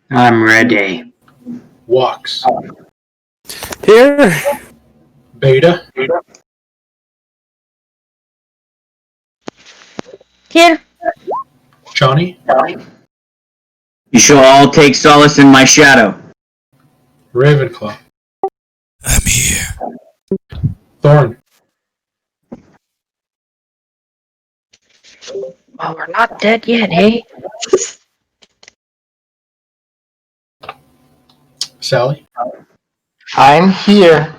I'm ready. Walks. Here. Beta. Here. Johnny. You shall all take solace in my shadow. Ravenclaw. I'm here. Thorn. Well, we're not dead yet, eh? Sally. I'm here.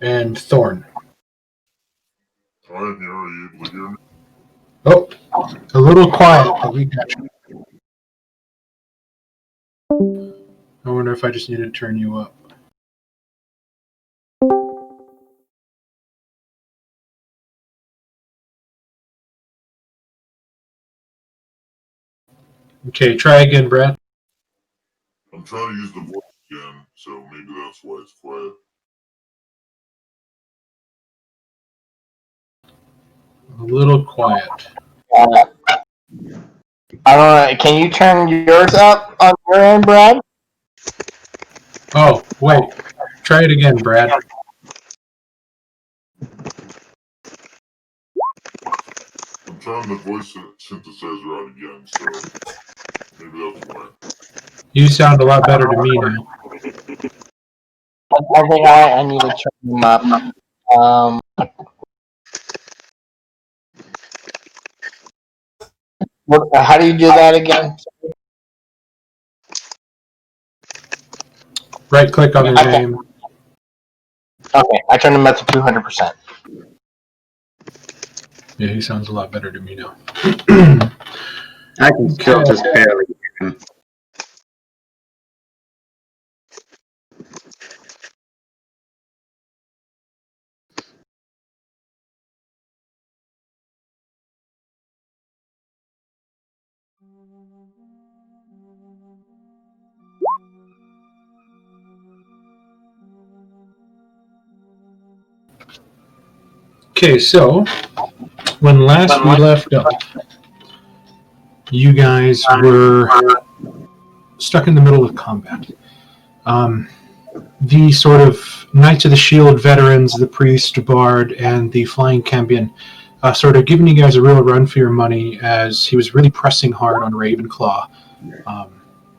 And Thorn. I'm here. Are you able to hear me? Oh, a little quiet, but we got you. I wonder if I just need to turn you up. Okay, try again, Brad. I'm trying to use the voice again, so maybe that's why it's quiet. A little quiet. I don't know. Can you turn yours up on your end, Brad? Oh, wait. Try it again, Brad. I'm trying the voice synthesizer out again, so maybe that's why. You sound a lot better to me now. I think I need to turn them up. How do you do that again? Right click on their name. Okay, I turned them up to 200%. Yeah, he sounds a lot better to me now. I can still just barely hear him. Okay, so when last we left off, you guys were stuck in the middle of combat. The sort of Knights of the Shield veterans, the Priest, Bard, and the Flying Cambion sort of giving you guys a real run for your money as he was really pressing hard on Ravenclaw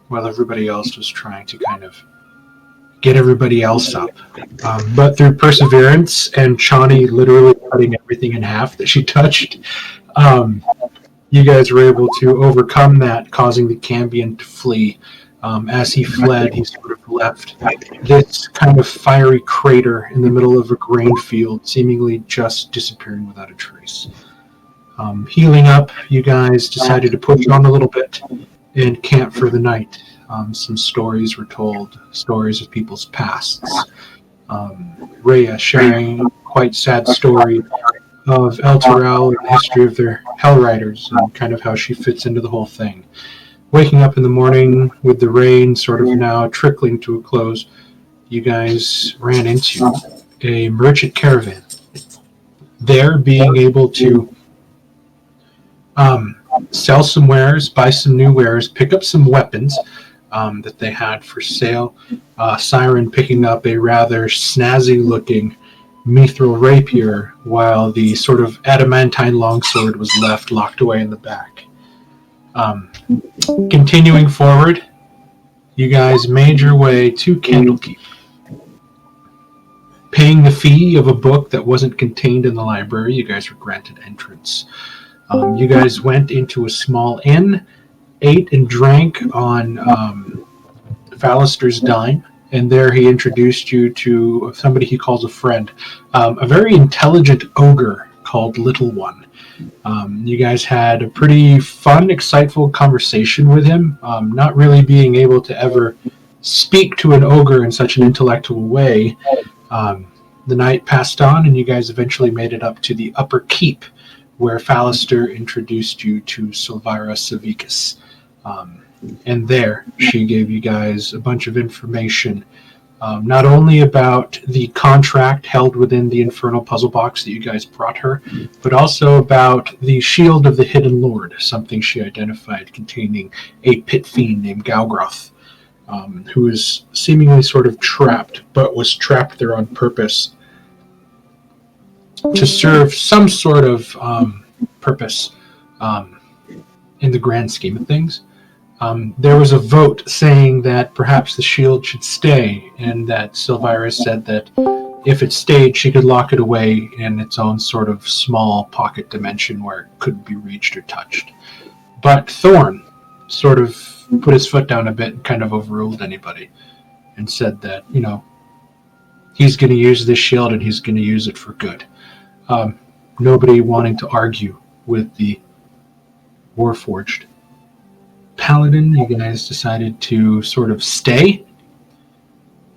while everybody else was trying to kind of get everybody else up. But through perseverance and Chani literally cutting everything in half that she touched, you guys were able to overcome that, causing the Cambion to flee. As he fled, he sort of left this kind of fiery crater in the middle of a grain field, seemingly just disappearing without a trace. Healing up, you guys decided to push on a little bit and camp for the night. Some stories were told, stories of people's pasts. Rhea sharing quite sad story of El Terrell and the history of their Hell Riders and kind of how she fits into the whole thing. Waking up in the morning with the rain sort of now trickling to a close, you guys ran into a merchant caravan. There, being able to sell some wares, buy some new wares, pick up some weapons that they had for sale. Siren picking up a rather snazzy-looking mithril rapier, while the sort of adamantine longsword was left locked away in the back. Continuing forward, you guys made your way to Candlekeep. Paying the fee of a book that wasn't contained in the library, you guys were granted entrance. You guys went into a small inn, ate and drank on Fallister's dime, and there he introduced you to somebody he calls a friend, a very intelligent ogre called Little One. You guys had a pretty fun, exciteful conversation with him, not really being able to ever speak to an ogre in such an intellectual way. The night passed on, and you guys eventually made it up to the Upper Keep, where Fallister introduced you to Silvira Savicus. And there, she gave you guys a bunch of information not only about the contract held within the infernal puzzle box that you guys brought her, but also about the shield of the Hidden Lord, something she identified containing a pit fiend named Galgroth, who is seemingly sort of trapped, but was trapped there on purpose to serve some sort of purpose in the grand scheme of things. There was a vote saying that perhaps the shield should stay, and that Silvira said that if it stayed, she could lock it away in its own sort of small pocket dimension where it couldn't be reached or touched. But Thorn sort of put his foot down a bit and kind of overruled anybody and said that, he's going to use this shield and he's going to use it for good. Nobody wanting to argue with the Warforged Paladin, you guys decided to sort of stay,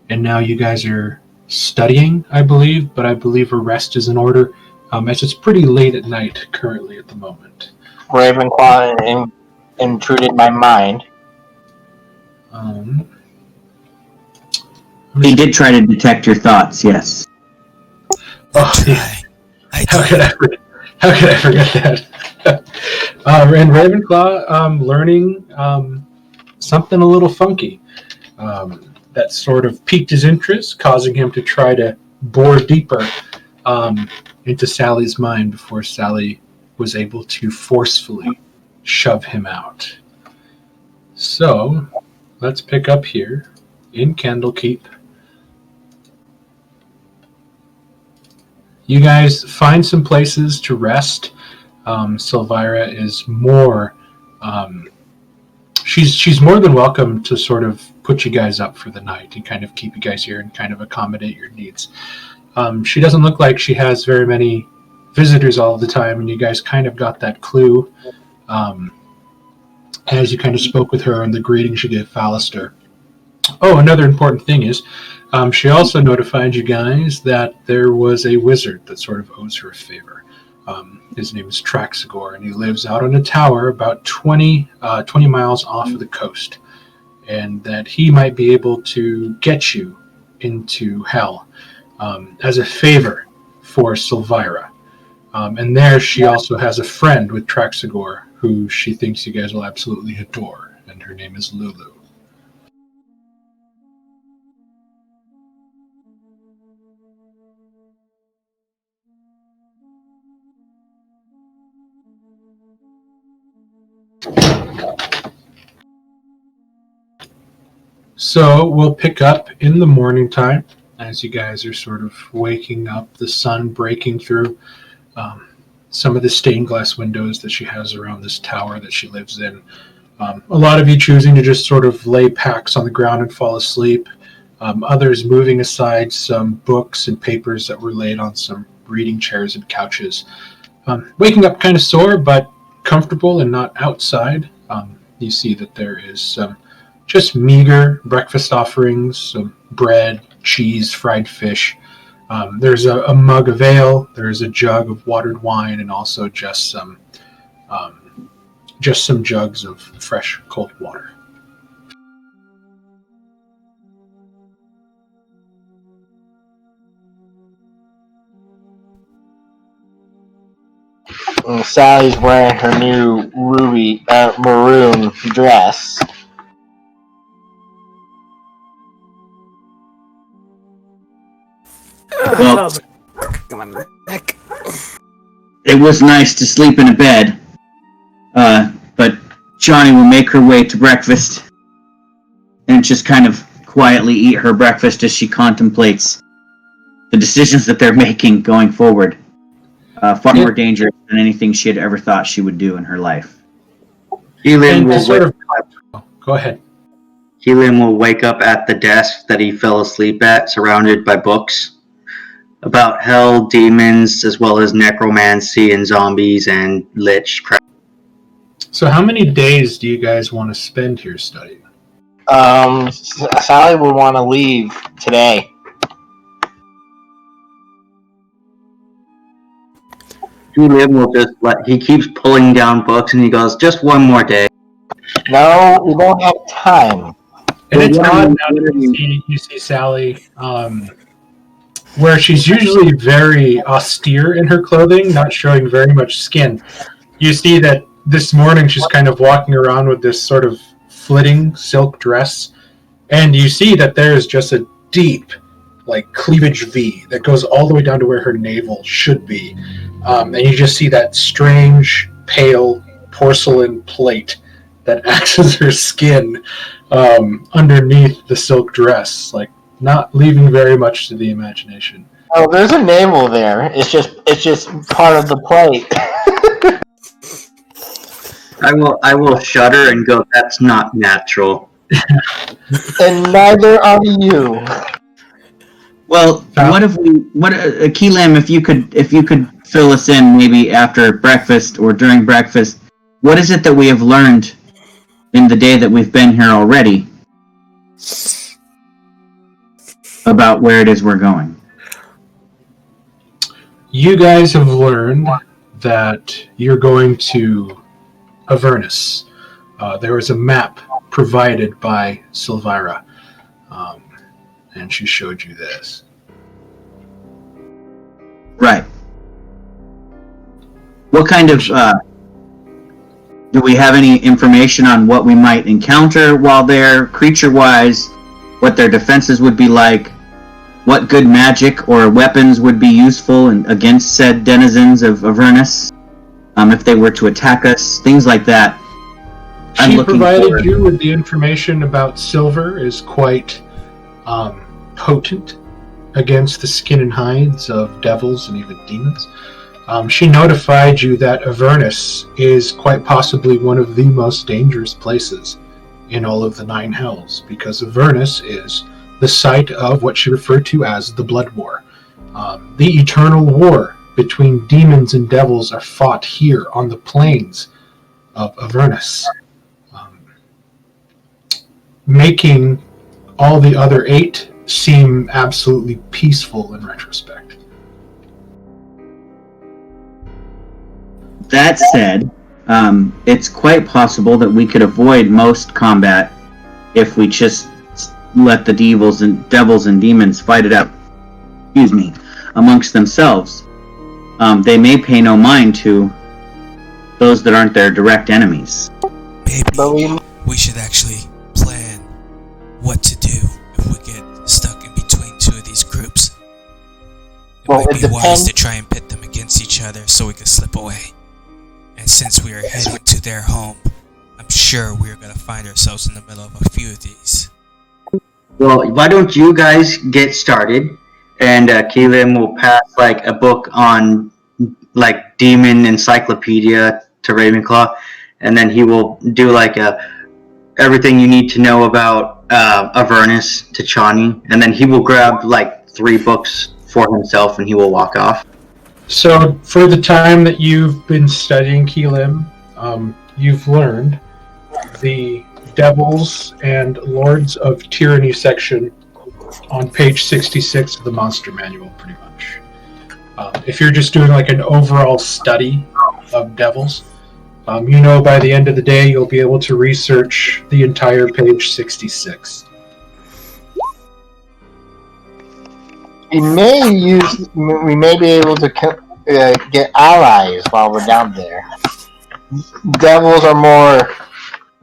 and now you guys are studying, I believe, but I believe a rest is in order, as it's pretty late at night currently at the moment. Ravenclaw intruded my mind. He did try to detect your thoughts, yes. Oh, yeah. How could I forget that? And Ravenclaw learning something a little funky that sort of piqued his interest, causing him to try to bore deeper into Sally's mind before Sally was able to forcefully shove him out. So, let's pick up here in Candlekeep. You guys find some places to rest. Silvira is more... she's more than welcome to sort of put you guys up for the night and kind of keep you guys here and kind of accommodate your needs. She doesn't look like she has very many visitors all the time, and you guys kind of got that clue as you kind of spoke with her and the greeting she gave Fallister. Oh, another important thing is she also notified you guys that there was a wizard that sort of owes her a favor. His name is Traxagor, and he lives out on a tower about 20 miles off of the coast, and that he might be able to get you into Hell as a favor for Silvira. And there she also has a friend with Traxagor who she thinks you guys will absolutely adore, and her name is Lulu. So we'll pick up in the morning time as you guys are sort of waking up, the sun breaking through some of the stained glass windows that she has around this tower that she lives in. A lot of you choosing to just sort of lay packs on the ground and fall asleep. Others moving aside some books and papers that were laid on some reading chairs and couches. Waking up kind of sore, but comfortable and not outside. You see that there is some just meager breakfast offerings, some bread, cheese, fried fish. There's a mug of ale, there's a jug of watered wine, and also just some jugs of fresh cold water. Sally's wearing her new maroon dress. Well, it was nice to sleep in a bed, but Johnny will make her way to breakfast and just kind of quietly eat her breakfast as she contemplates the decisions that they're making going forward. Far more dangerous than anything she had ever thought she would do in her life. Helium Go ahead. Helium will wake up at the desk that he fell asleep at, surrounded by books about hell, demons, as well as necromancy and zombies and lich crap. So how many days do you guys want to spend here studying? Sally would want to leave today. Helium will just he keeps pulling down books and he goes, just one more day. No, we don't have time. And it's Well, odd what- now that you see Sally, where she's usually very austere in her clothing, not showing very much skin. You see that this morning she's kind of walking around with this sort of flitting silk dress, and you see that there's just a deep, like, cleavage V that goes all the way down to where her navel should be. And you just see that strange, pale porcelain plate that acts as her skin underneath the silk dress, like, not leaving very much to the imagination. Oh, there's a navel there. It's just part of the plate. I will shudder and go, that's not natural. And neither are you. Well, Keelam, if you could fill us in maybe after breakfast or during breakfast, what is it that we have learned in the day that we've been here already about where it is we're going? You guys have learned that you're going to Avernus. There was a map provided by Silvira, and she showed you this. Right. What kind of, do we have any information on what we might encounter while there, creature-wise, what their defenses would be like, what good magic or weapons would be useful against said denizens of Avernus, if they were to attack us, things like that. She provided you with the information about silver is quite potent against the skin and hides of devils and even demons. She notified you that Avernus is quite possibly one of the most dangerous places in all of the Nine Hells, because Avernus is the site of what she referred to as the Blood War. The eternal war between demons and devils are fought here on the plains of Avernus, making all the other 8 seem absolutely peaceful in retrospect. That said, it's quite possible that we could avoid most combat if we just let the devils and demons fight it out, amongst themselves. They may pay no mind to those that aren't their direct enemies. Maybe we should actually plan what to do if we get stuck in between 2 of these groups. It might be wise to try and pit them against each other so we can slip away. And since we are heading to their home, I'm sure we're going to find ourselves in the middle of a few of these. Well, why don't you guys get started, and Keelan will pass like a book on like demon encyclopedia to Ravenclaw, and then he will do like everything you need to know about Avernus to Chani, and then he will grab like 3 books for himself, and he will walk off. So, for the time that you've been studying Keelim, you've learned the Devils and Lords of Tyranny section on page 66 of the Monster Manual, pretty much. If you're just doing like an overall study of Devils, you know by the end of the day you'll be able to research the entire page 66. We may be able to get allies while we're down there. Devils are more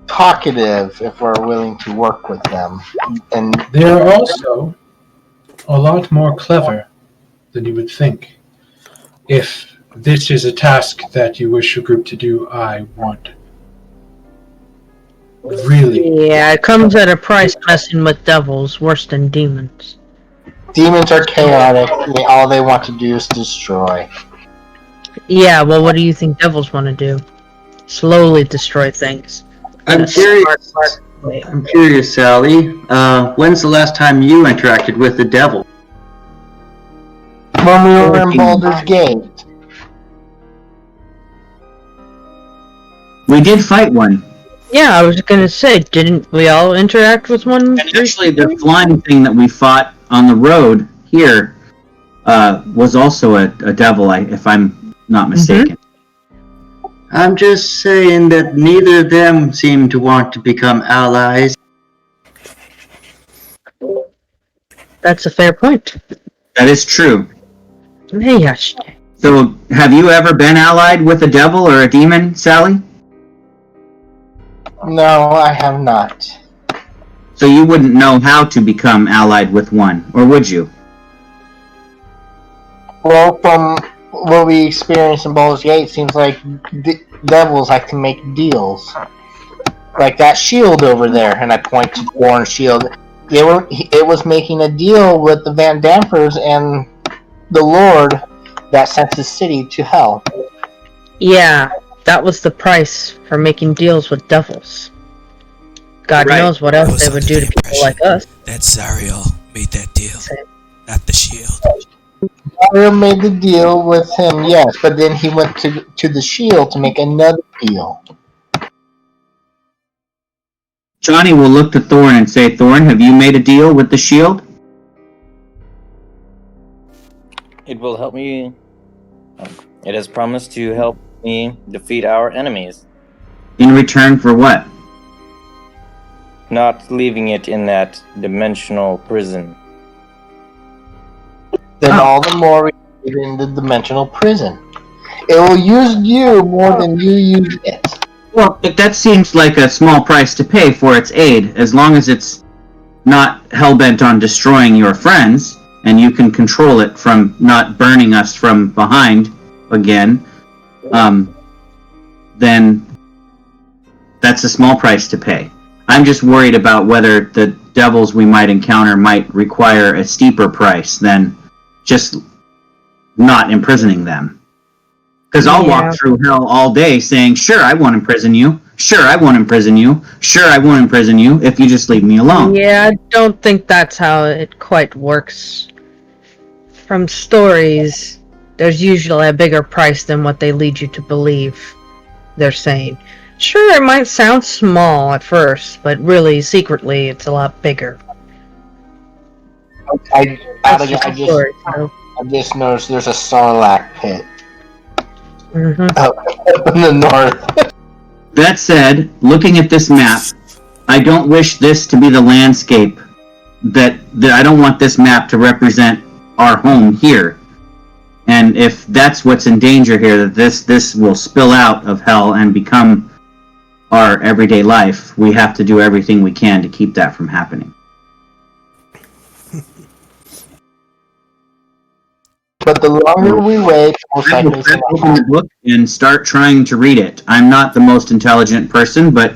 talkative if we're willing to work with them, and They're also a lot more clever than you would think. If this is a task that you wish your group to do, I want really... Yeah, it comes at a price messing with devils, worse than demons. demons are chaotic. All they want to do is destroy. Yeah, well, what do you think devils want to do? Slowly destroy things. I'm curious, Sally. When's the last time you interacted with the devil? When we were in Baldur's Gate. We did fight one. Yeah, I was gonna say, didn't we all interact with one? And actually, the flying thing that we fought on the road here was also a devil, if I'm not mistaken. I'm just saying that neither of them seem to want to become allies. That's a fair point. That is true. Yes. So, have you ever been allied with a devil or a demon, Sally? No, I have not. So you wouldn't know how to become allied with one, or would you? Well, from what we experienced in Baldur's Gate, it seems like devils like to make deals. Like that shield over there, and I point to Thorn's shield. It was making a deal with the Van Dampers and the Lord that sent his city to hell. Yeah, that was the price for making deals with devils. God knows what else they would do to people like us. That Zariel made that deal, not the shield. Mario made the deal with him, yes, but then he went to the shield to make another deal. Johnny will look to Thorn and say, Thorn, have you made a deal with the shield? It will help me. It has promised to help me defeat our enemies. In return for what? Not leaving it in that dimensional prison. Then all the more we get in the dimensional prison. It will use you more than you use it. Well, that seems like a small price to pay for its aid, as long as it's not hellbent on destroying your friends, and you can control it from not burning us from behind again, then that's a small price to pay. I'm just worried about whether the devils we might encounter might require a steeper price than just not imprisoning them. Because I'll walk through hell all day saying, sure, I won't imprison you. Sure, I won't imprison you. Sure, I won't imprison you if you just leave me alone. Yeah, I don't think that's how it quite works. From stories, there's usually a bigger price than what they lead you to believe they're saying. Sure, it might sound small at first, but really, secretly, it's a lot bigger. I just noticed there's a Sarlacc pit up in the north. That said, looking at this map, I don't wish this to be the landscape. That I don't want this map to represent our home here. And if that's what's in danger here, that this will spill out of hell and become our everyday life, we have to do everything we can to keep that from happening. But the longer we wait, I will open the book and start trying to read it. I'm not the most intelligent person, but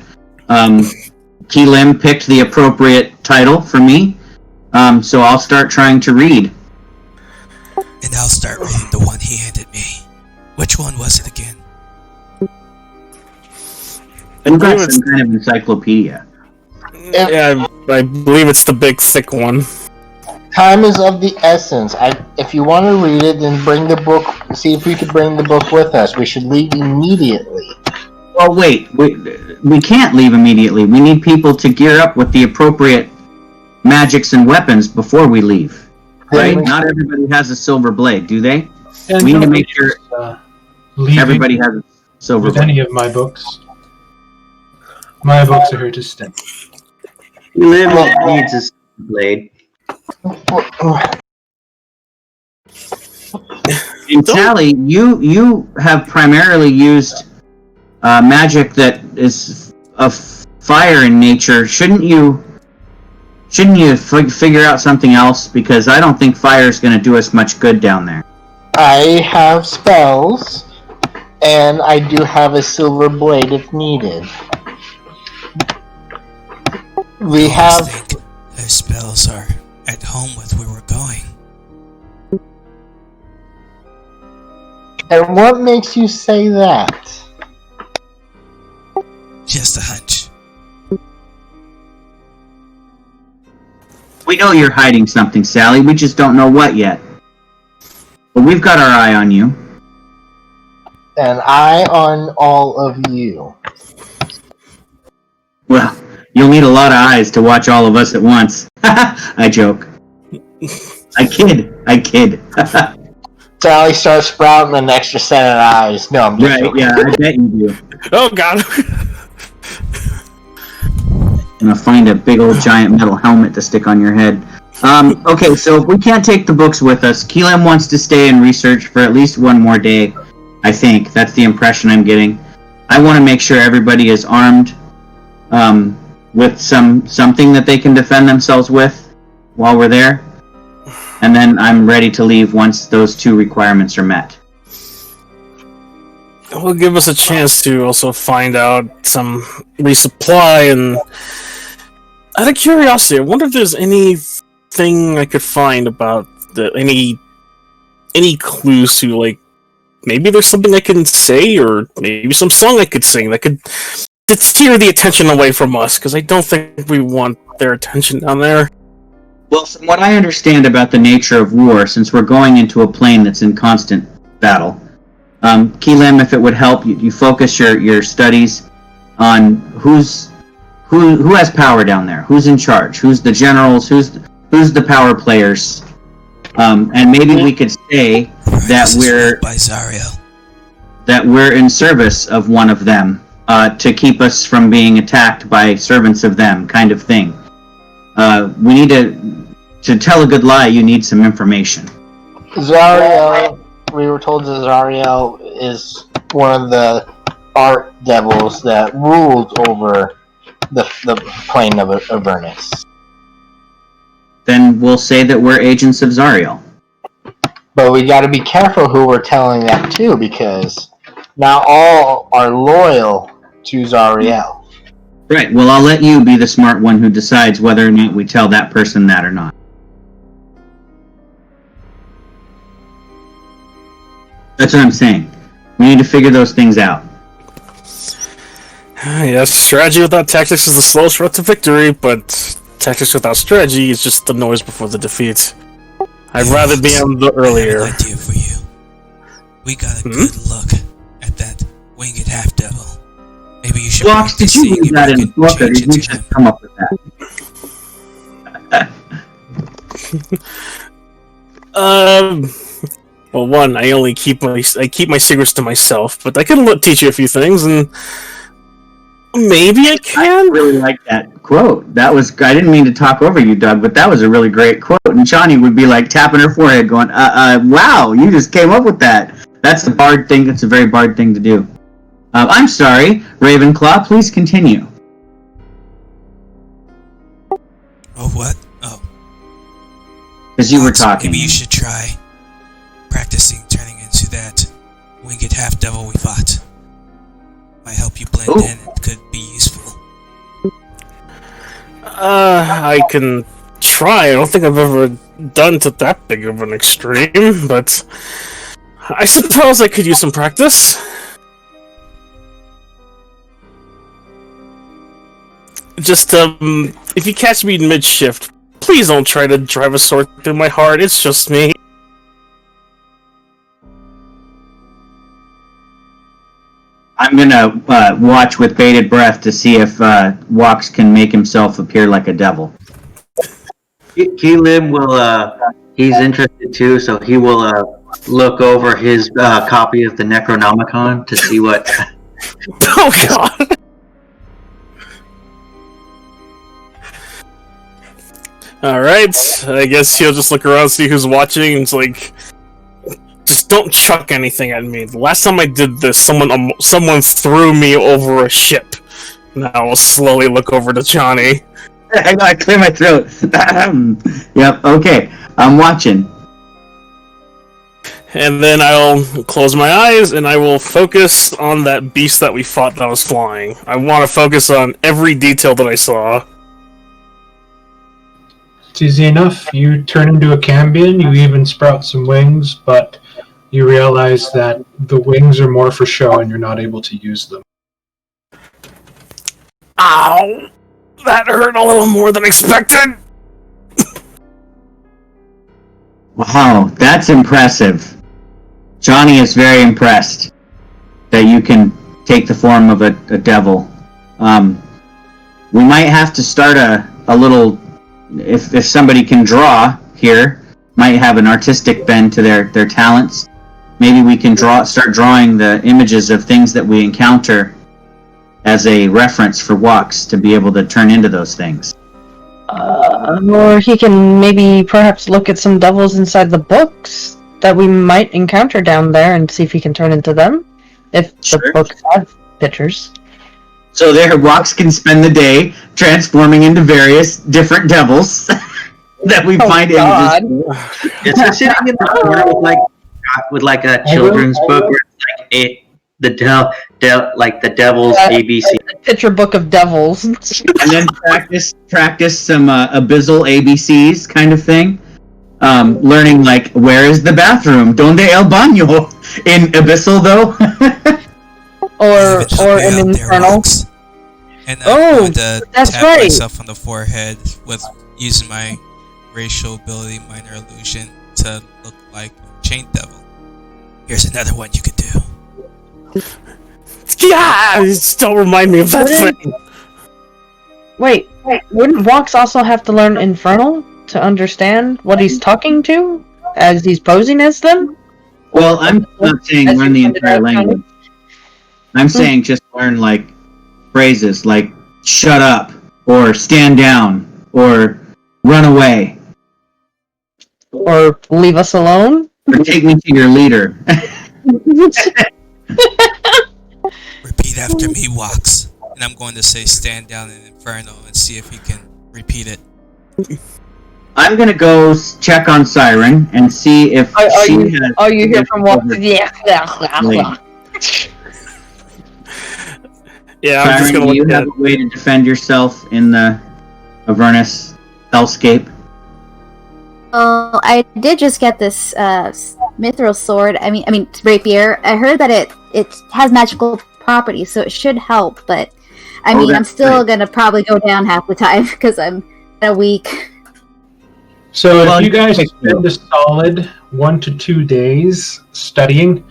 Keelim picked the appropriate title for me, so I'll start trying to read. And I'll start reading the one he handed me. Which one was it again? I've got some kind of encyclopedia. Yeah, I believe it's the big thick one. Time is of the essence. If you want to read it, then bring the book. See if we could bring the book with us. We should leave immediately. Oh wait, we can't leave immediately. We need people to gear up with the appropriate magics and weapons before we leave. Right? Not everybody has a silver blade, do they? We need to make sure everybody has a silver blade. Any of my books. My books are here to stay. Keelim needs a silver blade. And Sally, you have primarily used magic that is of fire in nature. Shouldn't you figure out something else? Because I don't think fire is going to do us much good down there. I have spells, and I do have a silver blade if needed. We have. Think their spells are at home with where we're going. And what makes you say that? Just a hunch. We know you're hiding something, Sally. We just don't know what yet. But we've got our eye on you. An eye on all of you. Well, you'll need a lot of eyes to watch all of us at once. I joke. I kid. Sally starts sprouting an extra set of eyes. No, I'm just joking. Yeah, I bet you do. Oh god. I'm gonna find a big old giant metal helmet to stick on your head. Okay, so if we can't take the books with us, Keelan wants to stay and research for at least one more day. I think that's the impression I'm getting. I want to make sure everybody is armed with something that they can defend themselves with while we're there, and then I'm ready to leave once those two requirements are met. It will give us a chance to also find out some resupply, and out of curiosity, I wonder if there's anything I could find about any clues to, like, maybe there's something I can say, or maybe some song I could sing that could steer the attention away from us, because I don't think we want their attention down there. Well, from what I understand about the nature of war, since we're going into a plane that's in constant battle, Keelam, if it would help, you focus your studies on who has power down there, who's in charge, who's the generals, who's the power players, and maybe we could say that we're in service of one of them, to keep us from being attacked by servants of them, kind of thing. We need to tell a good lie. You need some information. Zariel, we were told that Zariel is one of the art devils that ruled over the plane of Avernus. Then we'll say that we're agents of Zariel. But we got to be careful who we're telling that to, because not all are loyal to Zariel. Right. Well, I'll let you be the smart one who decides whether or not we tell that person that or not. That's what I'm saying. We need to figure those things out. Yes, strategy without tactics is the slowest road to victory, but tactics without strategy is just the noise before the defeat. I'd rather be on the earlier. I have an idea for you. We got a good look at that winged half-devil. Maybe you should Blocks, did you read that in the book, or did you just come up with that? Well, one, I only keep my secrets to myself, but I can teach you a few things, and maybe I can. I really like that quote. I didn't mean to talk over you, Doug, but that was a really great quote. And Johnny would be like tapping her forehead, going, wow, you just came up with that. That's the bard thing. It's a very bard thing to do. I'm sorry, Ravenclaw, please continue. Oh, what? Oh. Because you were talking. Maybe you should try practicing turning into that winged half-devil we fought. Might help you blend in. It could be useful. I can try. I don't think I've ever done to that big of an extreme, but I suppose I could use some practice. Just, if you catch me in mid-shift, please don't try to drive a sword through my heart. It's just me. I'm gonna watch with bated breath to see if Walks can make himself appear like a devil. Keelim will, he's interested too, so he will look over his copy of the Necronomicon to see what... Oh god! Alright, I guess he'll just look around, see who's watching, and it's like, just don't chuck anything at me. The last time I did this, someone threw me over a ship. Now I'll slowly look over to Johnny. I gotta clear my throat. Yep, okay, I'm watching. And then I'll close my eyes, and I will focus on that beast that we fought that was flying. I want to focus on every detail that I saw. It's easy enough. You turn into a Cambion, you even sprout some wings, but you realize that the wings are more for show and you're not able to use them. Ow! That hurt a little more than expected! Wow, that's impressive. Johnny is very impressed that you can take the form of a devil. We might have to start a little... If somebody can draw here, might have an artistic bend to their talents. Maybe we can start drawing the images of things that we encounter as a reference for Walks to be able to turn into those things. Or he can maybe perhaps look at some devils inside the books that we might encounter down there and see if he can turn into them. If the books have pictures. So there, Rox can spend the day transforming into various different devils that we find images. It's sitting in the corner with like a children's book where it's like the devil's ABC. A picture book of devils. And then practice some abyssal ABCs kind of thing. Learning like, where is the bathroom? Donde el baño? In abyssal though. or in infernal. And I'm going to tap myself on the forehead with using my racial ability, minor illusion, to look like a chain devil. Here's another one you could do. Yeah, still remind me of that thing. Wait, wouldn't Walks also have to learn infernal to understand what he's talking to as he's posing as them? Well, I'm not saying learn the entire language. I'm saying just learn like phrases like shut up or stand down or run away or leave us alone or take me to your leader. Repeat after me, Walks. And I'm going to say stand down in Inferno and see if he can repeat it. I'm gonna go check on Siren and see if Are you here from Walks? Yeah. Yeah, Siren, I'm just gonna do you look at have a way to defend yourself in the Avernus hellscape? Oh, I did just get this mithril sword. I mean rapier. I heard that it has magical properties, so it should help. But I'm still gonna probably go down half the time because I'm weak. So if you guys spend a solid 1 to 2 days studying,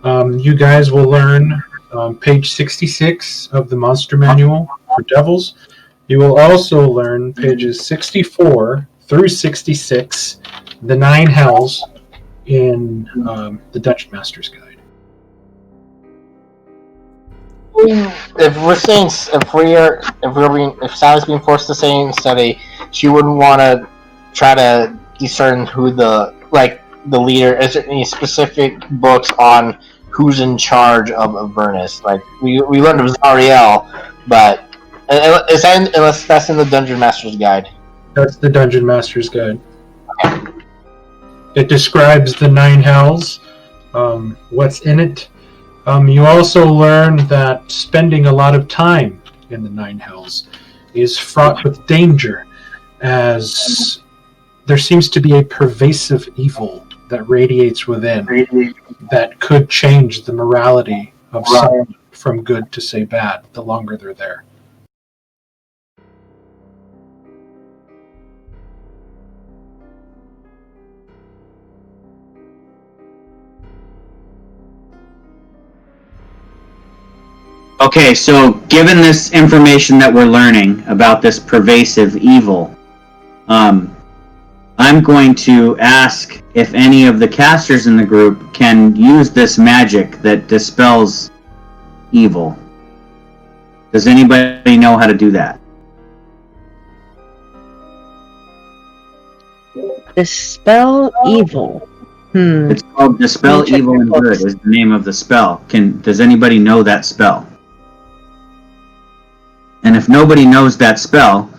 you guys will learn page 66 of the Monster Manual for Devils. You will also learn pages 64 through 66, the 9 Hells, in the Dungeon Master's Guide. If Sally's being forced to stay and study, she wouldn't want to try to discern who the leader. Is there any specific books on who's in charge of Avernus? Like we learned it was Ariel, but unless that's in the Dungeon Master's Guide. That's the Dungeon Master's Guide. It describes the 9 Hells, what's in it. You also learn that spending a lot of time in the 9 Hells is fraught with danger, as there seems to be a pervasive evil that radiates within that could change the morality of someone from good to say bad the longer they're there. Okay, so given this information that we're learning about this pervasive evil, I'm going to ask if any of the casters in the group can use this magic that dispels evil. Does anybody know how to do that? Dispel evil. It's called Dispel Evil and Good is the name of the spell. Does anybody know that spell? And if nobody knows that spell,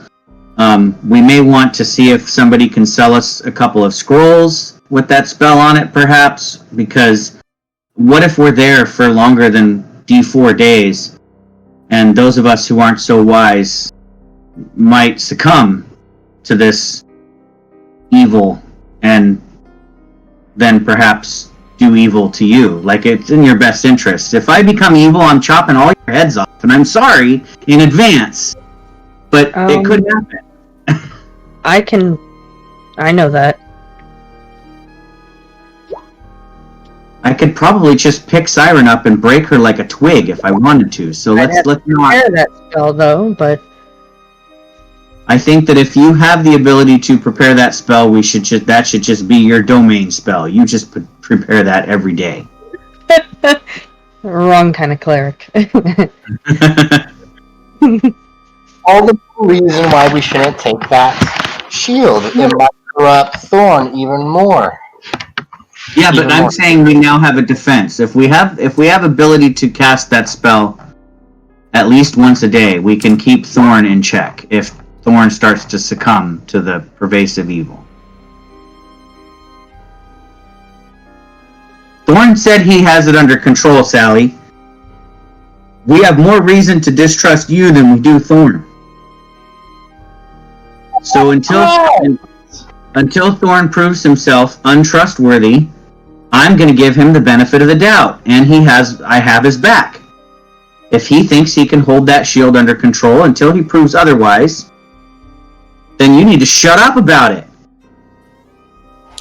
we may want to see if somebody can sell us a couple of scrolls with that spell on it, perhaps, because what if we're there for longer than D4 days, and those of us who aren't so wise might succumb to this evil and then perhaps do evil to you. Like, it's in your best interest. If I become evil, I'm chopping all your heads off, and I'm sorry in advance, but it could happen. I know that. I could probably just pick Siren up and break her like a twig if I wanted to. So let's not prepare that spell though. But I think that if you have the ability to prepare that spell, that should just be your domain spell. You just prepare that every day. Wrong kind of cleric. All the reason why we shouldn't take that shield, it might corrupt Thorn even more. Yeah, but I'm saying we now have a defense. If we have ability to cast that spell at least once a day, we can keep Thorn in check if Thorn starts to succumb to the pervasive evil. Thorn said he has it under control, Sally. We have more reason to distrust you than we do Thorn. So until Thorn proves himself untrustworthy, I'm going to give him the benefit of the doubt, and I have his back. If he thinks he can hold that shield under control until he proves otherwise, then you need to shut up about it.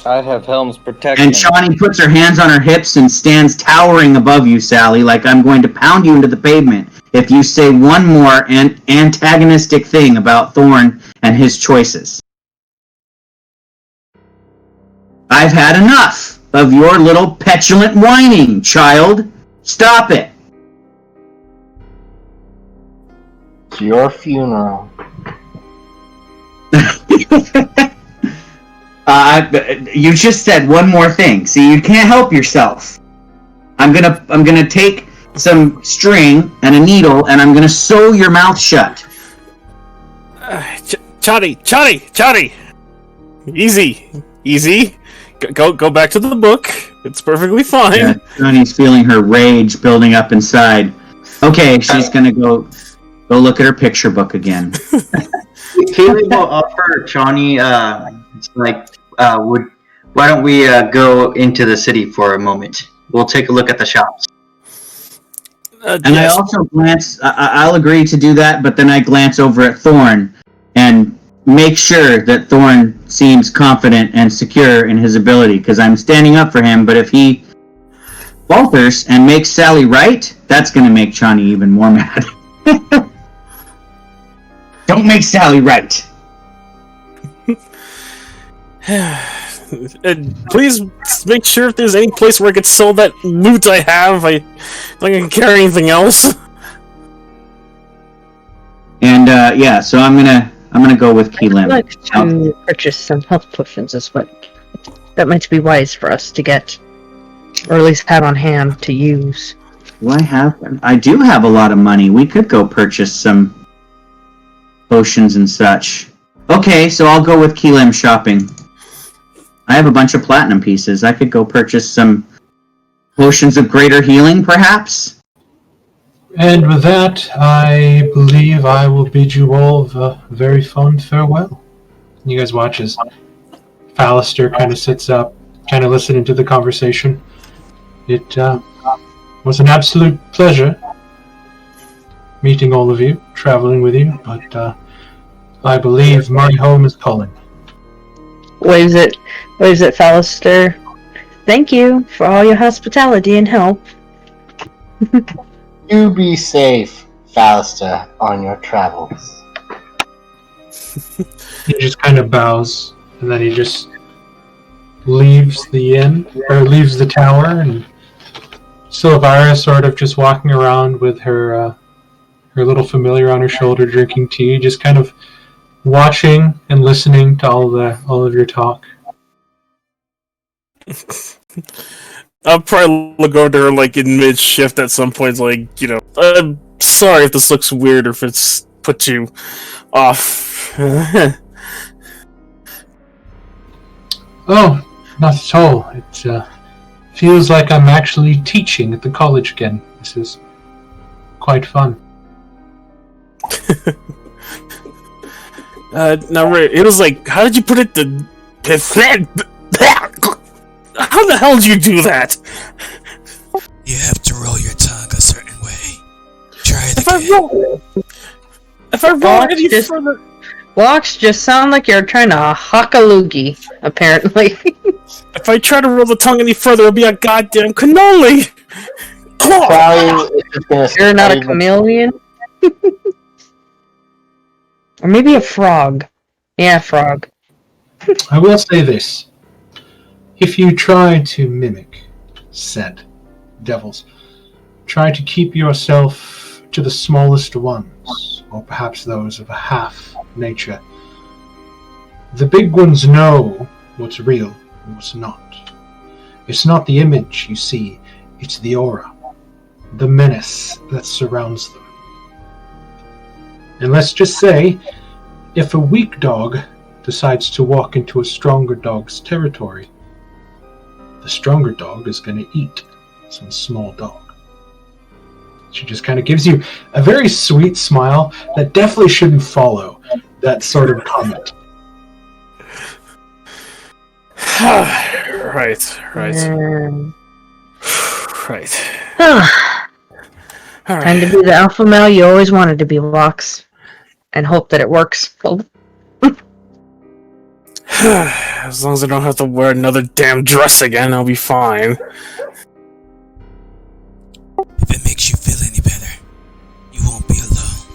I have Helm's protection. And Shawnee puts her hands on her hips and stands towering above you, Sally, like I'm going to pound you into the pavement if you say one more antagonistic thing about Thorn and his choices. I've had enough of your little petulant whining, child. Stop it. It's your funeral. You just said one more thing. See, you can't help yourself. I'm gonna take some string and a needle, and I'm gonna sew your mouth shut. Chotty! Easy. Go back to the book. It's perfectly fine. Yeah, Johnny's feeling her rage building up inside. Okay, she's gonna go look at her picture book again. Kaylee will offer Johnny, why don't we go into the city for a moment? We'll take a look at the shops. And yes. I also glance, I'll agree to do that, but then I glance over at Thorn and make sure that Thorn seems confident and secure in his ability, because I'm standing up for him, but if he falters and makes Sally right, that's going to make Johnny even more mad. Don't make Sally right. Please make sure if there's any place where I could sell that loot I have. I don't think I can carry anything else. And so I'm gonna go with Keelan. I'd like to purchase some health potions as well. That might be wise for us to get, or at least have on hand to use. I do have a lot of money. We could go purchase some potions and such. Okay, so I'll go with Keelan shopping. I have a bunch of platinum pieces. I could go purchase some potions of greater healing, perhaps? And with that, I believe I will bid you all a very fond farewell. You guys watch as Fallister kind of sits up, kind of listening to the conversation. It was an absolute pleasure meeting all of you, traveling with you, but I believe my home is calling. What is it, Fallister? Thank you for all your hospitality and help. You be safe, Fallister, on your travels. He just kind of bows, and then he just leaves the inn, or leaves the tower, and Sylvira sort of just walking around with her little familiar on her shoulder, drinking tea, just kind of watching and listening to all of your talk. I'll probably look over to her in mid-shift at some point, I'm sorry if this looks weird or if it's put you off. Oh, not at all. It feels like I'm actually teaching at the college again. This is quite fun. Now, Ray, it was how did you put it how the hell did you do that? You have to roll your tongue a certain way. Try it again. If I roll any further... Walks just sound like you're trying to huck a loogie, apparently. If I try to roll the tongue any further, it'll be a goddamn cannoli! You're not a chameleon? Or maybe a frog. Yeah, frog. I will say this. If you try to mimic said devils, try to keep yourself to the smallest ones, or perhaps those of a half nature. The big ones know what's real and what's not. It's not the image you see, it's the aura, the menace that surrounds them. And let's just say, if a weak dog decides to walk into a stronger dog's territory, the stronger dog is going to eat some small dog. She just kind of gives you a very sweet smile that definitely shouldn't follow that sort of comment. Right. Right. All Time to be the alpha male you always wanted to be, Vox. And hope that it works. As long as I don't have to wear another damn dress again, I'll be fine. If it makes you feel any better, you won't be alone.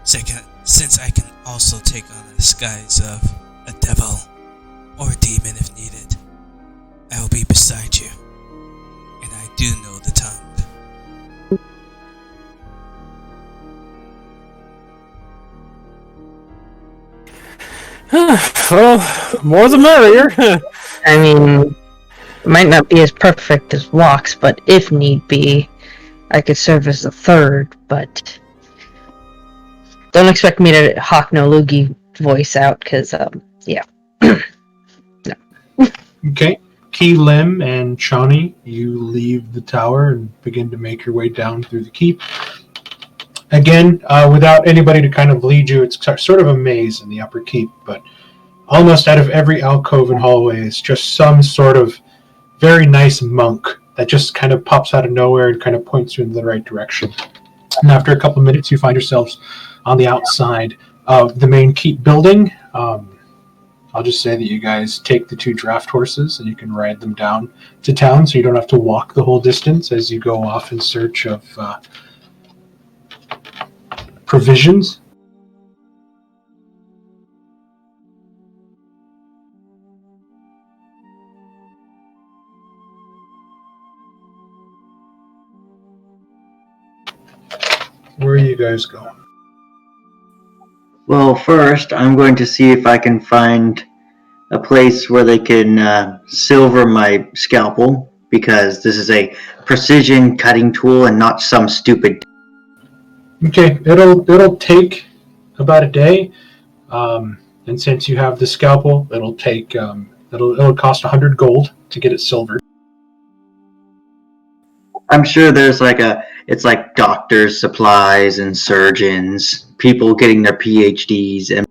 Since I can also take on the disguise of a devil or a demon if needed, I will be beside you. And I do know the tongue. Well, more the merrier. I mean, it might not be as perfect as Vox, but if need be, I could serve as the third, but don't expect me to hawk no loogie voice out, because, yeah. No. Okay. Key Lim and Chani, you leave the tower and begin to make your way down through the keep. Again, without anybody to kind of lead you, it's sort of a maze in the upper keep, but almost out of every alcove and hallway is just some sort of very nice monk that just kind of pops out of nowhere and kind of points you in the right direction. And after a couple of minutes, you find yourselves on the outside of the main keep building. I'll just say that you guys take the 2 draft horses and you can ride them down to town, so you don't have to walk the whole distance as you go off in search of provisions. Where are you guys going? Well, first, I'm going to see if I can find a place where they can silver my scalpel, because this is a precision cutting tool and not some stupid. Okay, it'll take about a day, and since you have the scalpel, it'll take it'll cost 100 gold to get it silvered. I'm sure there's it's like doctors' supplies and surgeons, people getting their PhDs, and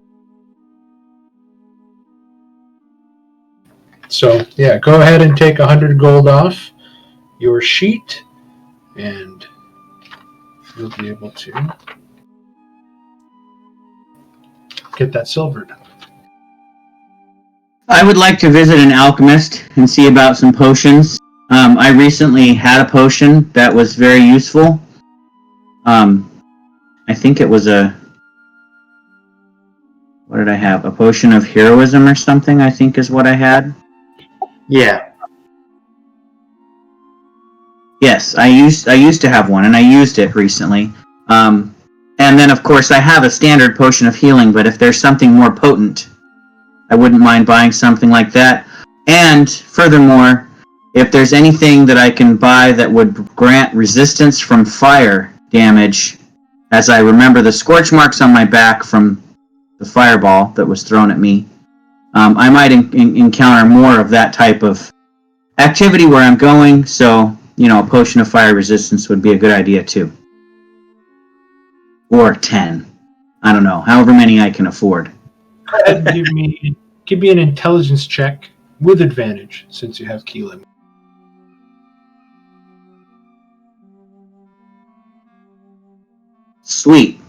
so yeah, go ahead and take 100 gold off your sheet, and you'll be able to get that silvered. I would like to visit an alchemist and see about some potions. I recently had a potion that was very useful. I think it was what did I have? A potion of heroism or something, I think is what I had. yeah. Yes, I used to have one, and I used it recently. And then, of course, I have a standard potion of healing, but if there's something more potent, I wouldn't mind buying something like that. And, furthermore, if there's anything that I can buy that would grant resistance from fire damage, as I remember the scorch marks on my back from the fireball that was thrown at me, I might encounter more of that type of activity where I'm going, so, a potion of fire resistance would be a good idea too. Or 10. I don't know, however many I can afford. Go ahead and give me an intelligence check with advantage, since you have key limit. Sweet.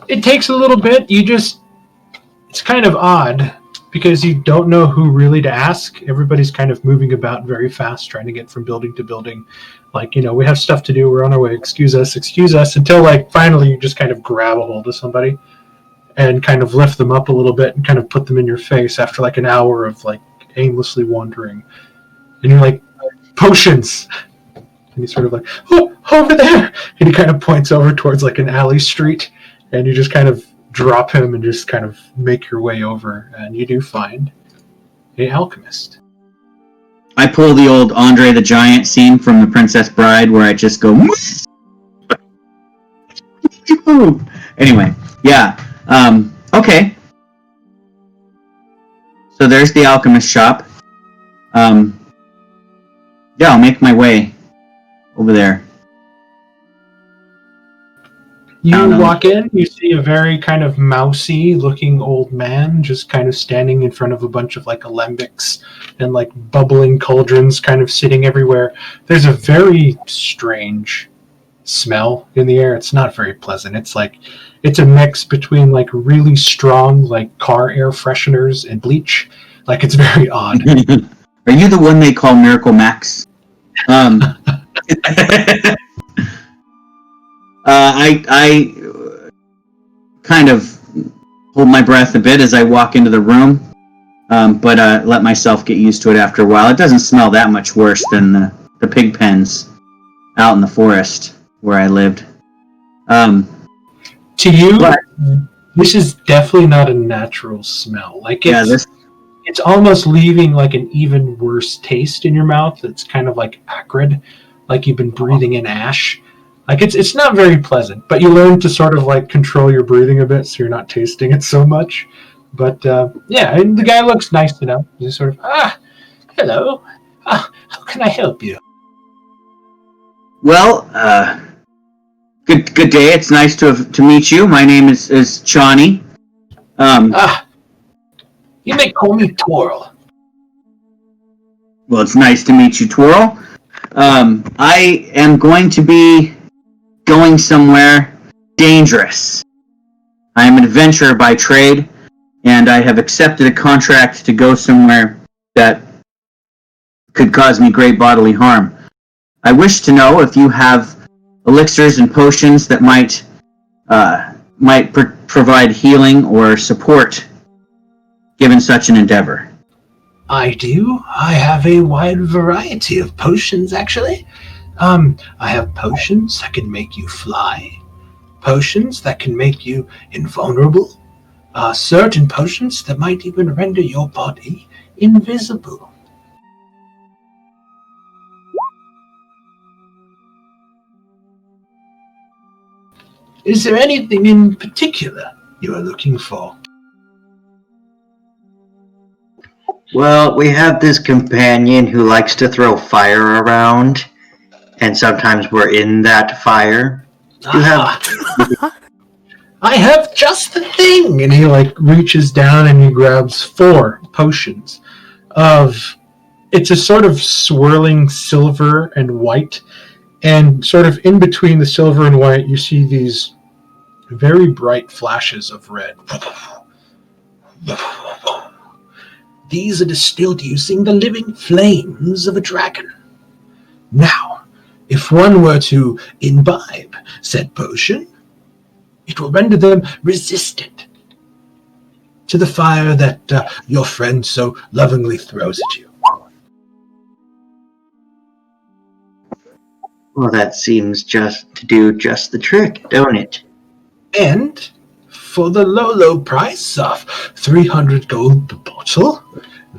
It takes a little bit. It's kind of odd because you don't know who really to ask. Everybody's kind of moving about very fast, trying to get from building to building. Like, we have stuff to do. We're on our way. Excuse us, until finally you just kind of grab a hold of somebody and kind of lift them up a little bit and kind of put them in your face after an hour of aimlessly wandering. And you're like, potions! And he's sort of like, oh, over there! And he kind of points over towards an alley street, and you just kind of drop him and just kind of make your way over, and you do find a alchemist. I pull the old Andre the Giant scene from The Princess Bride where I just go... Anyway, yeah. Okay. So there's the alchemist shop. Yeah, I'll make my way over there. You walk in, you see a very kind of mousy looking old man just kind of standing in front of a bunch of like alembics and like bubbling cauldrons kind of sitting everywhere. There's a very strange smell in the air. It's not very pleasant. It's a mix between like really strong like car air fresheners and bleach. Like it's very odd. Are you the one they call Miracle Max? I kind of hold my breath a bit as I walk into the room, but let myself get used to it after a while. It doesn't smell that much worse than the pig pens out in the forest where I lived. To you, this is definitely not a natural smell. Like it's almost leaving like an even worse taste in your mouth. It's kind of like acrid, like you've been breathing in ash. Like it's not very pleasant, but you learn to sort of like control your breathing a bit so you're not tasting it so much. But yeah, and the guy looks nice enough. He's sort of, hello, how can I help you? Well, good day. It's nice to meet you. My name is Johnny. You may call me Twirl. Well, it's nice to meet you, Twirl. I am going to be going somewhere dangerous. I am an adventurer by trade, and I have accepted a contract to go somewhere that could cause me great bodily harm. I wish to know if you have elixirs and potions that might provide healing or support given such an endeavor. I do. I have a wide variety of potions, actually. I have potions that can make you fly, potions that can make you invulnerable, certain potions that might even render your body invisible. Is there anything in particular you are looking for? Well, we have this companion who likes to throw fire around, and sometimes we're in that fire. I have just the thing! And he like reaches down and he grabs 4 potions it's a sort of swirling silver and white, and sort of in between the silver and white you see these very bright flashes of red. These are distilled using the living flames of a dragon. Now, if one were to imbibe said potion, it will render them resistant to the fire that your friend so lovingly throws at you. Well, that seems just to do just the trick, don't it? And for the low price of 300 gold per bottle,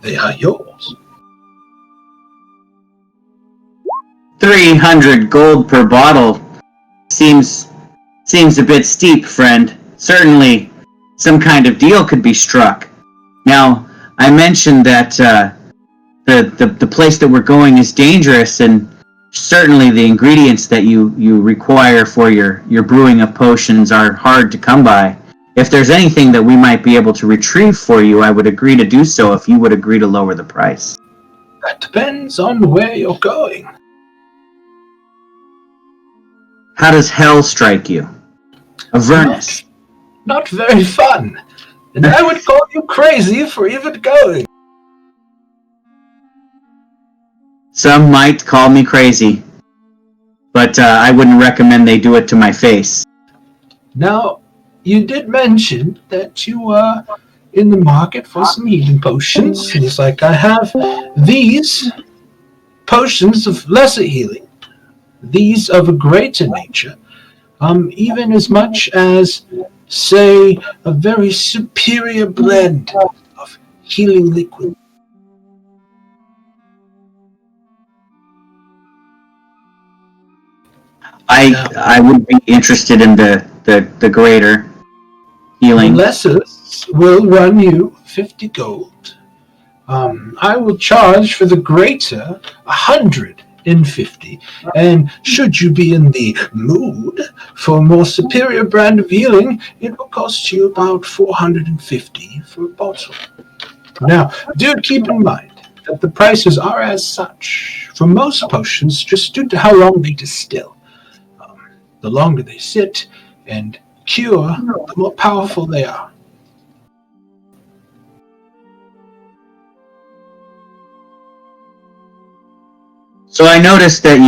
they are yours. 300 gold per bottle seems a bit steep, friend. Certainly, some kind of deal could be struck. Now, I mentioned that the place that we're going is dangerous, and certainly the ingredients that you require for your brewing of potions are hard to come by. If there's anything that we might be able to retrieve for you, I would agree to do so if you would agree to lower the price. That depends on where you're going. How does hell strike you? Avernus. Not very fun. And I would call you crazy for even going. Some might call me crazy, but I wouldn't recommend they do it to my face. Now, you did mention that you were in the market for some healing potions. And it's like, I have these potions of lesser healing, these of a greater nature, even as much as say, a very superior blend of healing liquid. I would be interested in the greater healing. The lessers will run you 50 gold. I will charge for the greater 150, and should you be in the mood for a more superior brand of healing, it will cost you about 450 for a bottle. Now, do keep in mind that the prices are as such for most potions, just due to how long they distill. The longer they sit and cure, the more powerful they are. So I noticed that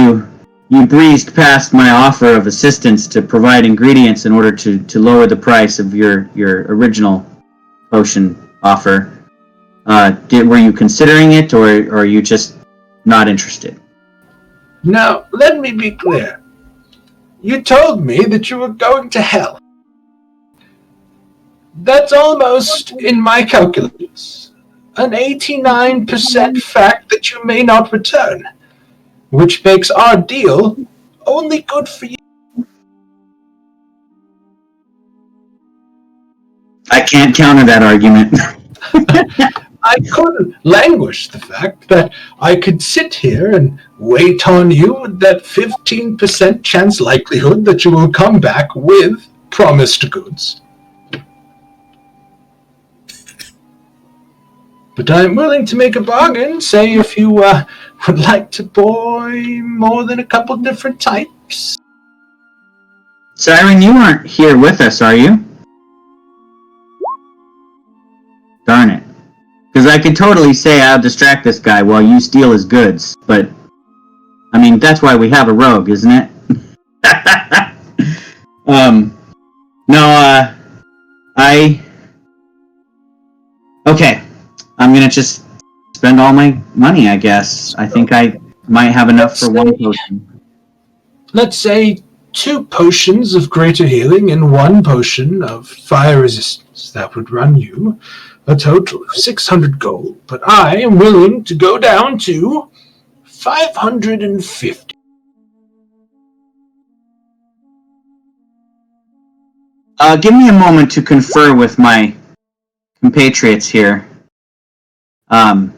you breezed past my offer of assistance to provide ingredients in order to lower the price of your original potion offer. Were you considering it, or are you just not interested? Now, let me be clear. You told me that you were going to hell. That's almost, in my calculations, an 89% fact that you may not return, which makes our deal only good for you. I can't counter that argument. I couldn't languish the fact that I could sit here and wait on you with that 15% chance likelihood that you will come back with promised goods. But I'm willing to make a bargain, say if you would like to buy more than a couple different types. Siren, you aren't here with us, are you? Darn it. Because I could totally say I'll distract this guy while you steal his goods, but I mean, that's why we have a rogue, isn't it? Okay, I'm gonna just spend all my money, I guess. I think I might have enough for one potion. Let's say 2 potions of greater healing and 1 potion of fire resistance. That would run you a total of 600 gold, but I am willing to go down to 550. Give me a moment to confer with my compatriots here, and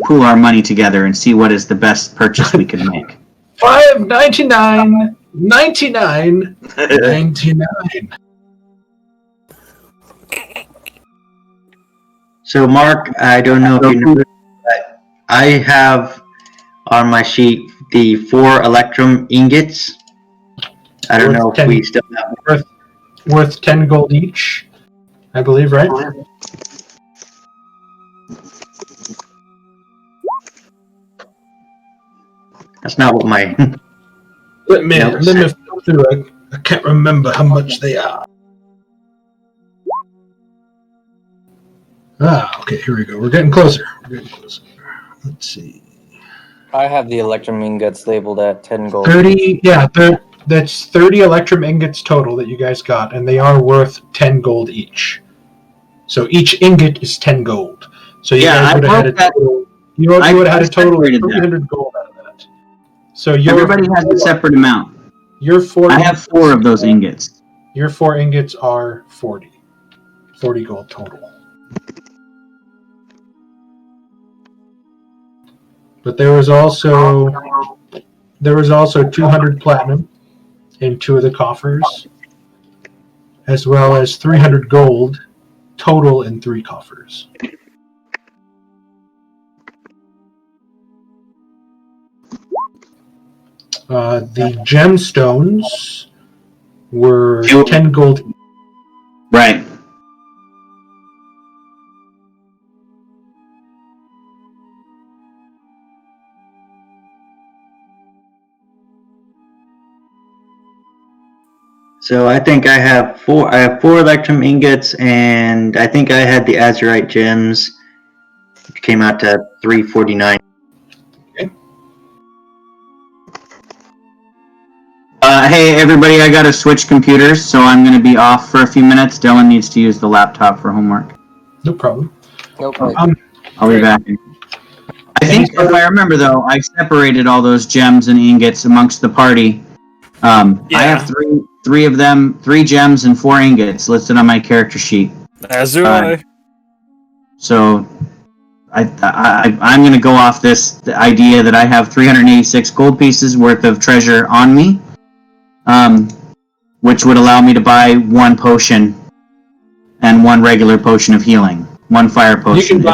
pool our money together and see what is the best purchase we can make. 599, 99, 99. So, Mark, I don't know if you know, but I have on my sheet the 4 electrum ingots. I don't know if we still have worth 10 gold each, I believe, right? That's not what my. Let me flip through. I can't remember how much they are. Okay, here we go. We're getting closer. Let's see. I have the electrum ingots labeled at 10 gold. 30, yeah, that's 30 electrum ingots total that you guys got, and they are worth 10 gold each. So each ingot is 10 gold. So you guys would have had a total. You would have had a total of 300 gold out of that. So everybody has a separate amount. I have 4 of those ingots. Your 4 ingots are 40 gold total. But there was also 200 platinum in 2 of the coffers, as well as 300 gold total in 3 coffers. The gemstones were 10 gold. Right. So I think I have 4 electrum ingots, and I think I had the azurite gems, which came out to 349. Okay. Hey, everybody, I gotta switch computers, so I'm gonna be off for a few minutes. Dylan needs to use the laptop for homework. No problem. No problem. I'll be back. I think, if I remember, though, I separated all those gems and ingots amongst the party. I have three of them, 3 gems and 4 ingots listed on my character sheet. As do I. So, I'm going to go off the idea that I have 386 gold pieces worth of treasure on me, which would allow me to buy 1 potion and 1 regular potion of healing, 1 fire potion.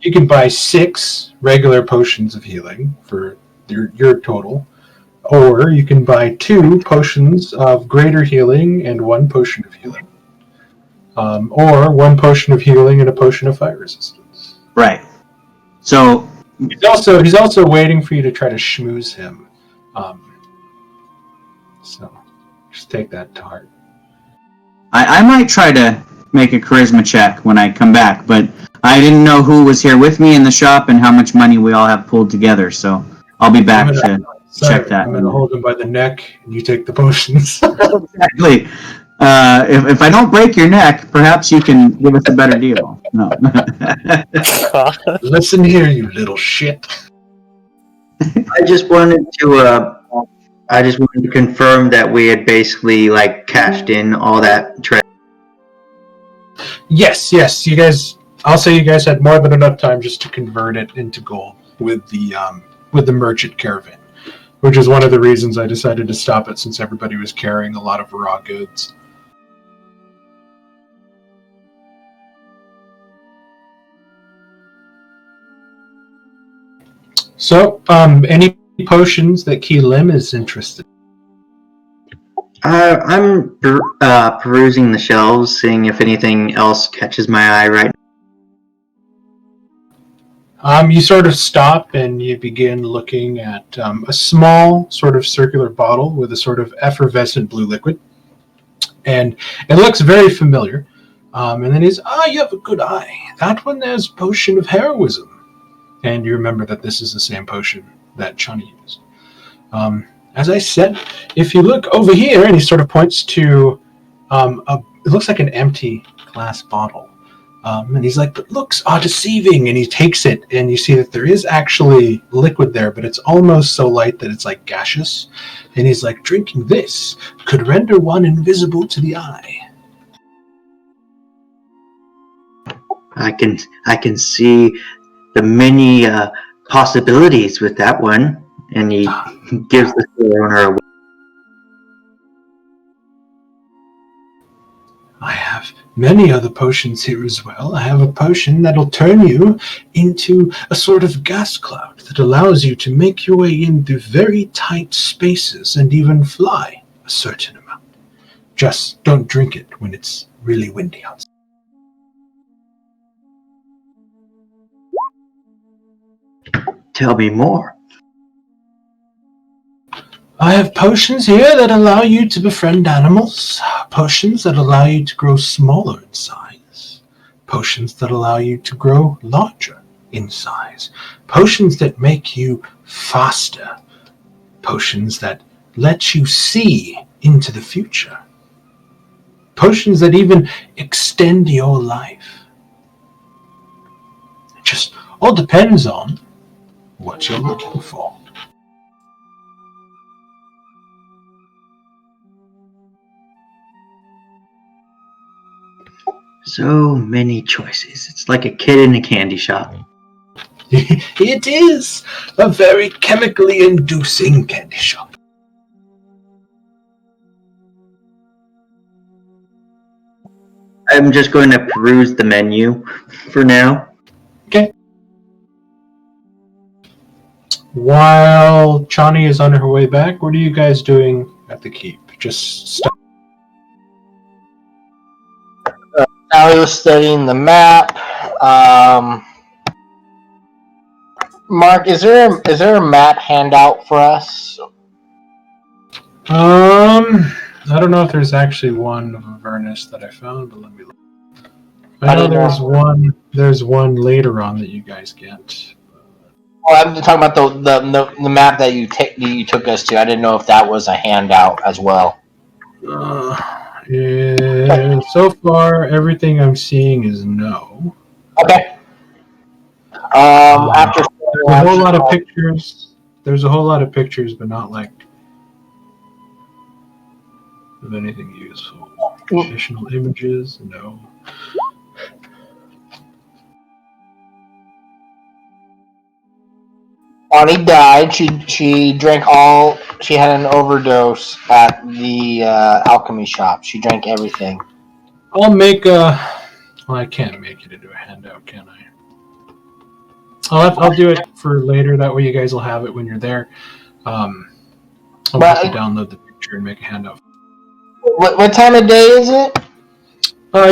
You can buy 6 regular potions of healing for your total, or you can buy 2 potions of greater healing and 1 potion of healing, or 1 potion of healing and a potion of fire resistance. Right. So he's also waiting for you to try to schmooze him. So just take that to heart. I might try to make a charisma check when I come back, but I didn't know who was here with me in the shop and how much money we all have pulled together, so I'll be back to check that. I'm going to hold him by the neck, and you take the potions. Exactly. If I don't break your neck, perhaps you can give us a better deal. No. Listen here, you little shit. I just wanted to confirm that we had basically cashed in all that treasure. Yes, you guys. I'll say you guys had more than enough time just to convert it into gold with the merchant caravan, which is one of the reasons I decided to stop it, since everybody was carrying a lot of raw goods. So, any potions that Key Lim is interested in? I'm perusing the shelves, seeing if anything else catches my eye right now. You sort of stop and you begin looking at a small sort of circular bottle with a sort of effervescent blue liquid. And it looks very familiar. And then he's, you have a good eye. That one there's potion of heroism. And you remember that this is the same potion that Chani used. As I said, if you look over here, and he sort of points to it looks like an empty glass bottle. And he's like, but looks are deceiving. And he takes it, and you see that there is actually liquid there, but it's almost so light that it's like gaseous. And he's like, drinking this could render one invisible to the eye. I can see the many possibilities with that one, and he gives the store owner a. I have many other potions here as well. I have a potion that'll turn you into a sort of gas cloud that allows you to make your way in through very tight spaces and even fly a certain amount. Just don't drink it when it's really windy outside. Tell me more. I have potions here that allow you to befriend animals, potions that allow you to grow smaller in size, potions that allow you to grow larger in size, potions that make you faster, potions that let you see into the future, potions that even extend your life. It just all depends on what you're looking for. So many choices. It's like a kid in a candy shop. It is a very chemically inducing candy shop. I'm just going to peruse the menu for now. Okay. While Chani is on her way back, what are you guys doing at the keep? Just stop. Now he was studying the map. Mark, is there a map handout for us? I don't know if there's actually one of Avernus that I found, but let me look. I know there's one later on that you guys get. Well, I'm talking about the map that you took us to. I didn't know if that was a handout as well. Yeah, so far, everything I'm seeing is no. Okay. After there's a whole lot of pictures. There's a whole lot of pictures, but not like of anything useful. Additional images, no. Bonnie died. She drank all. She had an overdose at the alchemy shop. She drank everything. I'll make a. Well, I can't make it into a handout, can I? I'll do it for later. That way, you guys will have it when you're there. I'll have to download the picture and make a handout. What time of day is it?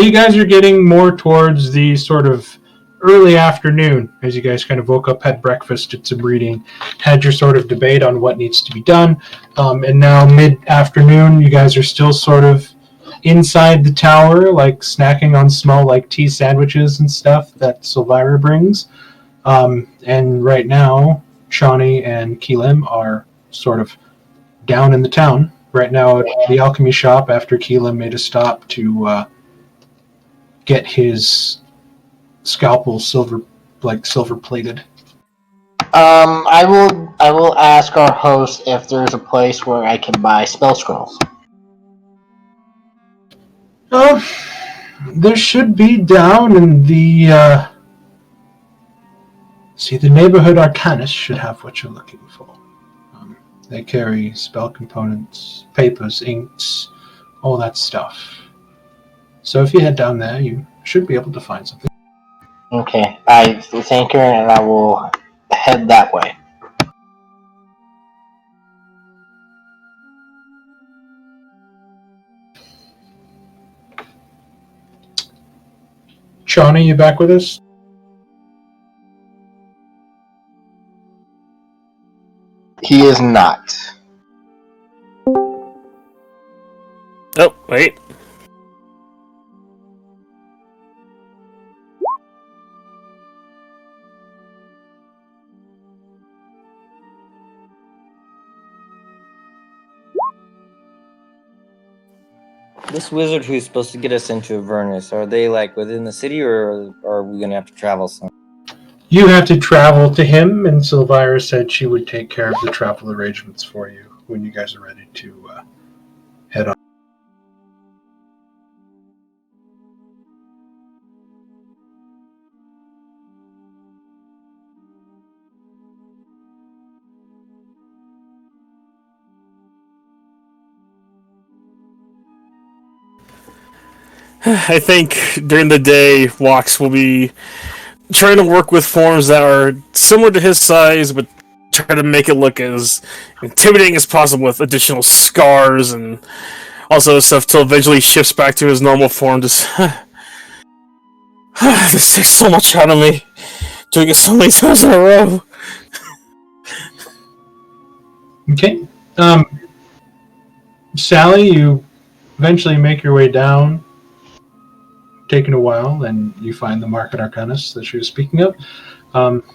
You guys are getting more towards the sort of early afternoon as you guys kind of woke up, had breakfast, did some reading, had your sort of debate on what needs to be done. And now mid-afternoon, you guys are still sort of inside the tower, like snacking on small like tea sandwiches and stuff that Silvira brings. And right now, Shawnee and Keelim are sort of down in the town. Right now at the alchemy shop after Keelim made a stop to get his scalpel silver plated. I will ask our host if there's a place where I can buy spell scrolls. There should be down in the the neighborhood arcanist should have what you're looking for. They carry spell components, papers, inks, all that stuff. So if you head down there, you should be able to find something. Okay, I thank her, and I will head that way. Shawnee, you back with us? He is not. Oh, wait. This wizard who's supposed to get us into Avernus, are they like within the city, or are we gonna have to travel some? You have to travel to him, and Silvira said she would take care of the travel arrangements for you when you guys are ready to head on. I think during the day, Walks will be trying to work with forms that are similar to his size, but try to make it look as intimidating as possible with additional scars and also stuff till eventually shifts back to his normal form. Just this takes so much out of me, doing it so many times in a row. Okay. Sally, you eventually make your way down. Taking a while, and you find the market arcanist that she was speaking of.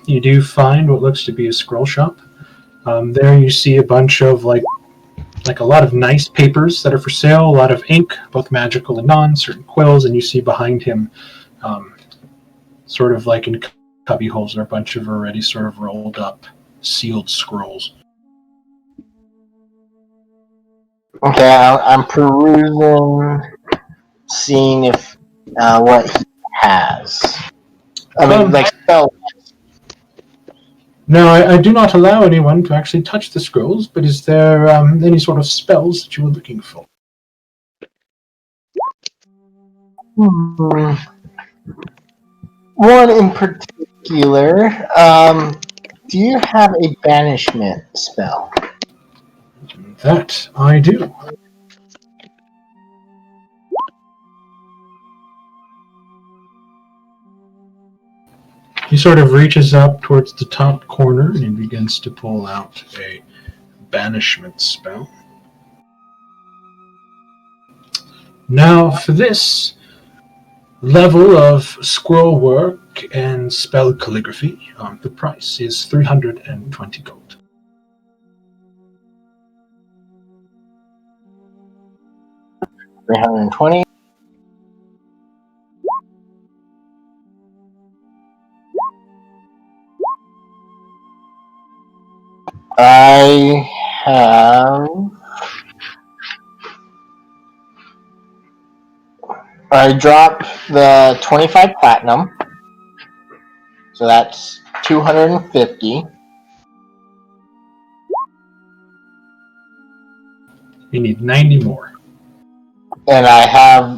You do find what looks to be a scroll shop. There you see a bunch of like a lot of nice papers that are for sale, a lot of ink, both magical and non, certain quills, and you see behind him, sort of like in cubby holes, are a bunch of already sort of rolled up, sealed scrolls. Okay, I'm perusing, seeing if what he has. I mean, like spell. No, I do not allow anyone to actually touch the scrolls, but is there any sort of spells that you were looking for? One in particular. Do you have a banishment spell? That I do. He sort of reaches up towards the top corner and he begins to pull out a banishment spell. Now, for this, level of scroll work and spell calligraphy. The price is 320 gold. $320. I have. I dropped the 25 platinum, so that's 250. You need 90 more. And I have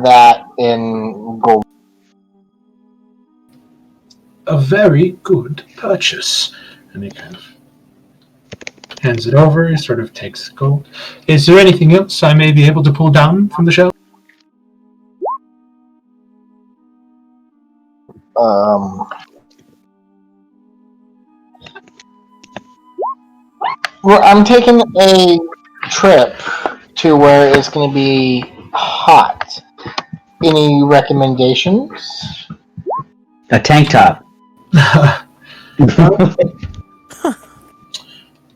that in gold. A very good purchase. And he kind of hands it over. He sort of takes the gold. Is there anything else I may be able to pull down from the shelf? Well, I'm taking a trip to where it's going to be hot. Any recommendations? A tank top.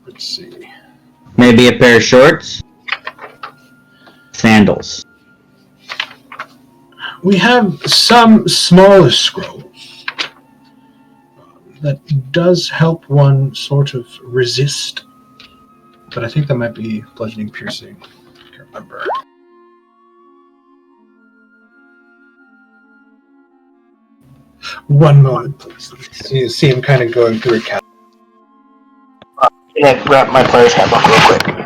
Let's see. Maybe a pair of shorts. Sandals. We have some smaller scrolls that does help one sort of resist, but I think that might be bludgeoning, piercing. I can't remember. One moment, please. You see him kind of going through a cat. Can I grab my player's handbook real quick?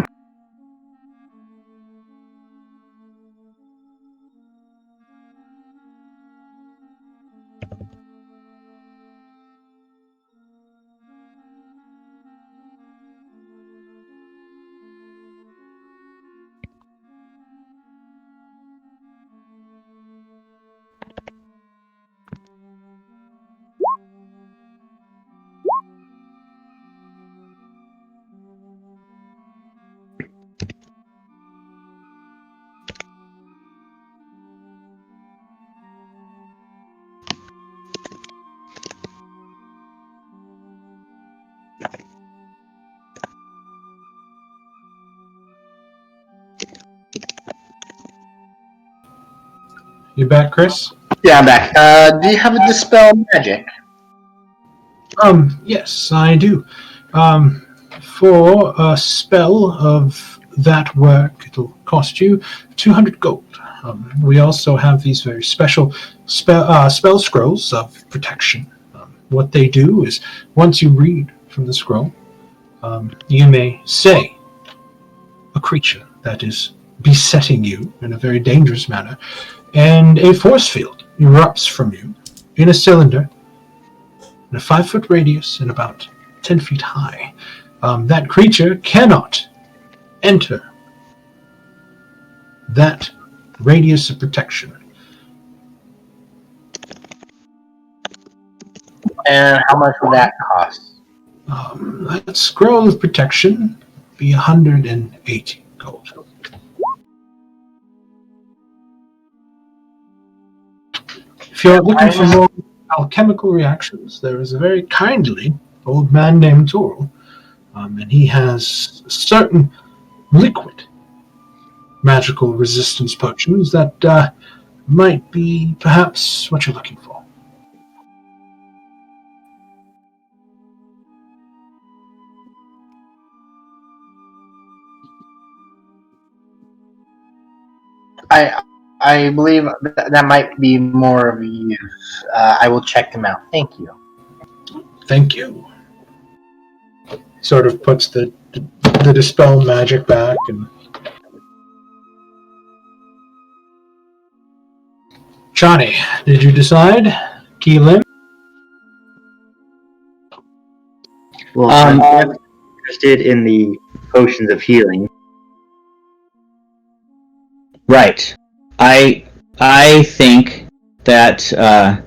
You back, Chris? Yeah, I'm back. Do you have a Dispel Magic? Yes, I do. For a spell of that work, it'll cost you 200 gold. We also have these very special spell scrolls of protection. What they do is, once you read from the scroll, you may say a creature that is besetting you in a very dangerous manner, and a force field erupts from you in a cylinder in a 5-foot radius and about 10 feet high. That creature cannot enter that radius of protection. And how much would that cost? That scroll of protection be 180 gold. If you're looking for more alchemical reactions, there is a very kindly old man named Toril, and he has certain liquid magical resistance potions that might be perhaps what you're looking for. I believe that might be more of a use. I will check them out. Thank you. Thank you. Sort of puts the dispel magic back and. Johnny, did you decide? Keelan? Well, I'm definitely interested in the potions of healing. Right. I think that so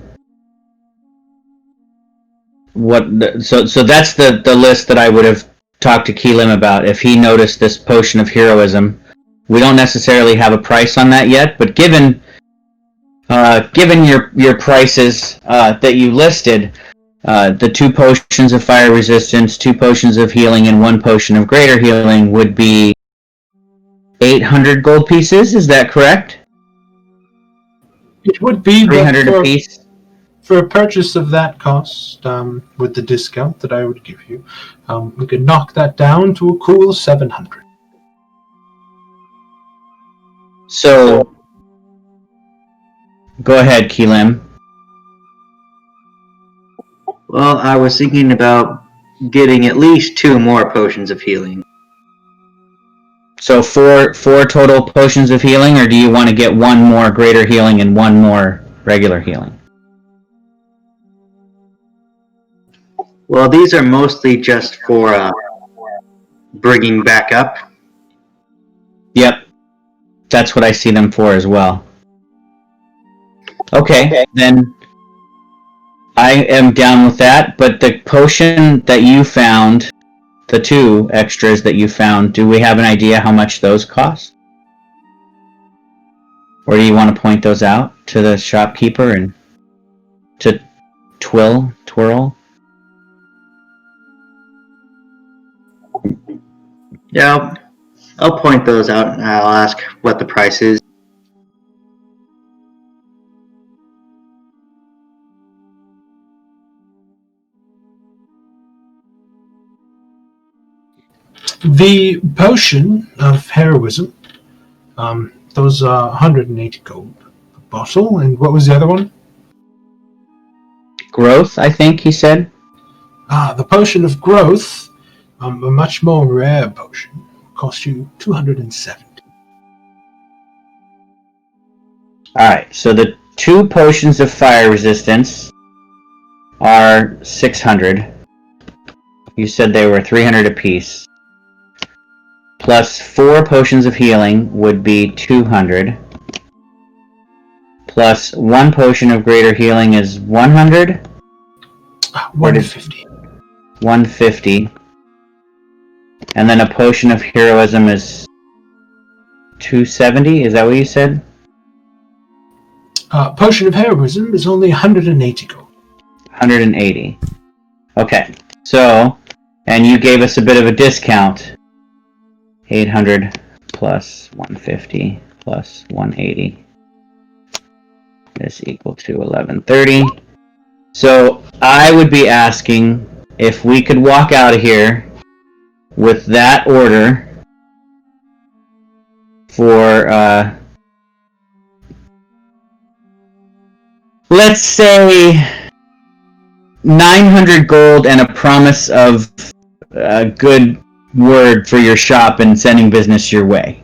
that's the list that I would have talked to Keelim about if he noticed this potion of heroism. We don't necessarily have a price on that yet, but given given your prices that you listed, the 2 potions of fire resistance, 2 potions of healing, and 1 potion of greater healing would be 800 gold pieces. Is that correct? It would be 300 apiece. For a purchase of that cost, with the discount that I would give you, we could knock that down to a cool 700. So, go ahead, Keelam. Well, I was thinking about getting at least 2 more potions of healing. So 4 total potions of healing, or do you want to get 1 more greater healing and 1 more regular healing? Well, these are mostly just for bringing back up. Yep. That's what I see them for as well. Okay, then I am down with that, but the potion that you found, the 2 extras that you found, do we have an idea how much those cost? Or do you want to point those out to the shopkeeper and to twirl? Yeah, I'll point those out and I'll ask what the price is. The potion of heroism, those are 180 gold a bottle, and what was the other one? Growth, I think he said. The potion of growth, a much more rare potion, cost you 270. Alright, so the 2 potions of fire resistance are 600. You said they were 300 apiece. Plus 4 potions of healing would be 200. Plus 1 potion of greater healing is 100? 150. 150. And then a potion of heroism is 270? Is that what you said? Potion of heroism is only 180 gold. 180. Okay. So, and you gave us a bit of a discount. 800 plus 150 plus 180 is equal to 1130. So I would be asking if we could walk out of here with that order for, let's say 900 gold and a promise of a good word for your shop and sending business your way.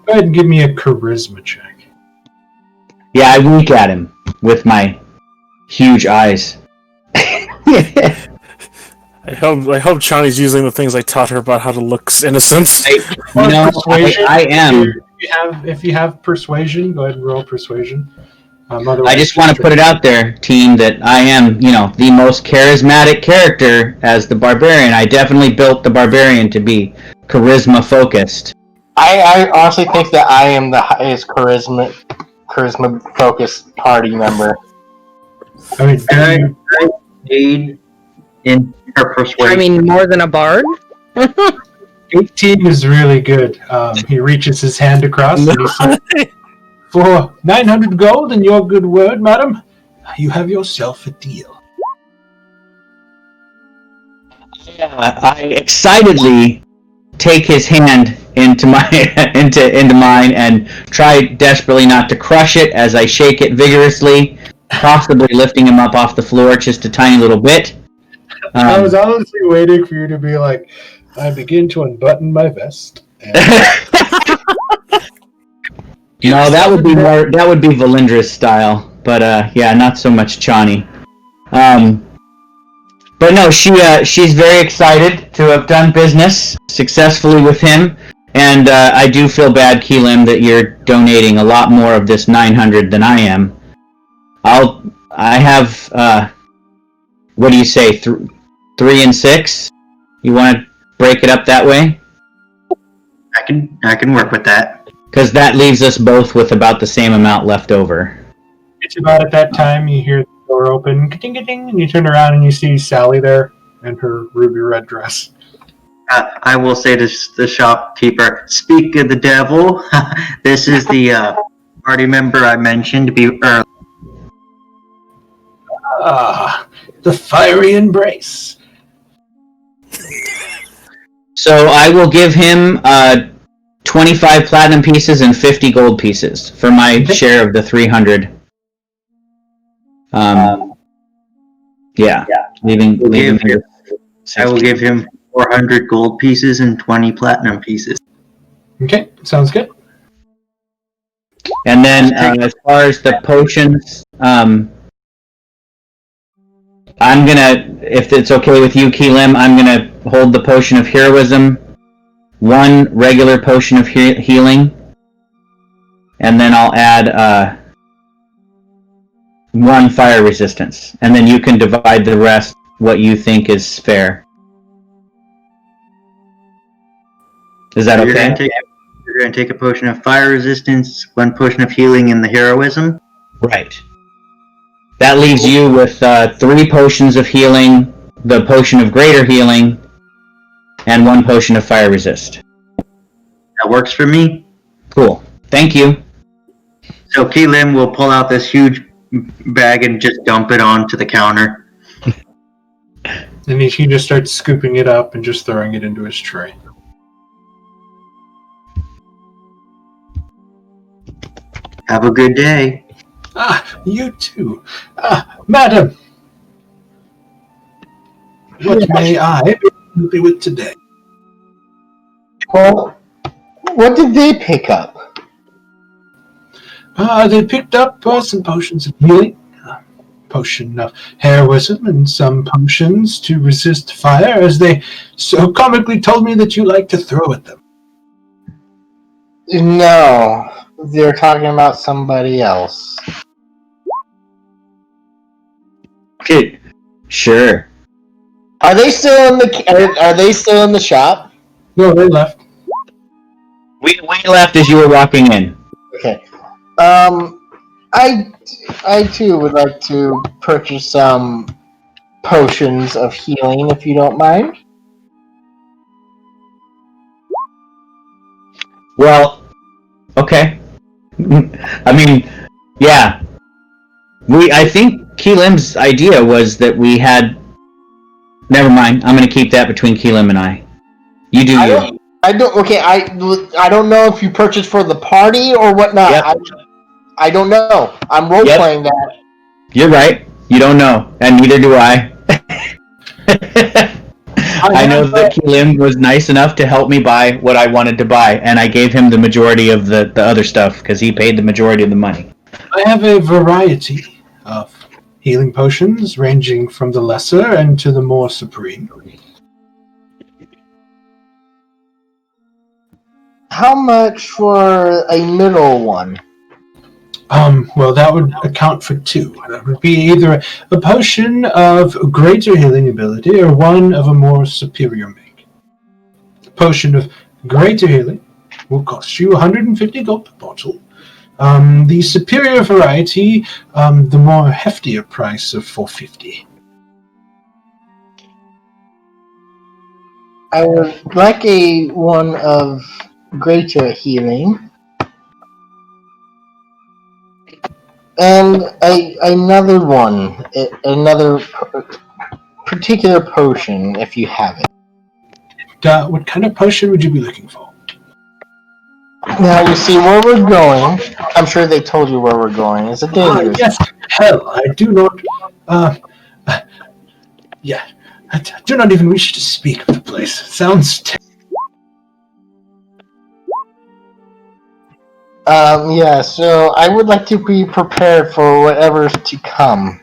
Go ahead and give me a charisma check. Yeah, I wink at him with my huge eyes. I hope Chani's using the things I taught her about how to look innocent. I am. If you have persuasion, go ahead and roll persuasion. I just want to put it out there, team, that I am, the most charismatic character as the barbarian. I definitely built the barbarian to be charisma focused. I honestly think that I am the highest charisma focused party member. I mean, Can I aid in her persuasion? I mean, more than a bard? 18 is really good. He reaches his hand across and he says, "For 900 gold and your good word, madam, you have yourself a deal." I excitedly take his hand into my into mine and try desperately not to crush it as I shake it vigorously, possibly lifting him up off the floor just a tiny little bit. I was honestly waiting for you to be like, "I begin to unbutton my vest." No, that would be Valindra's style, but yeah, not so much Chani. But no, she's very excited to have done business successfully with him, and I do feel bad, Keelim, that you're donating a lot more of this 900 than I am. I have what do you say, 3 and 6? You want to break it up that way? I can work with that. Because that leaves us both with about the same amount left over. It's about at that time you hear the door open, ka-ding, and you turn around and you see Sally there in her ruby red dress. I will say to the shopkeeper, "Speak of the devil, this is the party member I mentioned to be early." Ah, the fiery embrace. So I will give him 25 platinum pieces and 50 gold pieces for my share of the 300. Yeah. Leaving here. I will give him 400 gold pieces and 20 platinum pieces. Okay, sounds good. And then as far as the potions, I'm gonna, if it's okay with you, Keelim, I'm gonna hold the potion of heroism, one regular potion of healing, and then I'll add one fire resistance, and then you can divide the rest what you think is fair. Is that okay? You're going to take a potion of fire resistance, one potion of healing, and the heroism? Right. That leaves you with 3 potions of healing, the potion of greater healing, and 1 potion of fire resist. That works for me. Cool. Thank you. So Keelim will pull out this huge bag and just dump it onto the counter. And he just starts scooping it up and just throwing it into his tray. Have a good day. You too. Madam, what may I help you with today? Well, what did they pick up? They picked up some potions of healing, potion of heroism, and some potions to resist fire, as they so comically told me that you like to throw at them. No, they're talking about somebody else. Okay. Sure. Are they still in the? Are they still in the shop? No, they left. We left as you were walking in. Okay. I too would like to purchase some potions of healing, if you don't mind. Well, okay. I mean, yeah. I think Keelim's idea was that we had. Never mind. I'm going to keep that between Keelim and I. You do you. I don't. Okay. I don't know if you purchased for the party or whatnot. Yep. I don't know. I'm role playing that. You're right. You don't know, and neither do I. I know that Keelim was nice enough to help me buy what I wanted to buy, and I gave him the majority of the other stuff because he paid the majority of the money. I have a variety of healing potions, ranging from the lesser and to the more supreme. How much for a middle one? Well, that would account for 2. That would be either a potion of greater healing ability or one of a more superior make. The potion of greater healing will cost you 150 gold per bottle. The superior variety, the more heftier price of 450. I would like a one of greater healing. And another one, another particular potion, if you have it. What kind of potion would you be looking for? Now, you see where we're going. I'm sure they told you where we're going. It's a dangerous. Yes, hell, I do not. Yeah, I do not even wish to speak of the place. It sounds terrible. Yeah, so I would like to be prepared for whatever's to come.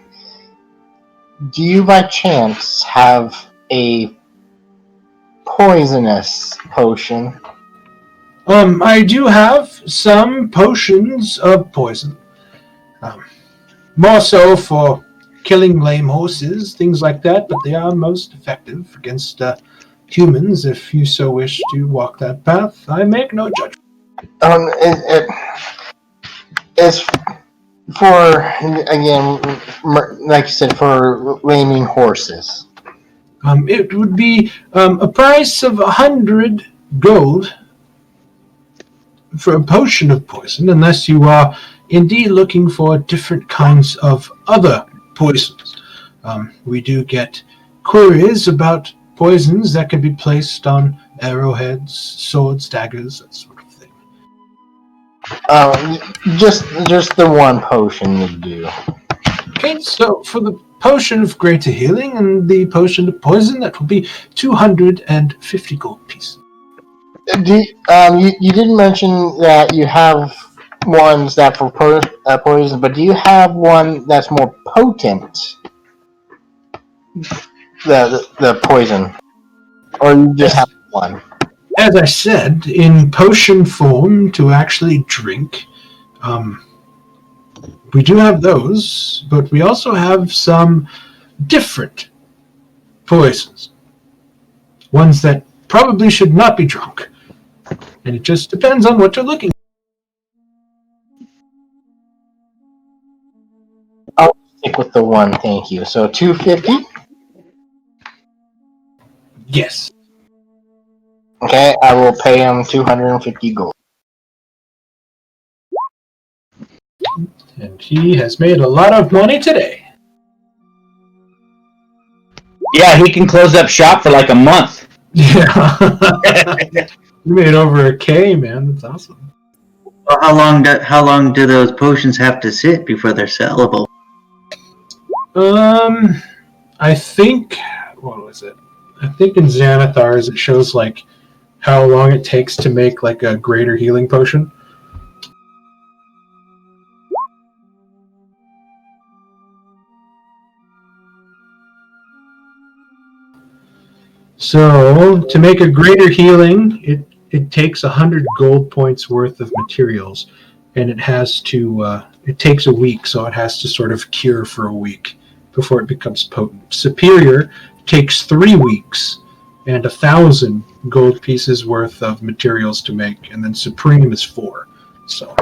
Do you by chance have a poisonous potion? I do have some potions of poison. More so for killing lame horses, things like that, but they are most effective against humans, if you so wish to walk that path. I make no judgment. It's for, again, like you said, for laming horses. It would be a price of 100 gold for a potion of poison, unless you are indeed looking for different kinds of other poisons. We do get queries about poisons that can be placed on arrowheads, swords, daggers, that sort of thing. Just the one potion would do. Okay, so for the potion of greater healing and the potion of poison, that will be 250 gold pieces. You didn't mention that you have ones that for poison, but do you have one that's more potent? The poison, or you just have one? As I said, in potion form to actually drink, we do have those, but we also have some different poisons. Ones that probably should not be drunk. And it just depends on what you're looking for. I'll stick with the one, thank you. So 250? Yes. Okay, I will pay him 250 gold. And he has made a lot of money today. Yeah, he can close up shop for like a month. Yeah. You made over $1,000, man. That's awesome. Well, how long do those potions have to sit before they're sellable? I think, what was it? I think in Xanathar's it shows like how long it takes to make like a greater healing potion. So to make a greater healing, it takes 100 gold points worth of materials, and it has to it takes a week, so it has to sort of cure for a week before it becomes potent. Superior takes 3 weeks and 1,000 gold pieces worth of materials to make, and then Supreme is 4. So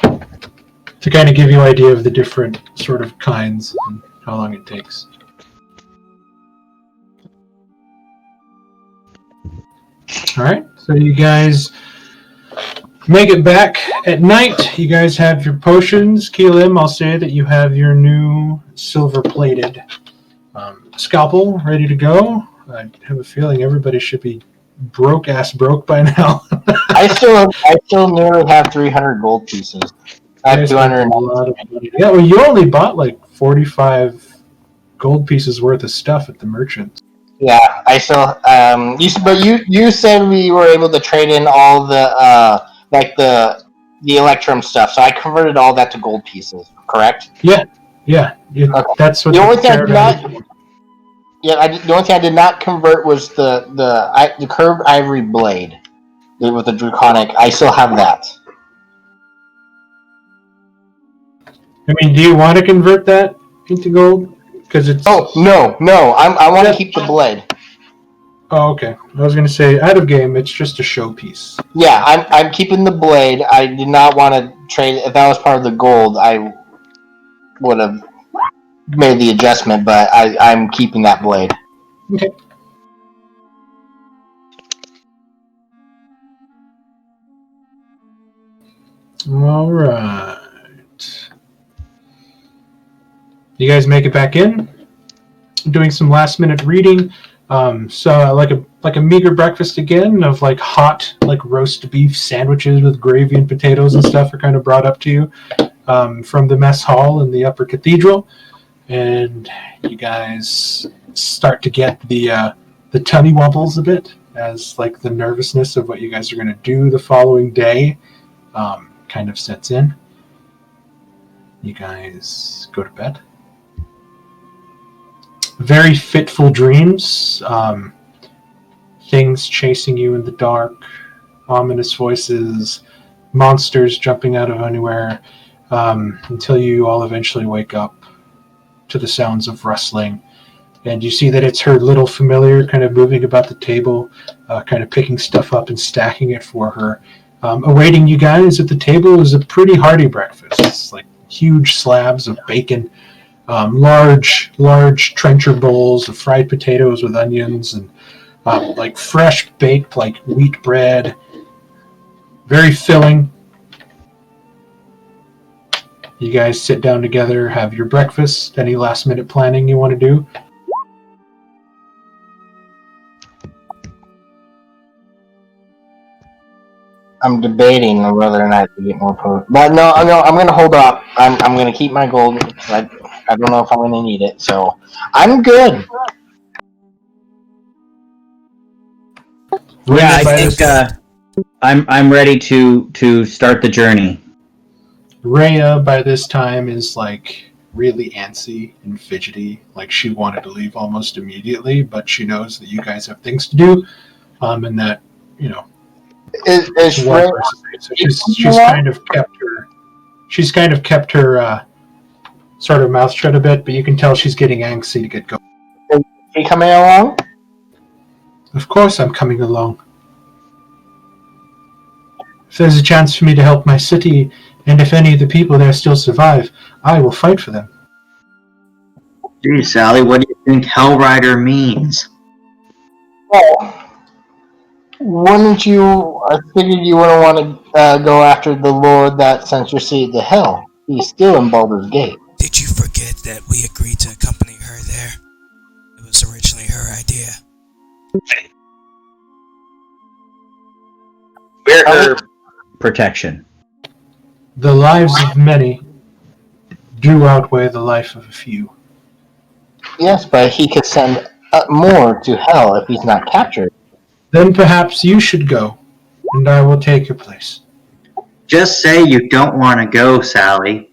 to kind of give you an idea of the different sort of kinds and how long it takes. All right, so you guys make it back at night. You guys have your potions. Keelim, I'll say that you have your new silver-plated scalpel ready to go. I have a feeling everybody should be broke by now. I still nearly have 300 gold pieces. I have 200. Yeah, well, you only bought like 45 gold pieces worth of stuff at the merchant. Yeah, I still. You said we were able to trade in all the like the Electrum stuff, so I converted all that to gold pieces. Correct? Yeah. Okay. That's what. The only thing I did not. The only thing I did not convert was the curved ivory blade with the draconic. I still have that. I mean, do you want to convert that into gold? Because it's. Oh no! I want to keep the blade. Oh, okay. I was going to say, out of game, it's just a showpiece. Yeah, I'm keeping the blade. I did not want to trade. If that was part of the gold, I would have made the adjustment. But I'm keeping that blade. Okay. All right. You guys make it back in. Doing some last minute reading. So like a meager breakfast again of like hot like roast beef sandwiches with gravy and potatoes and stuff are kind of brought up to you from the mess hall in the upper cathedral, and you guys start to get the tummy wobbles a bit as like the nervousness of what you guys are going to do the following day kind of sets in. You guys go to bed. Very fitful dreams, things chasing you in the dark, ominous voices, monsters jumping out of anywhere, until you all eventually wake up to the sounds of rustling, And you see that it's her little familiar kind of moving about the table, kind of picking stuff up and stacking it for her. Awaiting you guys at the table is a pretty hearty breakfast. It's like huge slabs of bacon, large trencher bowls of fried potatoes with onions, and like fresh baked like wheat bread. Very filling. You guys sit down together, have your breakfast. Any last minute planning you want to do? I'm debating on whether or not to get more potion. But no, I'm going to hold off. I'm going to keep my gold. I don't know if I'm going to need it, so I'm good. Yeah, I think I'm ready to start the journey. Rhea, by this time, is like really antsy and fidgety. Like she wanted to leave almost immediately, but she knows that you guys have things to do, and that Is Rhea, so she's kind of kept her sort of mouth shut a bit, but you can tell she's getting antsy to get going. is she coming along? Of course, I'm coming along. If there's a chance for me to help my city, and if any of the people there still survive, I will fight for them. Gee, Sally, what do you think Hellrider means? Well, wouldn't you? I figured you wouldn't want to go after the Lord that sent your seed to hell. He's still in Baldur's Gate. Did you forget that we agreed to accompany her there? It was originally her idea. We're her protection. The lives of many do outweigh the life of a few. Yes, but he could send more to hell if he's not captured. Then perhaps you should go, and I will take your place. Just say you don't want to go, Sally.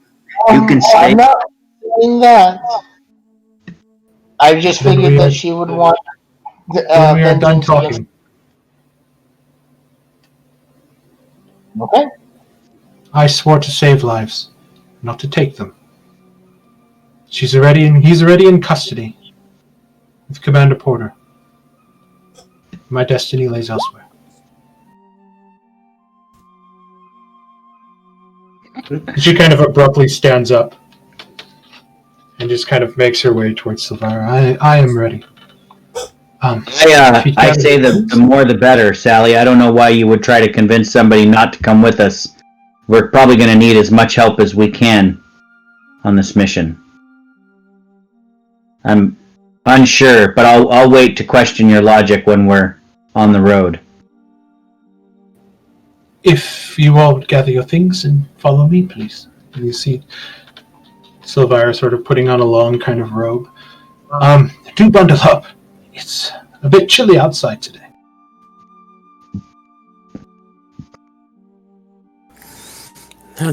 You can stay. I'm not saying that. I just figured that she would want. When we are done talking. Okay. I swore to save lives, not to take them. He's already in custody with Commander Porter. My destiny lays elsewhere. She kind of abruptly stands up and just kind of makes her way towards Silvira. I am ready. I say the more the better, Sally. I don't know why you would try to convince somebody not to come with us. We're probably going to need as much help as we can on this mission. I'm unsure, but I'll wait to question your logic when we're on the road. If you all would gather your things and follow me, please. And you see Silvira sort of putting on a long kind of robe. Do bundle up. It's a bit chilly outside today.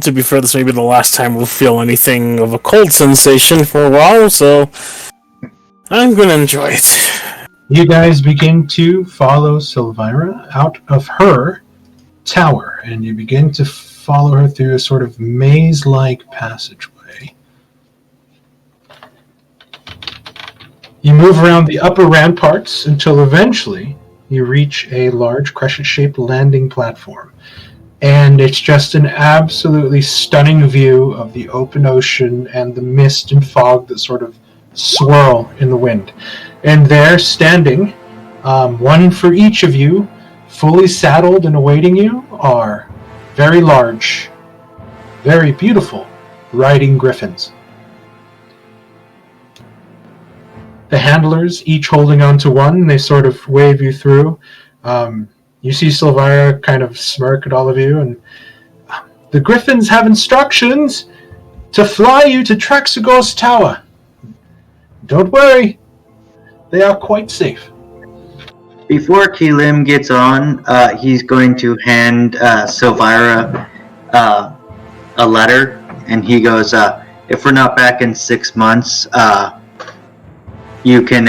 To be fair, this may be the last time we'll feel anything of a cold sensation for a while, so I'm going to enjoy it. You guys begin to follow Silvira out of her tower, and you begin to follow her through a sort of maze-like passageway. You move around the upper ramparts until eventually you reach a large crescent-shaped landing platform. And it's just an absolutely stunning view of the open ocean and the mist and fog that sort of swirl in the wind. And there, standing, one for each of you, fully saddled and awaiting you, are very large, very beautiful riding griffins. The handlers, each holding onto one, they sort of wave you through. You see Silvira kind of smirk at all of you, and the griffins have instructions to fly you to Traxagor's tower. Don't worry, they are quite safe. Before Keelim gets on, he's going to hand Silvira a letter, and he goes, if we're not back in 6 months, you can,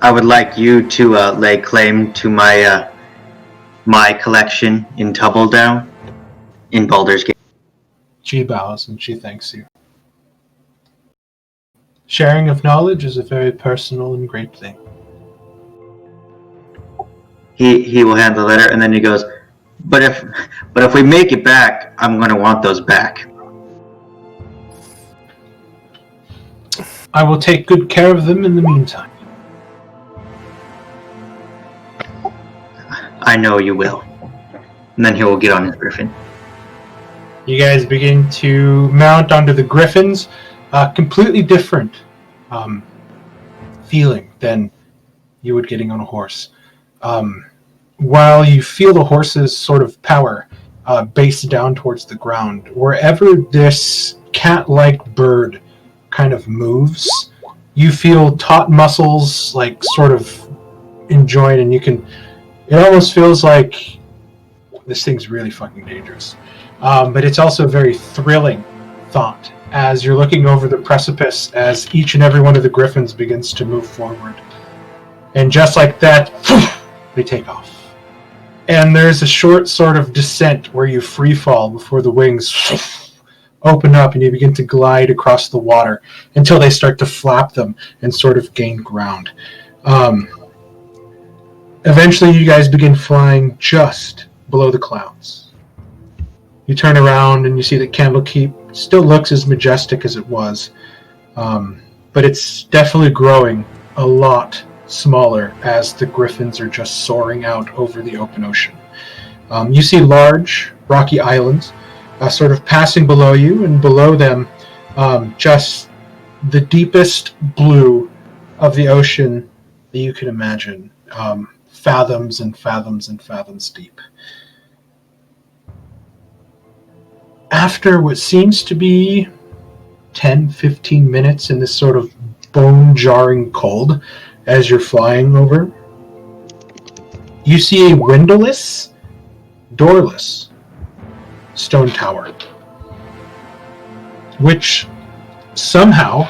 I would like you to lay claim to my collection in Tumbledown in Baldur's Gate. She bows and she thanks you. Sharing of knowledge is a very personal and great thing. He will hand the letter, and then he goes, but if we make it back, I'm going to want those back. I will take good care of them in the meantime. I know you will. And then he will get on his griffin. You guys begin to mount onto the griffins. Completely different feeling than you would getting on a horse. While you feel the horse's sort of power base down towards the ground, wherever this cat-like bird kind of moves, you feel taut muscles like sort of enjoyed, and it almost feels like this thing's really fucking dangerous. But it's also a very thrilling thought as you're looking over the precipice as each and every one of the griffins begins to move forward. And just like that, they take off. And there's a short sort of descent where you free fall before the wings open up and you begin to glide across the water until they start to flap them and sort of gain ground. Eventually you guys begin flying just below the clouds. You turn around and you see that Candlekeep still looks as majestic as it was, but it's definitely growing a lot smaller as the griffins are just soaring out over the open ocean. You see large rocky islands sort of passing below you, and below them just the deepest blue of the ocean that you can imagine, fathoms and fathoms and fathoms deep. After what seems to be 10-15 minutes in this sort of bone-jarring cold as you're flying over, you see a windowless, doorless stone tower, which somehow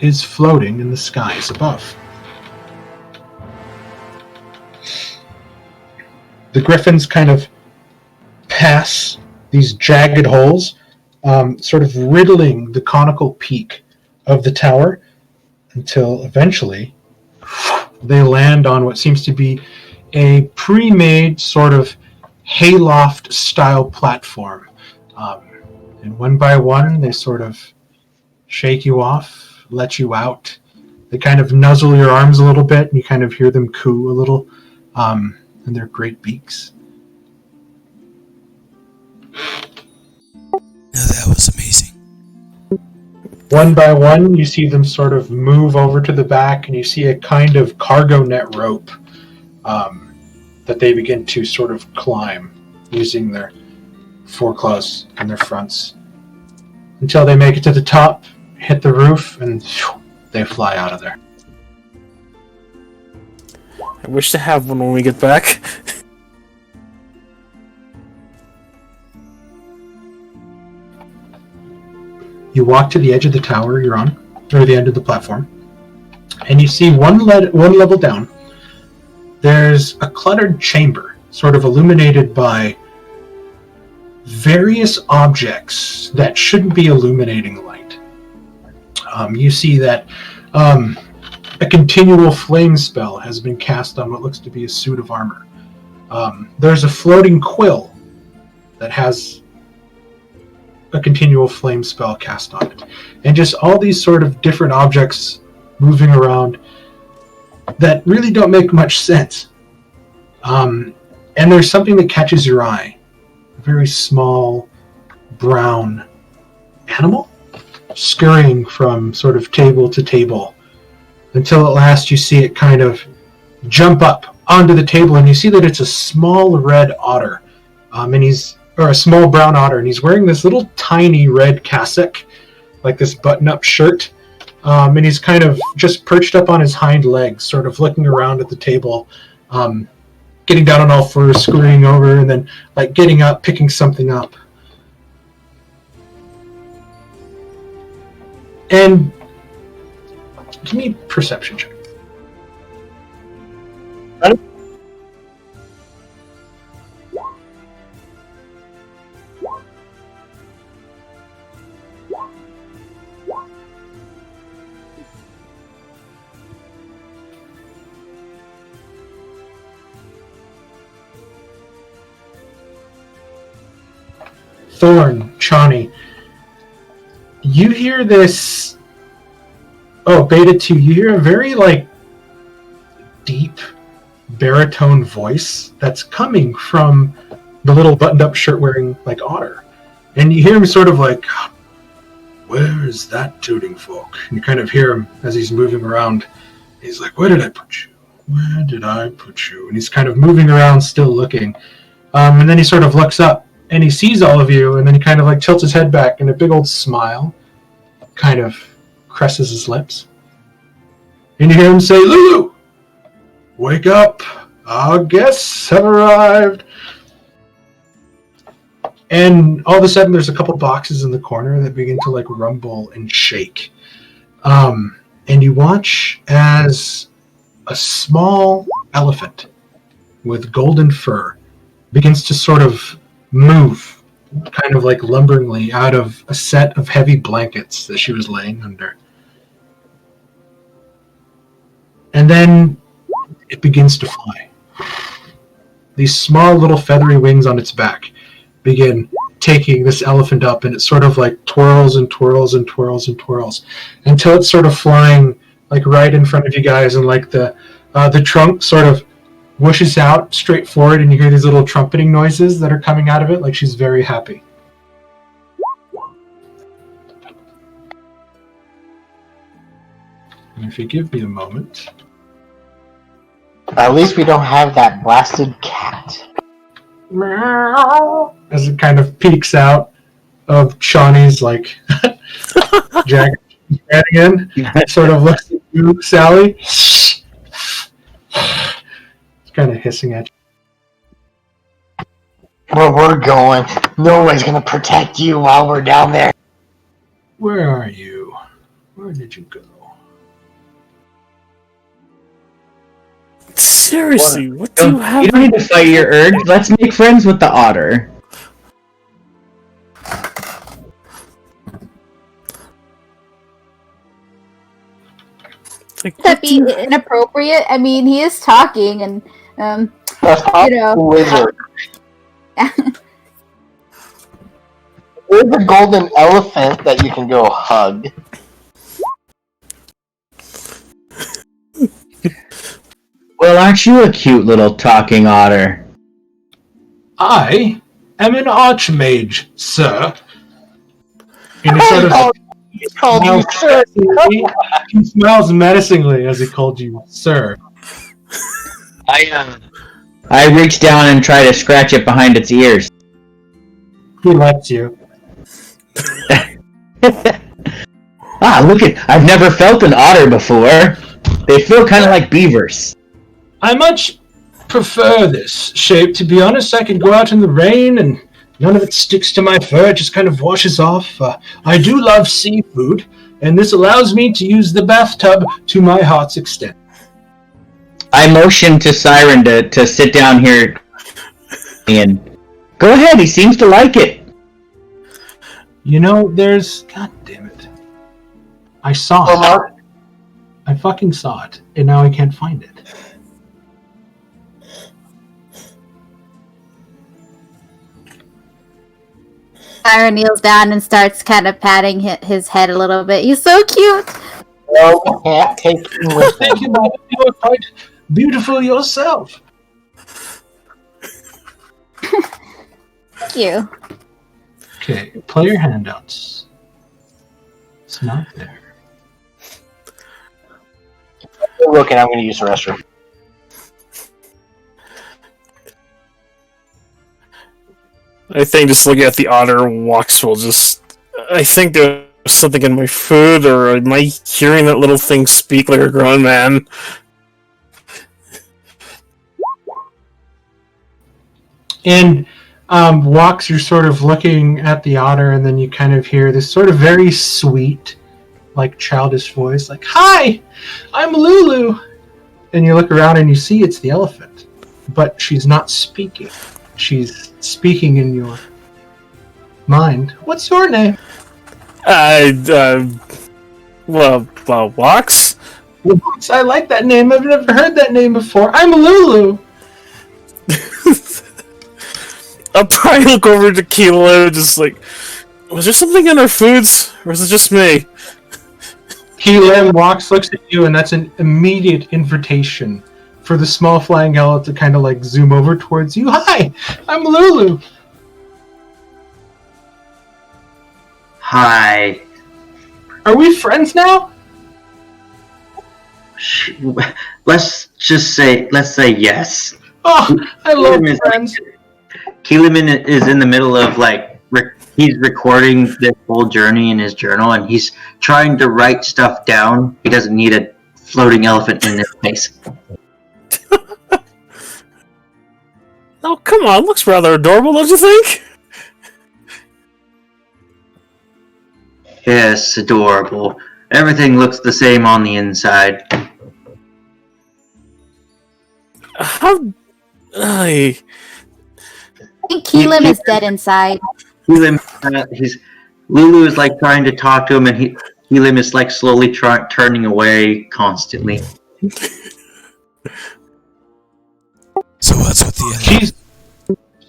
is floating in the skies above. The griffins kind of pass these jagged holes, sort of riddling the conical peak of the tower, until eventually they land on what seems to be a pre-made sort of hayloft style platform. And one by one, they sort of shake you off, let you out. They kind of nuzzle your arms a little bit, and you kind of hear them coo a little in their great beaks. Now that was amazing. One by one, you see them sort of move over to the back, and you see a kind of cargo net rope that they begin to sort of climb using their foreclaws and their fronts until they make it to the top, hit the roof, and they fly out of there. I wish to have one when we get back. You walk to the edge of the tower you're on, or the end of the platform, and you see one level down, there's a cluttered chamber, sort of illuminated by various objects that shouldn't be illuminating light. You see that a continual flame spell has been cast on what looks to be a suit of armor. There's a floating quill that has a continual flame spell cast on it. And just all these sort of different objects moving around that really don't make much sense. And there's something that catches your eye. A very small, brown animal scurrying from sort of table to table until at last you see it kind of jump up onto the table, and you see that it's a small red otter. Or a small brown otter, and he's wearing this little tiny red cassock, like this button-up shirt, and he's kind of just perched up on his hind legs, sort of looking around at the table, getting down on all fours, scurrying over, and then like getting up, picking something up. And give me a perception check. Thorn, Chani, you hear this. Oh, Beta 2, you hear a very, deep baritone voice that's coming from the little buttoned-up shirt-wearing, otter. And you hear him sort of where is that tooting folk? And you kind of hear him as he's moving around. He's like, where did I put you? Where did I put you? And he's kind of moving around, still looking. And then he sort of looks up, and he sees all of you, and then he kind of tilts his head back, and a big old smile kind of cresses his lips. And you hear him say, Lulu, wake up. Our guests have arrived. And all of a sudden, there's a couple boxes in the corner that begin to rumble and shake. And you watch as a small elephant with golden fur begins to sort of move, kind of lumberingly, out of a set of heavy blankets that she was laying under. And then it begins to fly. These small little feathery wings on its back begin taking this elephant up, and it sort of twirls and twirls and twirls and twirls until it's sort of flying right in front of you guys, and the trunk sort of whooshes out straight forward, and you hear these little trumpeting noises that are coming out of it, she's very happy. And if you give me a moment. At least we don't have that blasted cat. Meow, as it kind of peeks out of Shawnee's jagged head again. It sort of looks at you, Sally. It's kind of hissing at you. Where we're going, no one's gonna protect you while we're down there. Where are you? Where did you go? Seriously, what do you have? You don't need to fight your urge. Let's make friends with the otter. Would that be inappropriate? I mean, he is talking, and Wizard. There's a golden elephant that you can go hug. Well, aren't you a cute little talking otter? I am an archmage, sir. And he sort of he smiles menacingly as he called you sir. I reach down and try to scratch it behind its ears. He lets you. Look I've never felt an otter before. They feel kind of like beavers. I much prefer this shape, to be honest. I can go out in the rain and none of it sticks to my fur, it just kind of washes off. I do love seafood, and this allows me to use the bathtub to my heart's extent. I motion to Siren to sit down here, and go ahead, he seems to like it. You know, God damn it. I saw it. I fucking saw it, and now I can't find it. Ira kneels down and starts kind of patting his head a little bit. He's so cute. No, can't take him with Thank you, madam. You are quite beautiful yourself. Thank you. Okay, player handouts. It's not there. Look, and I'm going to use the restroom. I think just looking at the otter walks will just... I think there's something in my food, or am I hearing that little thing speak like a grown man? And walks, you're sort of looking at the otter, and then you kind of hear this sort of very sweet, childish voice, "Hi, I'm Lulu." And you look around and you see it's the elephant, but she's not speaking. She's speaking in your mind. What's your name? Walks? Walks, I like that name. I've never heard that name before. I'm Lulu. I'll probably look over to Kilo, just like, was there something in our foods, or is it just me? Keelan walks, looks at you, and that's an immediate invitation for the small flying owl to kind of like zoom over towards you. Hi, I'm Lulu. Hi. Are we friends now? Let's say yes. Oh, I love Keelan friends. Keelan is in the middle of he's recording this whole journey in his journal, and he's trying to write stuff down. He doesn't need a floating elephant in his face. Oh, come on, looks rather adorable, don't you think? Yes, adorable. Everything looks the same on the inside. I think Keelan is dead inside. Lulu is like trying to talk to him, and Keelan is like slowly turning away constantly. So what's with the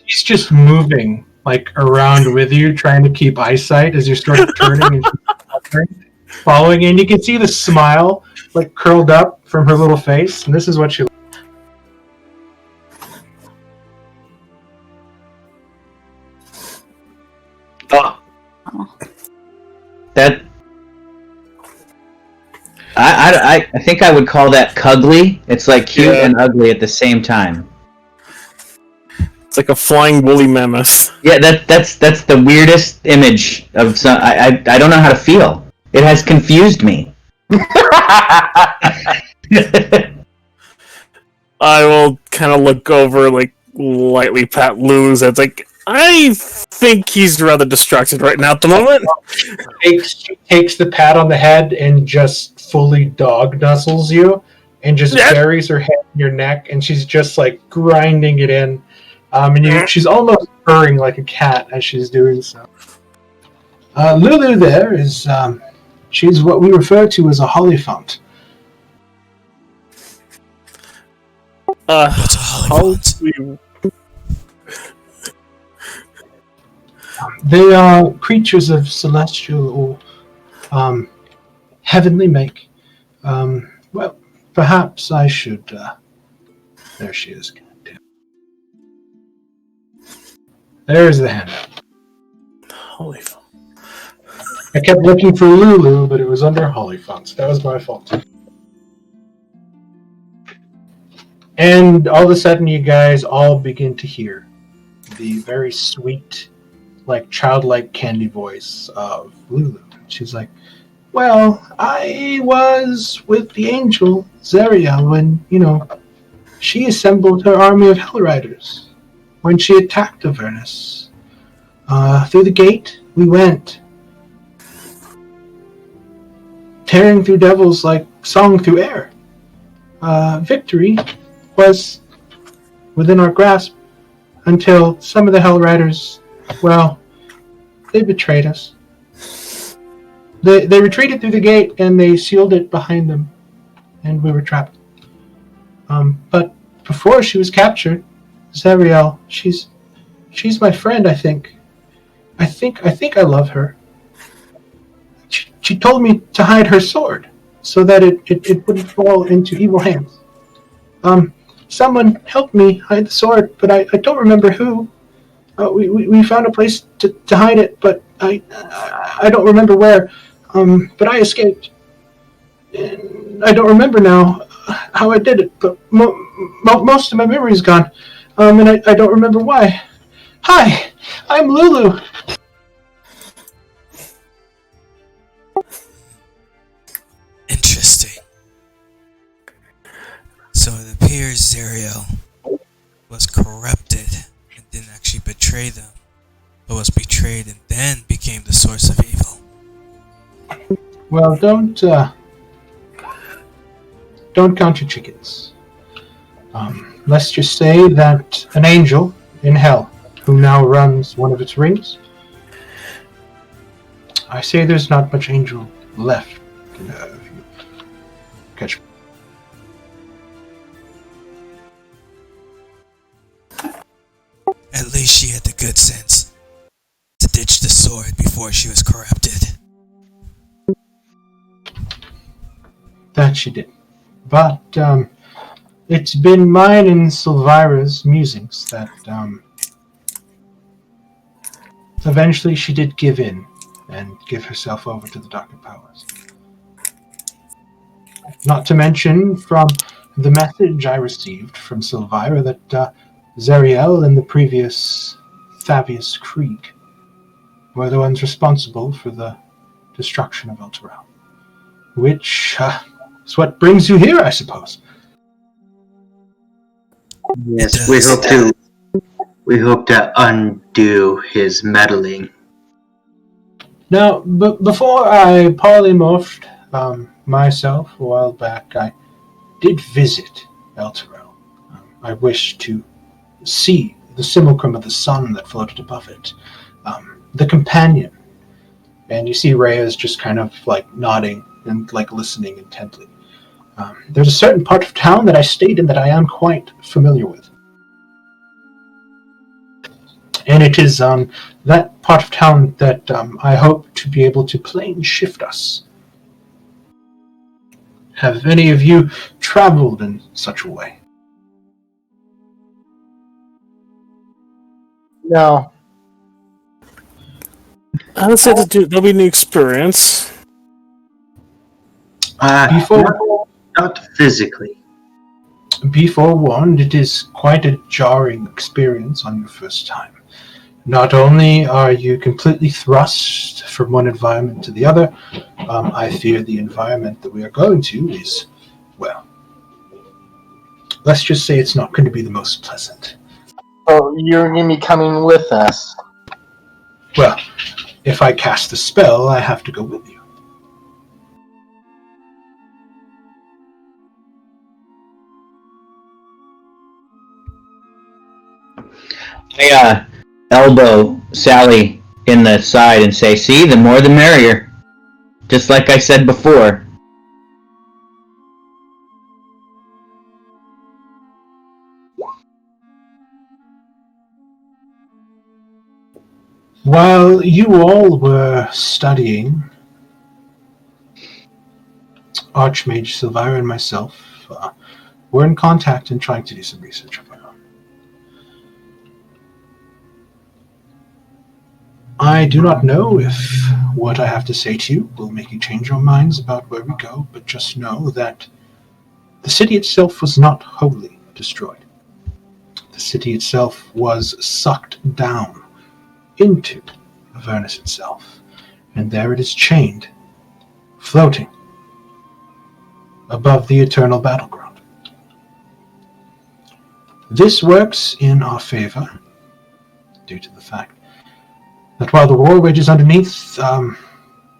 She's just moving like around with you, trying to keep eyesight as you're sort of turning and following, and you can see the smile like curled up from her little face, and this is what she. Oh. That. I think I would call that cuggly. It's like cute and ugly at the same time. It's like a flying woolly mammoth. Yeah, that's the weirdest image of some. I don't know how to feel. It has confused me. I will kind of look over, like lightly pat Lulu's head. It's like, I think he's rather distracted right now at the moment. Takes the pat on the head and just fully dog nuzzles you, and just buries her head in your neck, and she's just like grinding it in. And she's almost purring like a cat as she's doing so. Lulu there is, she's what we refer to as a hollyphant. What's a hollyphant? They are creatures of celestial or heavenly make. Well, perhaps I should... there she is. There's the handout. Hollyphant. I kept looking for Lulu, but it was under hollyphants. That was my fault. And all of a sudden, you guys all begin to hear the very sweet, like childlike candy voice of Lulu. She's like, well, I was with the angel, Zariel, when, she assembled her army of Hell Riders. When she attacked Avernus. Through the gate, we went. Tearing through devils like song through air. Victory was within our grasp until some of the Hell Riders, well, they betrayed us. They retreated through the gate and they sealed it behind them, and we were trapped. But before she was captured, Zariel, she's my friend, I think. I think I love her. She told me to hide her sword so that it wouldn't fall into evil hands. Someone helped me hide the sword, but I don't remember who. We found a place to hide it, but I don't remember where. But I escaped. And I don't remember now how I did it, but most of my memory's gone. And I don't remember why. Hi, I'm Lulu. Interesting. So it appears Zariel was corrupted and didn't actually betray them, but was betrayed and then became the source of evil. Well, don't count your chickens. Let's just say that an angel in hell, who now runs one of its rings, I say there's not much angel left. If you catch me. At least least she had the good sense to ditch the sword before she was corrupted. That she did. But, it's been mine and Silvira's musings that, eventually she did give in and give herself over to the darker powers. Not to mention from the message I received from Silvira that Zariel and the previous Fabius Krieg were the ones responsible for the destruction of Elturel. Which is what brings you here, I suppose. Yes, we hope to undo his meddling. Now, before I polymorphed myself a while back, I did visit Elturel. I wished to see the simulacrum of the sun that floated above it, the companion. And you see Rhea's just kind of like nodding and like listening intently. There's a certain part of town that I stayed in that I am quite familiar with. And it is that part of town that I hope to be able to plane shift us. Have any of you traveled in such a way? No. I would say that'll be an new experience. Not physically. Be forewarned, it is quite a jarring experience on your first time. Not only are you completely thrust from one environment to the other, I fear the environment that we are going to is, well, let's just say it's not going to be the most pleasant. So you're going to be coming with us? Well, if I cast the spell, I have to go with you. I elbow Sally in the side and say, "See, the more the merrier." Just like I said before. While you all were studying, Archmage Silvira and myself were in contact and trying to do some research of our own. I do not know if what I have to say to you will make you change your minds about where we go, but just know that the city itself was not wholly destroyed. The city itself was sucked down into Avernus itself, and there it is chained, floating above the eternal battleground. This works in our favor, due to the fact that while the war rages underneath,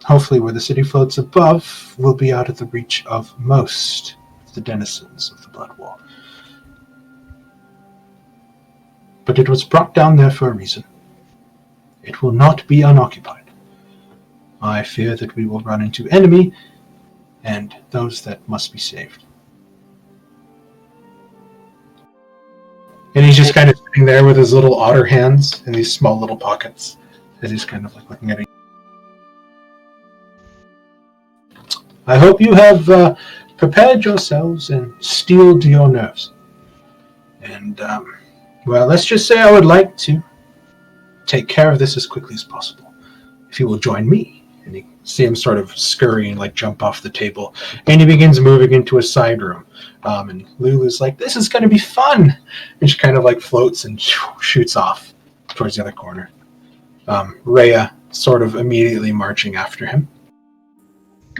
hopefully where the city floats above will be out of the reach of most of the denizens of the Blood Wall. But it was brought down there for a reason. It will not be unoccupied. I fear that we will run into enemy and those that must be saved. And he's just kind of sitting there with his little otter hands in these small little pockets as he's kind of like looking at it. I hope you have prepared yourselves and steeled your nerves. And, well, let's just say I would like to take care of this as quickly as possible. If you will join me. And you see him sort of scurry and like jump off the table. And he begins moving into a side room. And Lulu's like, "This is going to be fun." And she kind of like floats and shoots off towards the other corner. Rhea sort of immediately marching after him.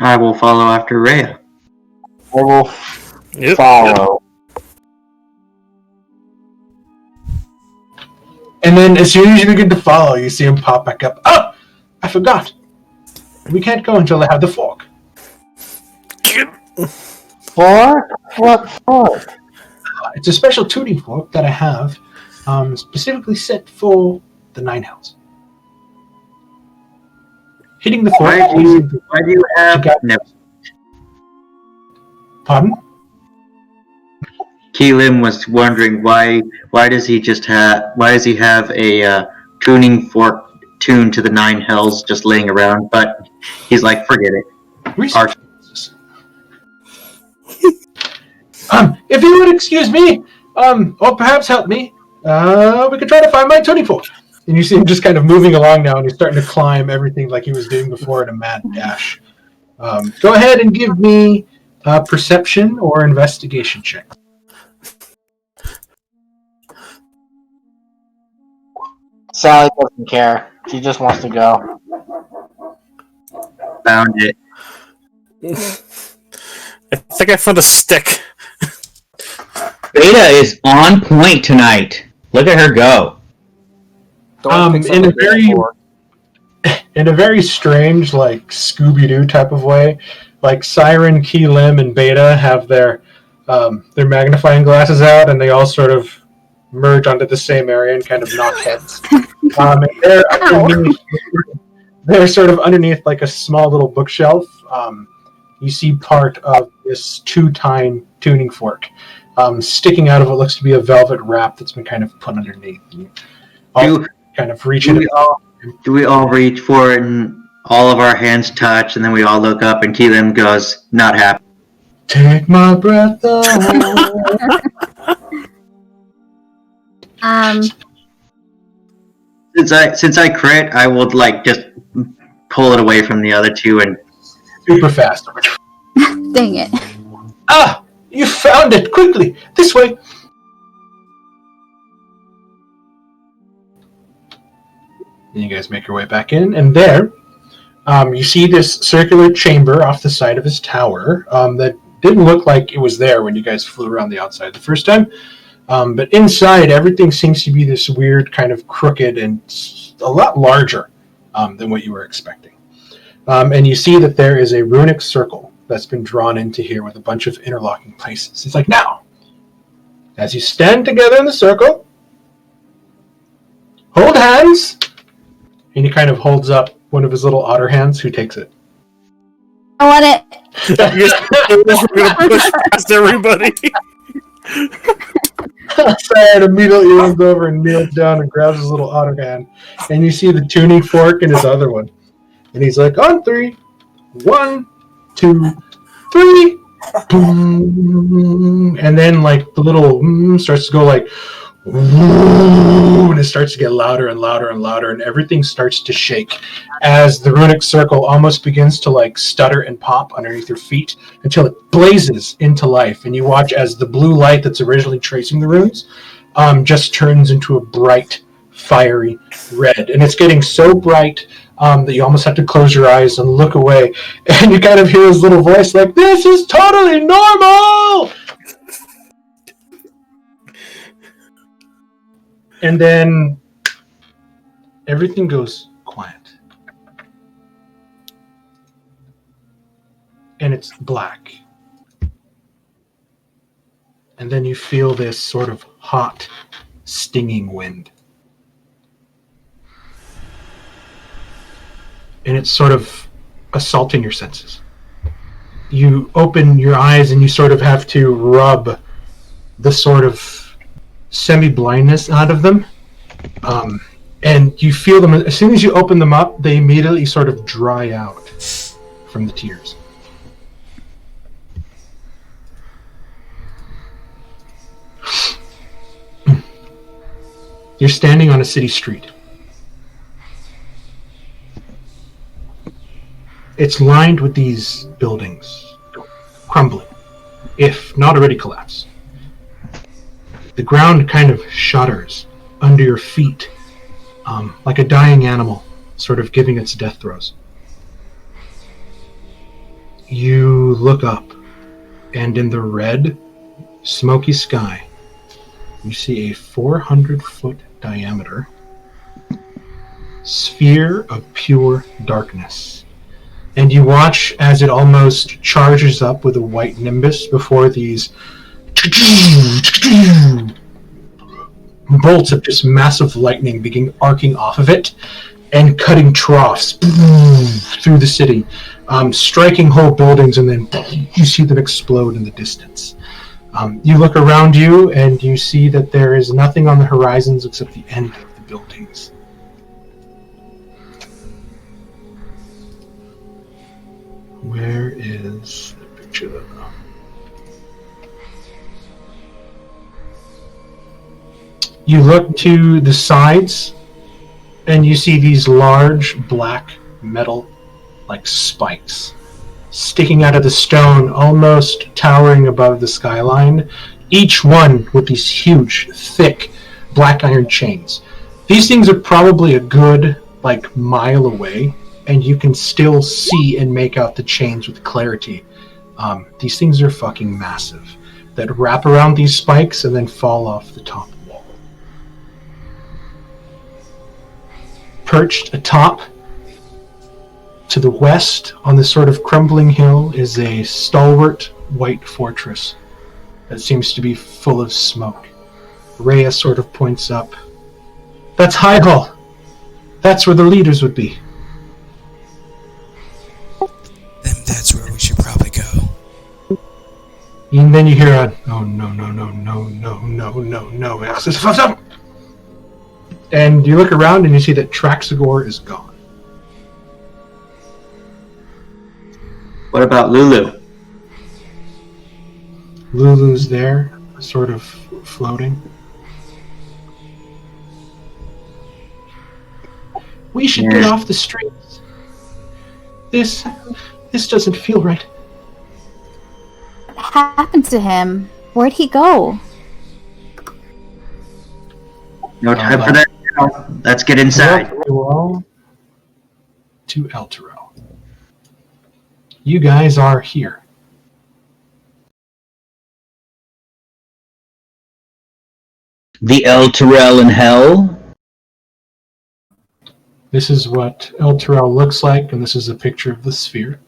I will follow after Rhea. I will follow. And then as soon as you begin to follow, you see him pop back up. "Oh! I forgot. We can't go until I have the fork." Fork? What fork? It's a special tuning fork that I have specifically set for the Nine Hells. Hitting the fork. Why do you have... Pardon? Keelan was wondering why does he have a tuning fork tuned to the 9 hells just laying around? But he's like, forget it. If you would excuse me, or perhaps help me, we could try to find my tuning fork. And you see him just kind of moving along now, and he's starting to climb everything like he was doing before in a mad dash. Go ahead and give me a perception or investigation check. Sally doesn't care. She just wants to go. Found it. I think I found a stick. Beta is on point tonight. Look at her go. In a very strange, like Scooby-Doo type of way, like Siren, Key Lim, and Beta have their magnifying glasses out, and they all sort of merge onto the same area and kind of knock heads. And they're sort of underneath like a small little bookshelf. You see part of this 2-tine tuning fork sticking out of what looks to be a velvet wrap that's been kind of put underneath. Kind of reach it. Do we all reach for it and all of our hands touch, and then we all look up and Keelan goes, not happy. Take my breath away. Since I crit, I would like just pull it away from the other two and super fast. Dang it. Ah! You found it! Quickly! This way! And you guys make your way back in, and there, you see this circular chamber off the side of his tower that didn't look like it was there when you guys flew around the outside the first time. But inside, everything seems to be this weird kind of crooked and a lot larger than what you were expecting. And you see that there is a runic circle that's been drawn into here with a bunch of interlocking places. It's like, now, as you stand together in the circle, hold hands, and he kind of holds up one of his little otter hands. Who takes it? I want it. We're going to push past everybody. Sad immediately runs over and kneels down and grabs his little otter hand. And you see the tuning fork in his other one. And he's like, on 3. 1, 2, 3. Boom. And then like the little starts to go like, and it starts to get louder and louder and louder, and everything starts to shake as the runic circle almost begins to like stutter and pop underneath your feet until it blazes into life. And you watch as the blue light that's originally tracing the runes just turns into a bright, fiery red. And it's getting so bright that you almost have to close your eyes and look away. And you kind of hear his little voice like, "This is totally normal!" And then everything goes quiet. And it's black. And then you feel this sort of hot, stinging wind. And it's sort of assaulting your senses. You open your eyes and you sort of have to rub the sort of semi-blindness out of them, and you feel them as soon as you open them up. They immediately sort of dry out from the tears. You're standing on a city street. It's lined with these buildings crumbling, if not already collapsed. The ground kind of shudders under your feet, like a dying animal, sort of giving its death throes. You look up, and in the red, smoky sky, you see a 400-foot diameter sphere of pure darkness. And you watch as it almost charges up with a white nimbus before these bolts of just massive lightning begin arcing off of it and cutting troughs through the city, striking whole buildings, and then you see them explode in the distance. You look around you, and you see that there is nothing on the horizons except the end of the buildings. Where is the picture of them? You look to the sides, and you see these large black metal like spikes sticking out of the stone, almost towering above the skyline, each one with these huge, thick black iron chains. These things are probably a good mile away, and you can still see and make out the chains with clarity. These things are fucking massive, that wrap around these spikes and then fall off the top wall. Perched atop, to the west, on this sort of crumbling hill, is a stalwart white fortress that seems to be full of smoke. Rhea sort of points up. That's High Hall. That's where the leaders would be. Then that's where we should probably go. And then you hear a, oh no, no, no, no, no, no, no, no. And you look around and you see that Traxagor is gone. What about Lulu? Lulu's there, sort of floating. We should get off the streets. This doesn't feel right. What happened to him? Where'd he go? No time for that now. Let's get inside. To Elturel. You guys are here. The Elturel in Hell? This is what Elturel looks like, and this is a picture of the sphere.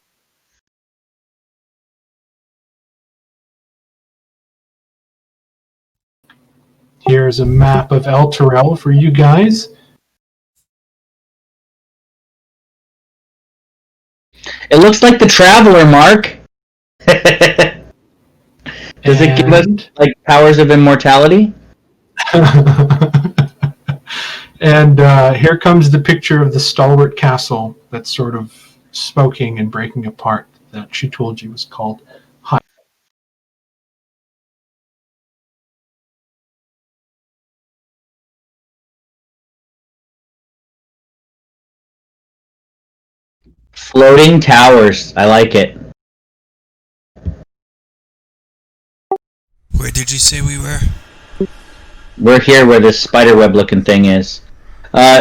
Here's a map of Elturel for you guys. It looks like the Traveler, Mark. Does it give us powers of immortality? And here comes the picture of the stalwart castle that's sort of smoking and breaking apart that she told you was called High. Floating towers. I like it. Where did you say we were? We're here where this spiderweb looking thing is.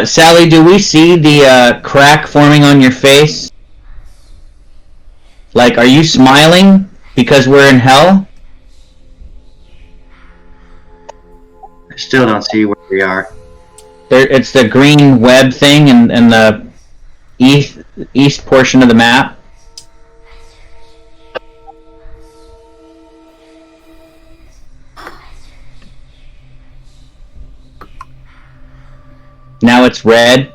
Sally, do we see the crack forming on your face? Are you smiling because we're in hell? I still don't see where we are. It's the green web thing and the east portion of the map. Now it's red.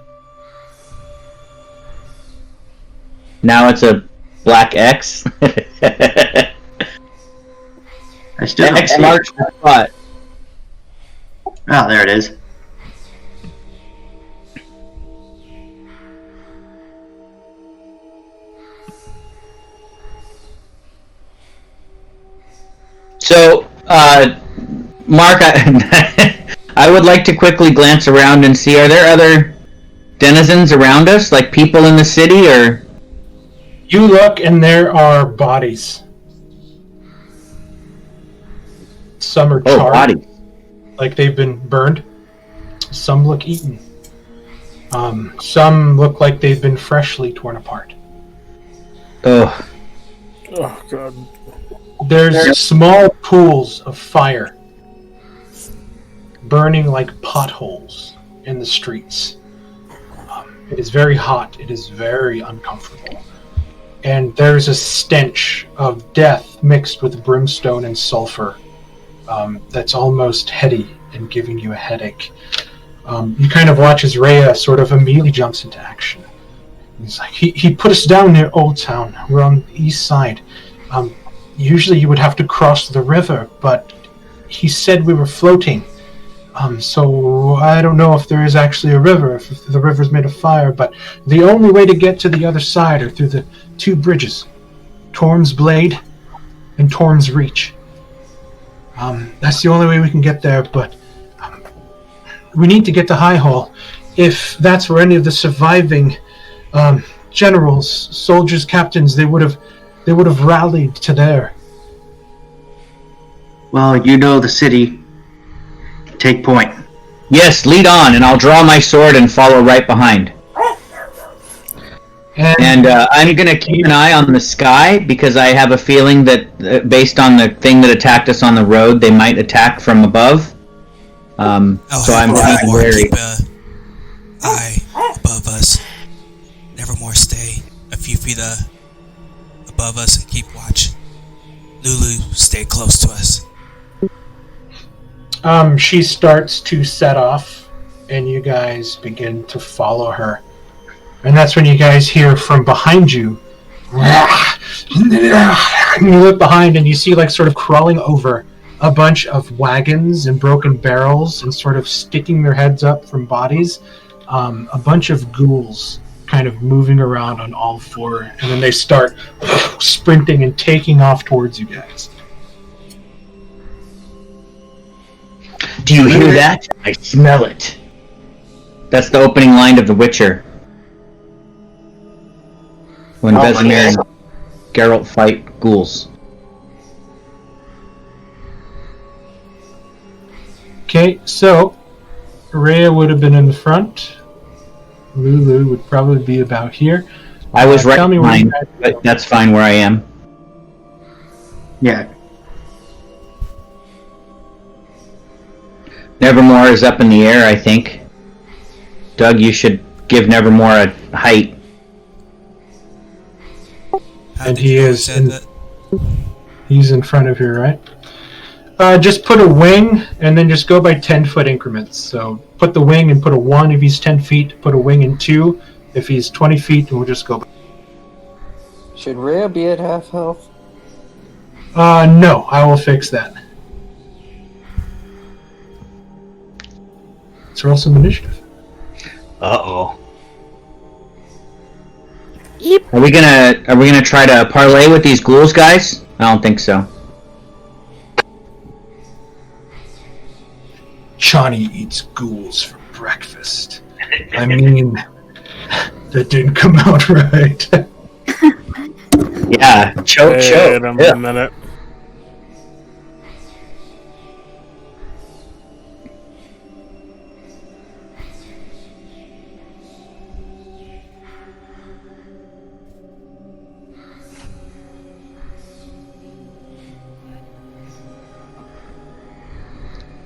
Now it's a black X. I still don't X see marks the spot. Oh, there it is. So, Mark, I would like to quickly glance around and see, are there other denizens around us, like people in the city, or? You look and there are bodies. Some are charred, bodies. like they've been burned. Some look eaten. Some look like they've been freshly torn apart. Oh. Oh, God. There's small pools of fire burning like potholes in the streets. It is very hot. It is very uncomfortable. And there's a stench of death mixed with brimstone and sulfur that's almost heady and giving you a headache. You kind of watch as Rhea sort of immediately jumps into action. He's like, he put us down near Old Town. We're on the east side. usually you would have to cross the river, but he said we were floating. So I don't know if there is actually a river, if the river's made of fire, but the only way to get to the other side are through the 2 bridges, Torm's Blade and Torm's Reach. That's the only way we can get there, but we need to get to High Hall. If that's where any of the surviving generals, soldiers, captains, they would have rallied to there. Well, you know the city. Take point. Yes, lead on, and I'll draw my sword and follow right behind. And I'm going to keep an eye on the sky, because I have a feeling that, based on the thing that attacked us on the road, they might attack from above. So I'm being wary. Keep an eye above us. Nevermore stay a few feet above us and keep watch. Lulu, stay close to us. She starts to set off, and you guys begin to follow her. And that's when you guys hear from behind you. And you look behind, and you see, like, sort of crawling over a bunch of wagons and broken barrels and sort of sticking their heads up from bodies. A bunch of ghouls kind of moving around on all 4. And then they start sprinting and taking off towards you guys. Do you hear that? I smell it. That's the opening line of The Witcher. When Vesemir and Geralt fight ghouls. Okay, so Rhea would have been in the front. Lulu would probably be about here. I was right tell me where you behind, guys but that's fine where I am. Yeah. Nevermore is up in the air, I think. Doug, you should give Nevermore a height. And he is he's in front of here, right? Just put a wing, and then just go by 10-foot increments. So put the wing and put a 1 if he's 10 feet, put a wing in 2 if he's 20 feet, and we'll just go by. Should Rhea be at half health? No, I will fix that. Let's roll some initiative. Uh-oh. Yep. Are we gonna try to parlay with these ghouls, guys? I don't think so. Johnny eats ghouls for breakfast. I mean, that didn't come out right. Yeah, choke. Wait a minute.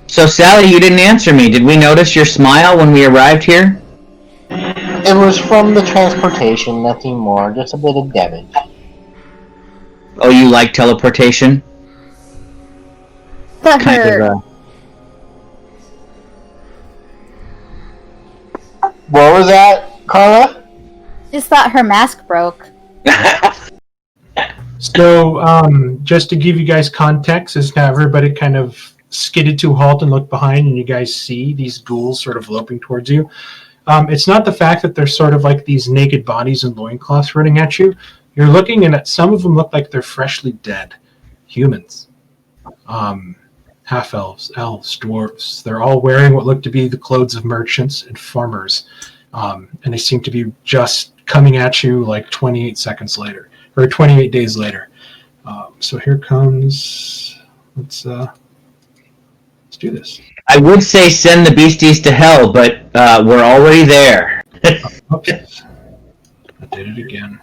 So, Sally, you didn't answer me. Did we notice your smile when we arrived here? It was from the transportation, nothing more. Just a bit of damage. Oh, you like teleportation? That Kind hurt. of, What was that, Carla? Just thought her mask broke. So, just to give you guys context, as now everybody kind of skidded to a halt and looked behind, and you guys see these ghouls sort of loping towards you. It's not the fact that they're sort of like these naked bodies and loincloths running at you. You're looking, and at some of them look like they're freshly dead humans. Half-elves, elves, dwarves. They're all wearing what look to be the clothes of merchants and farmers. And they seem to be just coming at you like 28 seconds later, or 28 days later. So here comes... Let's do this. I would say send the beasties to hell, but we're already there. Okay. I did it again.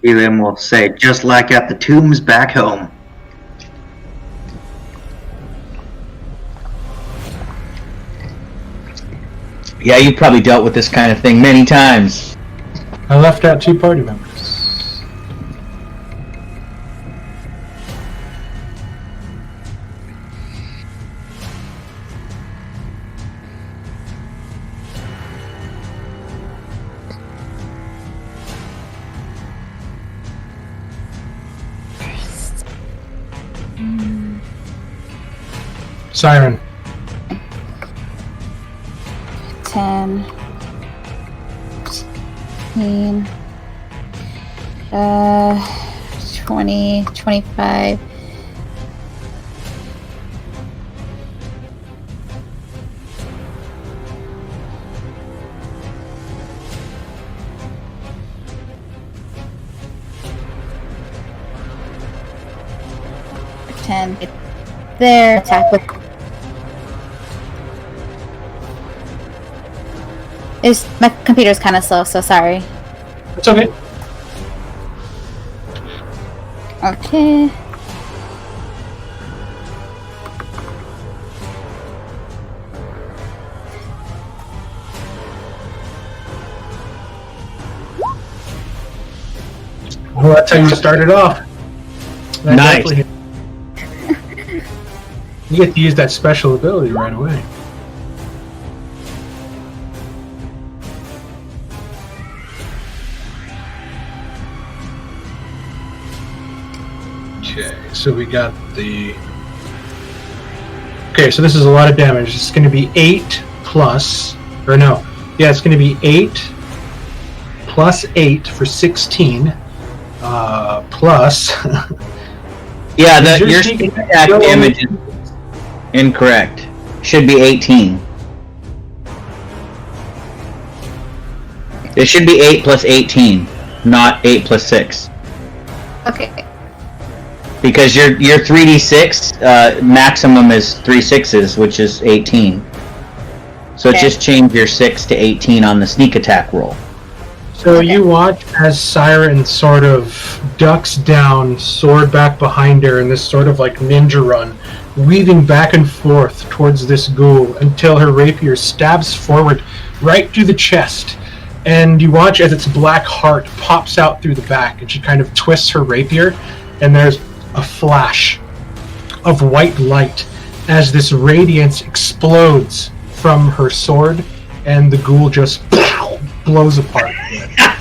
Helium will say, just like at the tombs back home. Yeah, you probably dealt with this kind of thing many times. I left out 2 party members. Siren. 10, 15, 20, 25. Their attack with my computer's kind of slow, so sorry. It's okay. Okay. Well, that's how you started off. That Nice. definitely- You get to use that special ability right away. Okay, so we got the... Okay, so this is a lot of damage. It's going to be 8 plus... Or no. Yeah, it's going to be 8 plus 8 for 16. Plus... Yeah, Is your your sneak sneak attack attack still- damage is incorrect. Should be 18. It should be 8 plus 18, not 8 plus 6. Okay. Because your 3d6 maximum is 3 6s, which is 18. So Okay. just change your 6 to 18 on the sneak attack roll. So Okay. you watch as Siren sort of ducks down, sword back behind her, in this sort of like ninja run, weaving back and forth towards this ghoul until her rapier stabs forward right through the chest. And you watch as its black heart pops out through the back, and she kind of twists her rapier, and there's a flash of white light as this radiance explodes from her sword, and the ghoul just blows apart.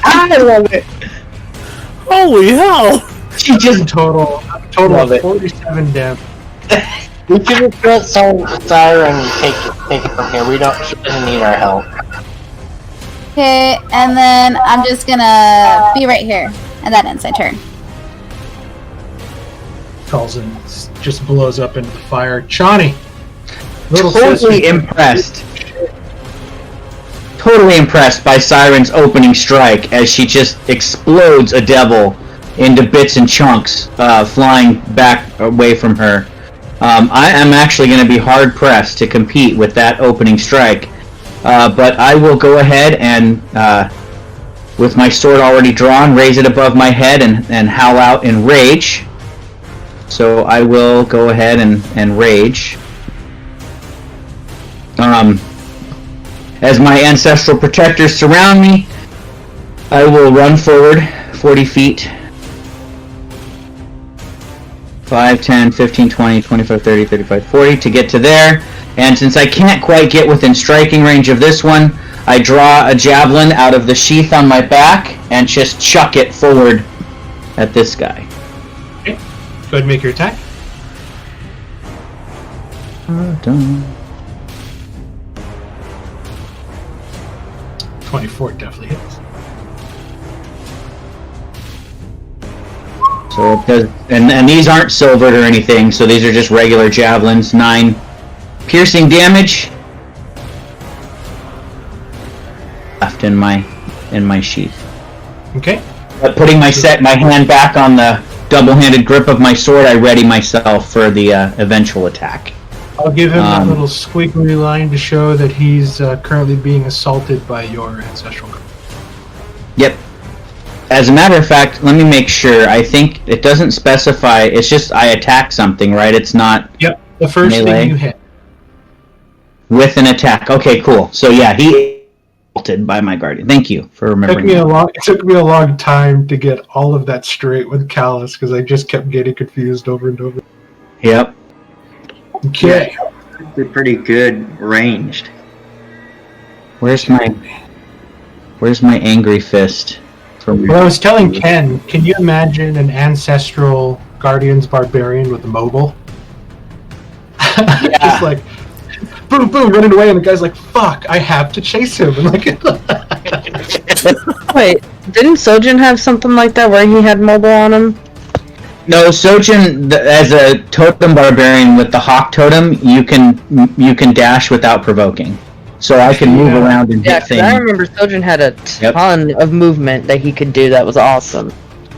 I love it! Holy hell! She just Total Love of it. 47 damage. We can just let Siren take it from here. She doesn't need our help. Okay, and then I'm just gonna be right here, and that ends my turn. Calls and just blows up into the fire. Chani, little totally sister. impressed. Totally impressed by Siren's opening strike as she just explodes a devil into bits and chunks, flying back away from her. I am actually going to be hard pressed to compete with that opening strike, but I will go ahead and, with my sword already drawn, raise it above my head and howl out in rage. So I will go ahead and rage. As my ancestral protectors surround me, I will run forward 40 feet. 5, 10, 15, 20, 25, 30, 35, 40 to get to there. And since I can't quite get within striking range of this one, I draw a javelin out of the sheath on my back and just chuck it forward at this guy. Okay. Go ahead and make your attack. Done. 24 definitely hits. So it does, and these aren't silvered or anything, so these are just regular javelins. 9 piercing damage left in my sheath. Okay. But putting my hand back on the double-handed grip of my sword, I ready myself for the eventual attack. I'll give him a little squiggly line to show that he's currently being assaulted by your ancestral group. Yep. As a matter of fact, let me make sure. I think it doesn't specify. It's just I attack something, right? It's not. Yep. The first melee. thing you hit. With an attack. Okay, cool. So yeah, he assaulted by my guardian. Thank you for remembering. It took me a long time to get all of that straight with Callus because I just kept getting confused over and over. Yep. Okay. They're pretty good ranged. Where's my angry fist? Well, I was telling Ken, can you imagine an ancestral Guardians Barbarian with a mobile? Just like boom, boom, running away, and the guy's like, "Fuck, I have to chase him." And like, wait, didn't Sojin have something like that where he had mobile on him? No, Sojin, as a totem barbarian with the hawk totem, you can dash without provoking. So I can move around and hit things. I remember Sojin had a ton of movement that he could do. That was awesome.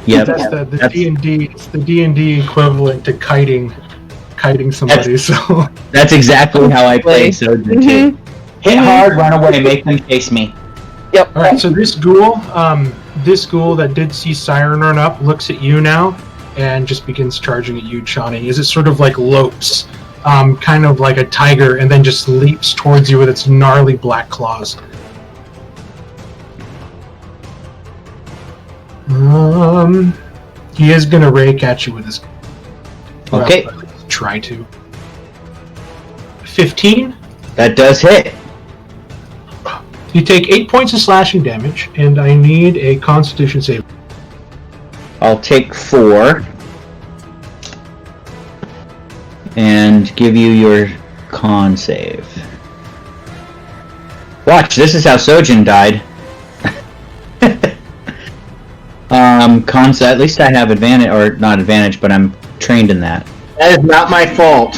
Yep. That's the D&D. It's the D&D equivalent to kiting somebody. So that's exactly how I play Sojin too. Hit hard, run away, make them chase me. Yep. All right. So this ghoul that did see Siren run up looks at you now and just begins charging at you, Chani. Is it sort of like lopes, kind of like a tiger, and then just leaps towards you with its gnarly black claws. He is gonna rake at you with his. Okay. Well, try to. 15. That does hit. You take 8 points of slashing damage, and I need a Constitution save. I'll take 4 and give you your con save. Watch, this is how Sojin died. At least I have advantage, or not advantage, but I'm trained in that. That is not my fault.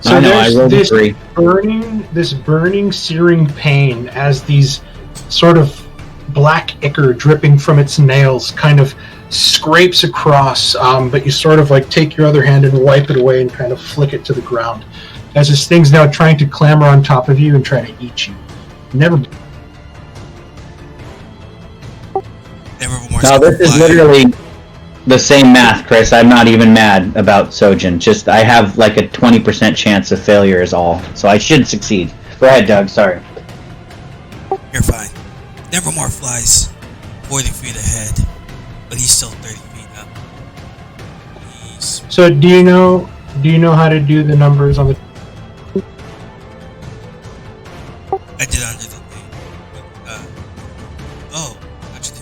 So I know, I rolled this 3. burning, searing pain as these sort of black ichor dripping from its nails kind of scrapes across, but you sort of like take your other hand and wipe it away and kind of flick it to the ground as this thing's now trying to clamber on top of you and try to eat you. Never. No, this is literally the same math, Chris. I'm not even mad about Sojin. Just I have like a 20% chance of failure is all, so I should succeed. Go ahead, Doug. Sorry. You're fine. Nevermore flies 40 feet ahead, but he's still 30 feet up. So do you know how to do the numbers on the? I did under the how'd you do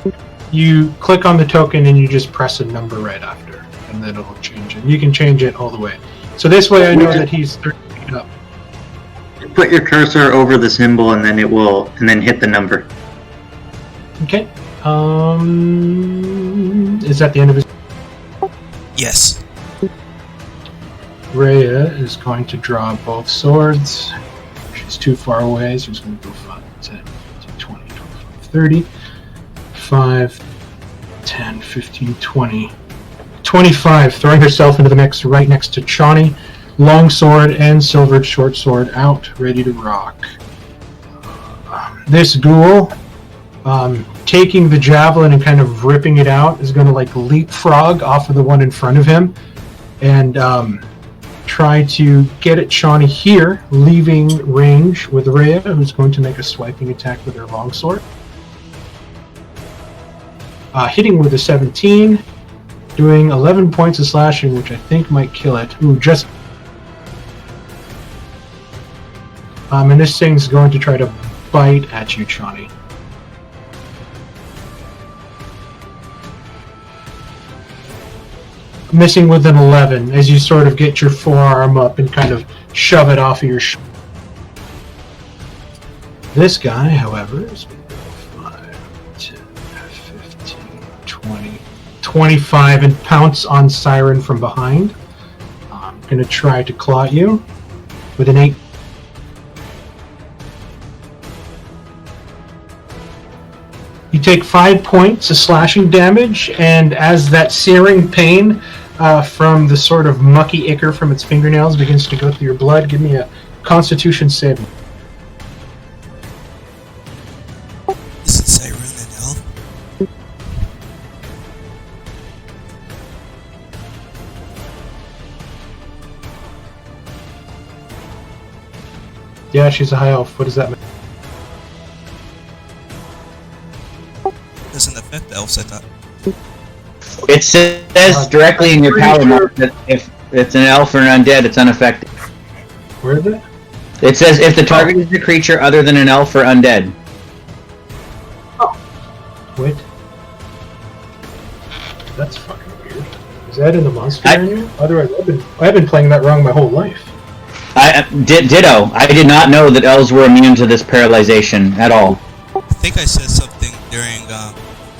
that? You click on the token and you just press a number right after, and then it'll change it. You can change it all the way. So this way I know that he's 30 feet up. Put your cursor over the symbol and then then hit the number. Okay. Is that the end of his? Yes. Rhea is going to draw both swords. She's too far away, so she's going to go 5, 10, 20, 25, 30. 5, 10, 15, 20. 25, throwing herself into the mix right next to Chani. Long sword and silvered short sword out, ready to rock. This ghoul, taking the javelin and kind of ripping it out, is going to like leapfrog off of the one in front of him and try to get at Chani here, leaving range with Rhea, who's going to make a swiping attack with her longsword. Hitting with a 17, doing 11 points of slashing, which I think might kill it. Ooh, just... and this thing's going to try to bite at you, Chani. Missing with an 11, as you sort of get your forearm up and kind of shove it off of your shoulder. This guy, however, is 5, 10, 15, 20, 25, and pounce on Siren from behind. I'm going to try to claw at you with an 8. You take 5 points of slashing damage, and as that searing pain from the sort of mucky ichor from its fingernails begins to go through your blood, give me a Constitution saving. Isn't Siren an elf? Yeah, she's a high elf. What does that mean? Doesn't affect elves, I thought. It says directly in your power mark that if it's an elf or an undead, it's unaffected. Where is it? It says if the target is a creature other than an elf or undead. Wait. That's fucking weird. Is that in the monster manual? Otherwise, I've been playing that wrong my whole life. Ditto. I did not know that elves were immune to this paralyzation at all. I think I said something during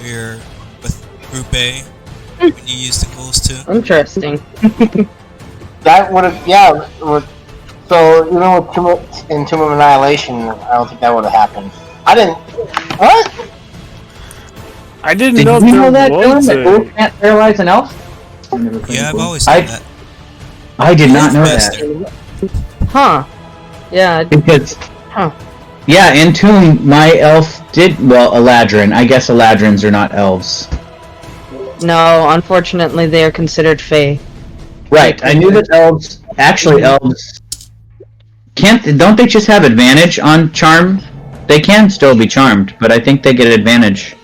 your with Group A when you used the ghouls too. Interesting. That would have, yeah. So, you know, in Tomb of Annihilation, I don't think that would have happened. I didn't. What? I didn't Did know you know there that, was Dylan, that ghouls can't paralyze an elf? Yeah, I've always known that. I did not know that. Huh. Yeah. Because, Huh. yeah, in Tomb, my elf did, well, Eladrin. I guess Eladrins are not elves. No, unfortunately, they are considered Fae. Right, I knew that elves don't they just have advantage on charm? They can still be charmed, but I think they get advantage.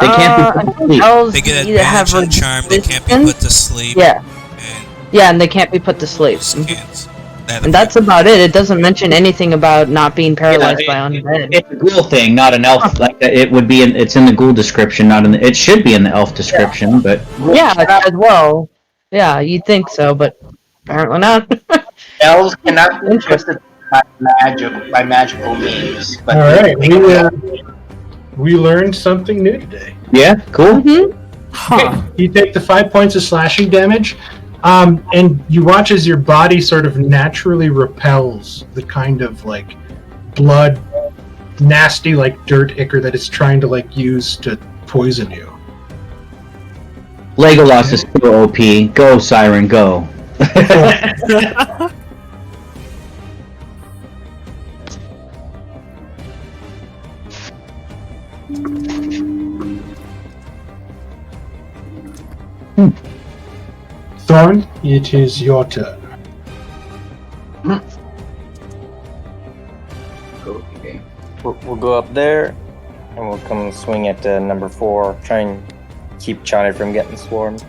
They can't be put to sleep. Elves They get either have advantage on charm, they can't be resistance- put to sleep. Yeah. And Yeah, and they can't be put to sleep. can't. And that's about it. It doesn't mention anything about not being paralyzed by undead. It's a ghoul thing, not an elf. Like it would be. It's in the ghoul description, not in the. It should be in the elf description, but Yeah, as well. Yeah, you'd think so, but apparently not. Elves cannot be twisted by magical means. But Alright, we learned something new today. yeah, cool. Okay, you take the 5 points of slashing damage, and you watch as your body sort of naturally repels the kind of like blood, nasty like dirt ichor that it's trying to like use to poison you. Legolas is still OP. Go, Siren, go. Thorn, it is your turn. Okay. We'll go up there, and we'll come swing at number 4. Try and keep Johnny from getting swarmed.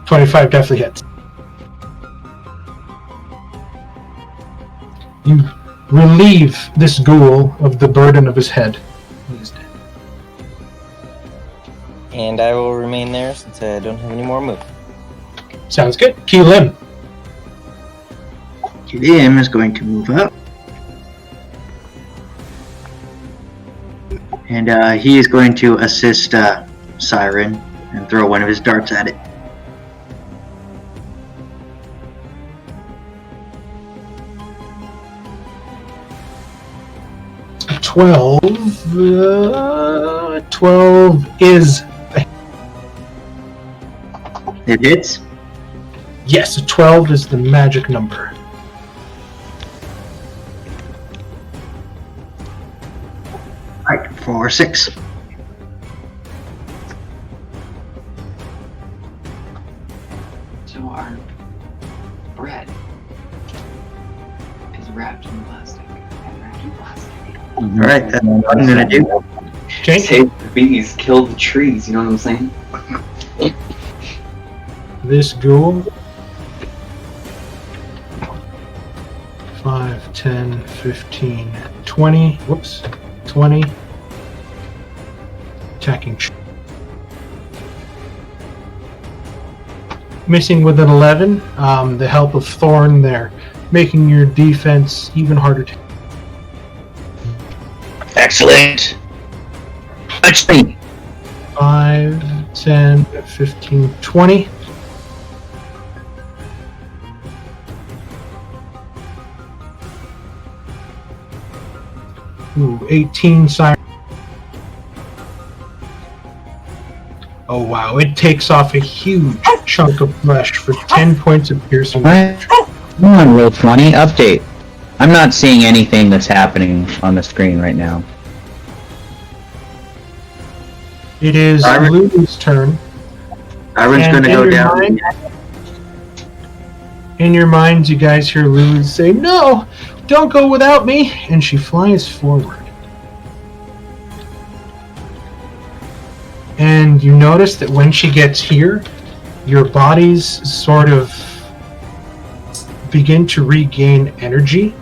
$25 definitely hits. You relieve this ghoul of the burden of his head. He's dead. And I will remain there since I don't have any more moves. Sounds good. Keelan. Kim is going to move up. And he is going to assist Siren and throw one of his darts at it. A 12. 12 is. It hits. Yes, a 12 is the magic number. Alright, 4, 6. So our bread is wrapped in plastic. And wrapped in plastic. Alright, that's what I'm gonna do. Okay. Save the bees, kill the trees, you know what I'm saying? This ghoul. 5, 10, 15, 20. Whoops. 20. Attacking. Missing with an 11. The help of Thorn there, making your defense even harder to. Excellent. Touch me. 5, 10, 15, 20. Ooh, 18 siren. Oh wow, it takes off a huge chunk of flesh for 10 points of piercing damage. Come on, roll 20. Update. I'm not seeing anything that's happening on the screen right now. It is Siren. Lulu's turn. Siren's And gonna go down. In your minds, you guys hear Lulu say, "No, don't go without me," and she flies forward. And you notice that when she gets here, your bodies sort of begin to regain energy,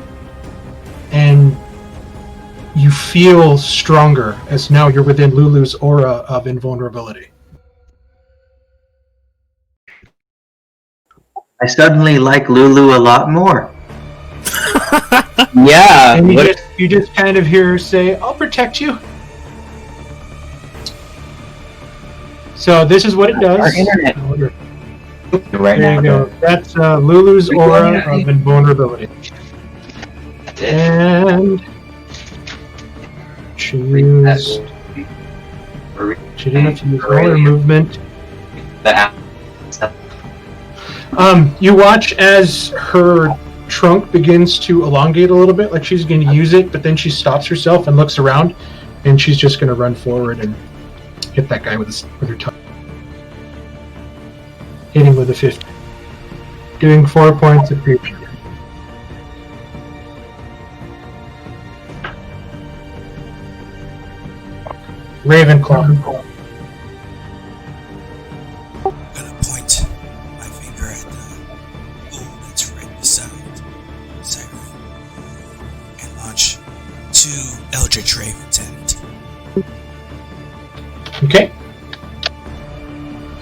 and you feel stronger as now you're within Lulu's aura of invulnerability. I suddenly like Lulu a lot more. Yeah. And you just kind of hear her say, "I'll protect you." So this is what it does. Our internet. Right There now. you go. That's Lulu's aura of invulnerability. And choose. She didn't have to use all her movement. You watch as her trunk begins to elongate a little bit, like she's going to use it, but then she stops herself and looks around, and she's just going to run forward and hit that guy with her tongue. Hitting with a 50. Doing 4 points of piercing. Ravenclaw. I'm gonna point my finger at the hole that's right beside Siren and launch 2 Eldritch Ravens at it. Okay.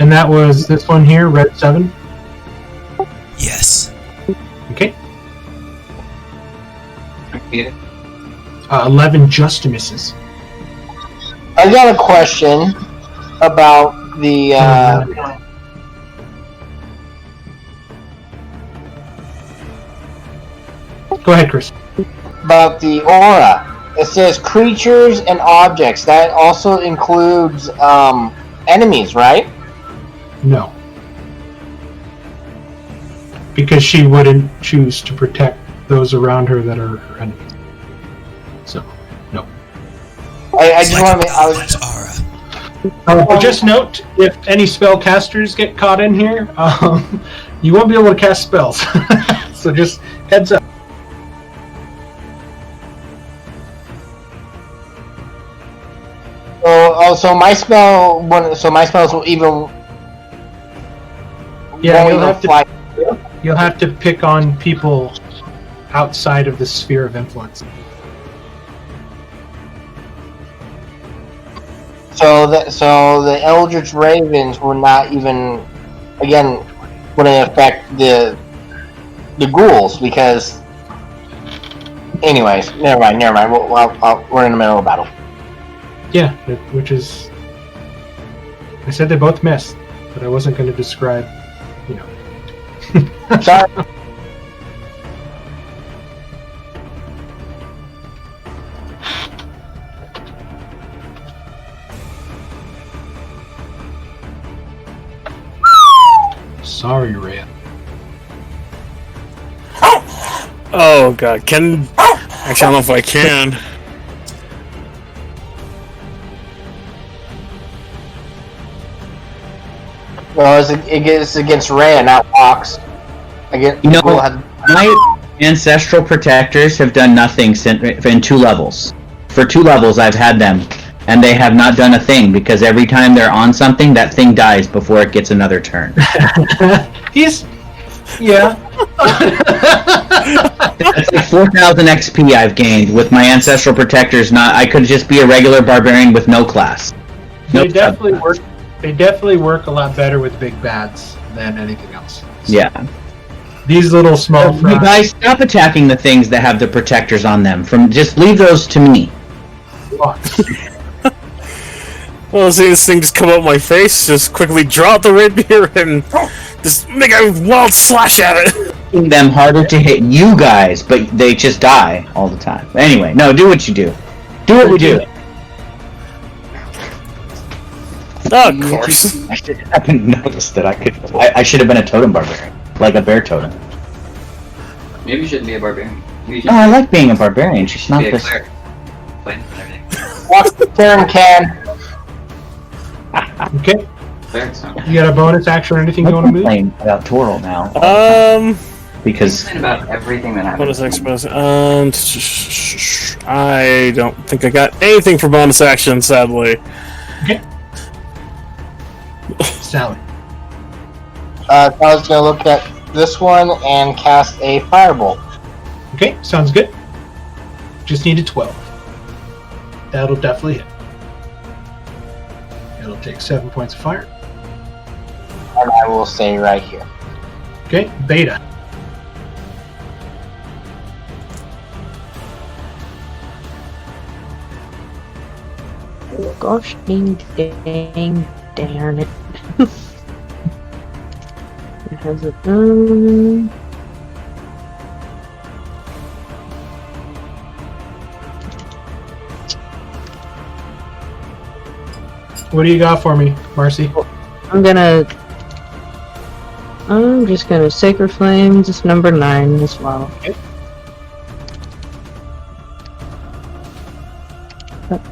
And that was this one here, red 7? Yes. Okay. 11 just misses. I got a question about the. Go ahead, Chris. About the aura. It says creatures and objects. That also includes enemies, right? No. Because she wouldn't choose to protect those around her that are her enemies. So, no. I just want to. Just note, if any spellcasters get caught in here, you won't be able to cast spells. So just heads up. So my spell. So my spells will even. Yeah, you'll have to pick on people outside of the sphere of influence. So the Eldritch Ravens will not even, again, wouldn't affect the ghouls because. Anyways, never mind. We're in the middle of battle. Yeah, which is. I said they both missed, but I wasn't going to describe. Sorry. Sorry, Rhea. Oh god, actually I don't know if I can. Well, it's against Rhea, not Ox. My ancestral protectors have done nothing in 2 levels. For 2 levels, I've had them, and they have not done a thing because every time they're on something, that thing dies before it gets another turn. Yeah. That's like 4,000 XP I've gained with my ancestral protectors. I could just be a regular barbarian with no class. They definitely work a lot better with big bads than anything else. So. Yeah. These little small You guys, stop attacking the things that have the protectors on them. Just leave those to me. Well, see this thing just come up my face, just quickly draw out the rapier and just make a wild slash at it. Making them harder to hit you guys, but they just die all the time. Anyway, no, do what you do. Do what we do. Of course. I haven't noticed that I should have been a totem barbarian. Like a bear totem. Maybe you shouldn't be a barbarian. No, I like being a barbarian. She's not be a this. cleric. Playing with everything. What's the turn, Ken? Okay. Clerics don't. You got a bonus action or anything you want to move? Playing about Toro now. Because about everything that happens. Bonus action. I don't think I got anything for bonus action, sadly. Okay. Sally. I was gonna look at this one and cast a firebolt. Okay, sounds good. Just needed 12. That'll definitely hit. It'll take 7 points of fire. And I will stay right here. Okay, Beta. Gosh dang darn it. It has a What do you got for me, Marcy? I'm just gonna Sacred Flame, just number 9 as well. Okay. Yep.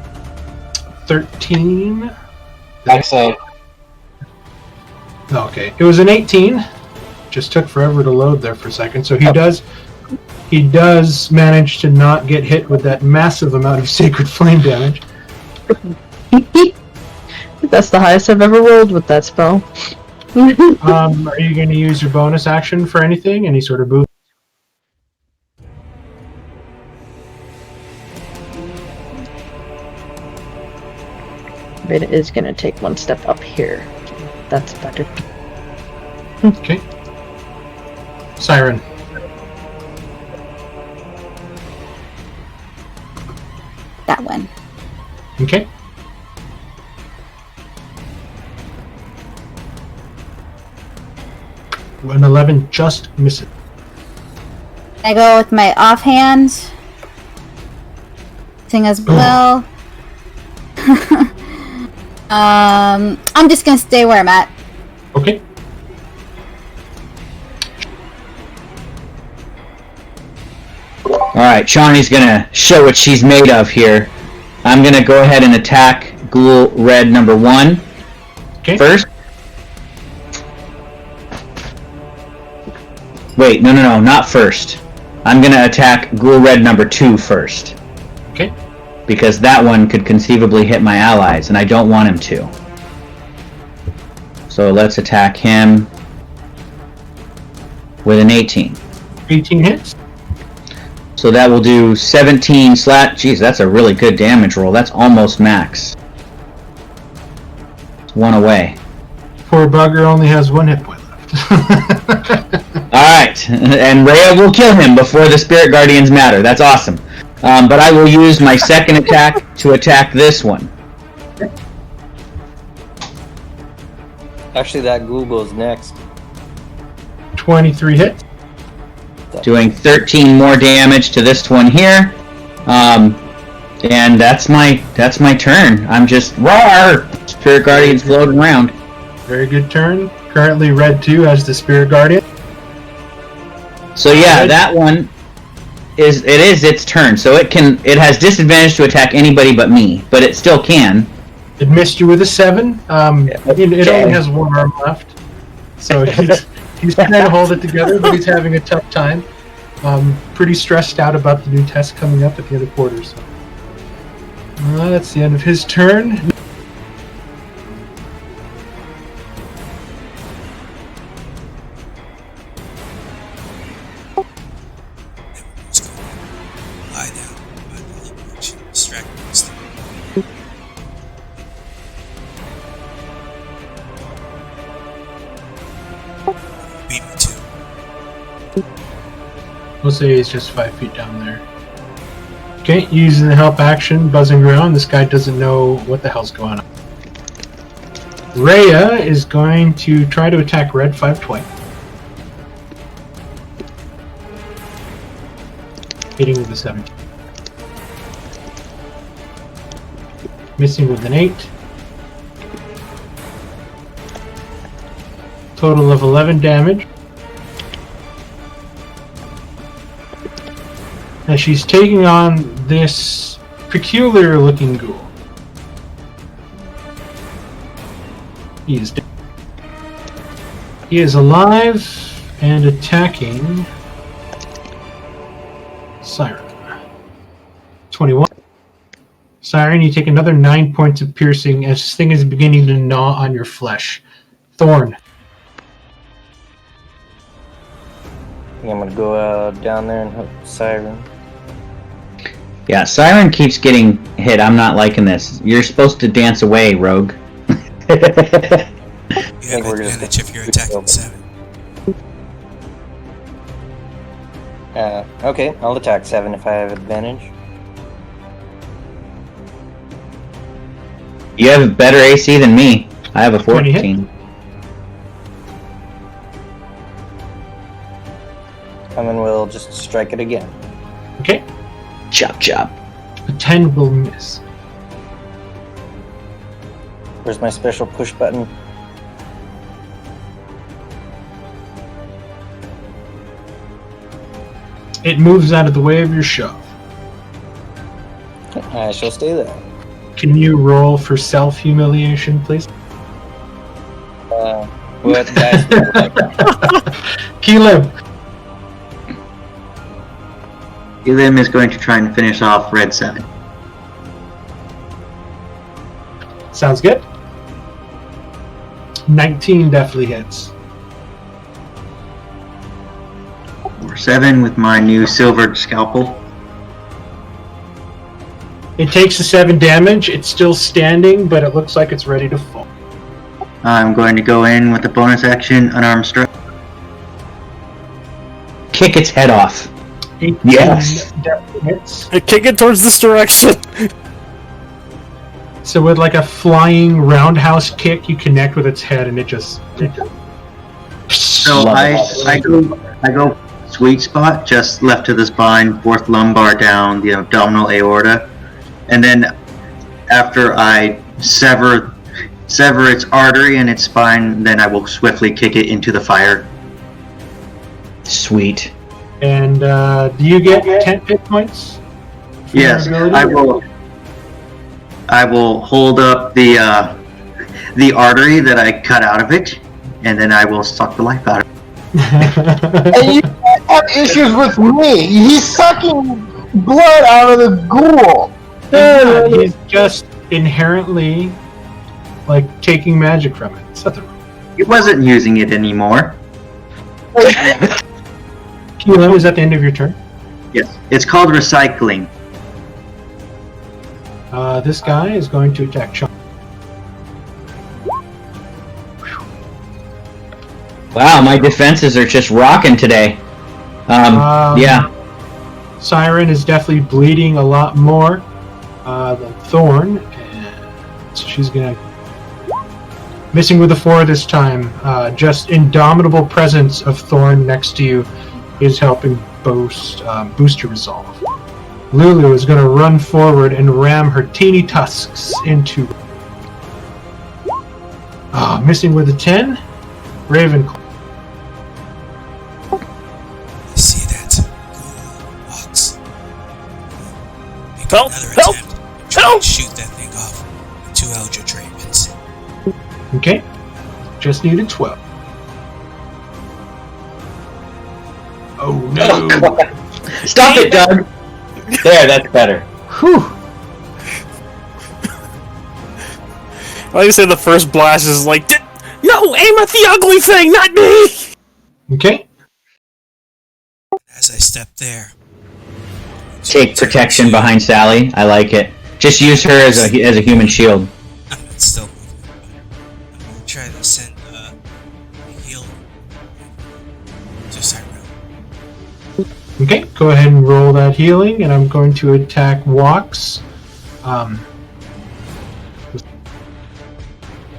13. I say. Okay, it was an 18. Just took forever to load there for a second. So he does manage to not get hit with that massive amount of Sacred Flame damage. That's the highest I've ever rolled with that spell. Are you going to use your bonus action for anything? Any sort of move? It is going to take one step up here. That's better. Okay. Siren. That one. Okay. An 11 just misses. I go with my offhand thing as well. I'm just gonna stay where I'm at. Okay. Alright, Shawnee's gonna show what she's made of here. I'm gonna go ahead and attack Ghoul Red number 1 first. Wait, no, not first. I'm gonna attack Ghoul Red number 2 first. Okay. Because that one could conceivably hit my allies, and I don't want him to. So let's attack him with an 18. 18 hits. So that will do 17 slat. Jeez, that's a really good damage roll. That's almost max. It's one away. Poor bugger only has 1 hit point left. Alright, and Rhea will kill him before the Spirit Guardians matter. That's awesome. But I will use my second attack to attack this one. Actually, that ghoul goes next. 23 hits. Doing 13 more damage to this one here. And that's my turn. I'm just roar! Spirit Guardians floating around. Very good turn. Currently Red 2 has the Spirit Guardian. So yeah, that one is its turn. So it has disadvantage to attack anybody but me, but it still can. It missed you with a 7. It only has 1 arm left. So he's trying to hold it together, but he's having a tough time. Pretty stressed out about the new test coming up at the end of quarter. So. That's the end of his turn. Lie down. Distract me. Beat me too. We'll say he's just 5 feet down there. Okay, using the help action, buzzing around. This guy doesn't know what the hell's going on. Rhea is going to try to attack Red 5 twice. Hitting with a 17. Missing with an 8. Total of 11 damage. Now she's taking on this peculiar looking ghoul. He is dead. He is alive and attacking Siren. 21. Siren, you take another 9 points of piercing as this thing is beginning to gnaw on your flesh. Thorn. I'm gonna go down there and help Siren. Yeah, Siren keeps getting hit. I'm not liking this. You're supposed to dance away, Rogue. You have advantage if you're attacking 7. Okay, I'll attack 7 if I have advantage. You have a better AC than me. I have a 14. And then we'll just strike it again. Okay. Chop, chop. A 10 will miss. Where's my special push button? It moves out of the way of your shove. I shall stay there. Can you roll for self-humiliation, please? What dice would you like? Keelim. Elim is going to try and finish off Red 7. Sounds good. 19 definitely hits. Or 7 with my new silvered scalpel. It takes a 7 damage. It's still standing, but it looks like it's ready to fall. I'm going to go in with a bonus action, unarmed strike. Kick its head off. 18 Yes. definitely hits. Kick it towards this direction. So with like a flying roundhouse kick, you connect with its head, and it just. So I go sweet spot, just left to the spine, 4th lumbar down, the abdominal aorta, and then after I sever its artery and its spine, then I will swiftly kick it into the fire. Sweet. And do you get 10 hit points? Yes, I will. I will hold up the artery that I cut out of it, and then I will suck the life out of it. And you have issues with me. He's sucking blood out of the ghoul. Yeah, he's just inherently like taking magic from it. It's nothing wrong. He wasn't using it anymore. Kilo, is that the end of your turn? Yes, it's called recycling. This guy is going to attack Chuck. Wow, my defenses are just rocking today. Yeah. Siren is definitely bleeding a lot more than Thorn, and so she's gonna missing with a 4 this time. Just indomitable presence of Thorn next to you is helping boost your resolve. Lulu is going to run forward and ram her teeny tusks into. Missing with a 10. Ravenclaw. I see that. Walks. Make another attempt. Try and shoot that thing off. The 2 Eldritch Ravens. Okay. Just needed 12. Oh no. Oh, stop it, Doug! There, that's better. Whew. Like I said, the first blast is like, no, aim at the ugly thing, not me! Okay. As I step there. Take protection behind Sally. I like it. Just use her as a human shield. I'm still moving. I'm going to try to send a heal to Cyril. Okay, go ahead and roll that healing, and I'm going to attack Walks.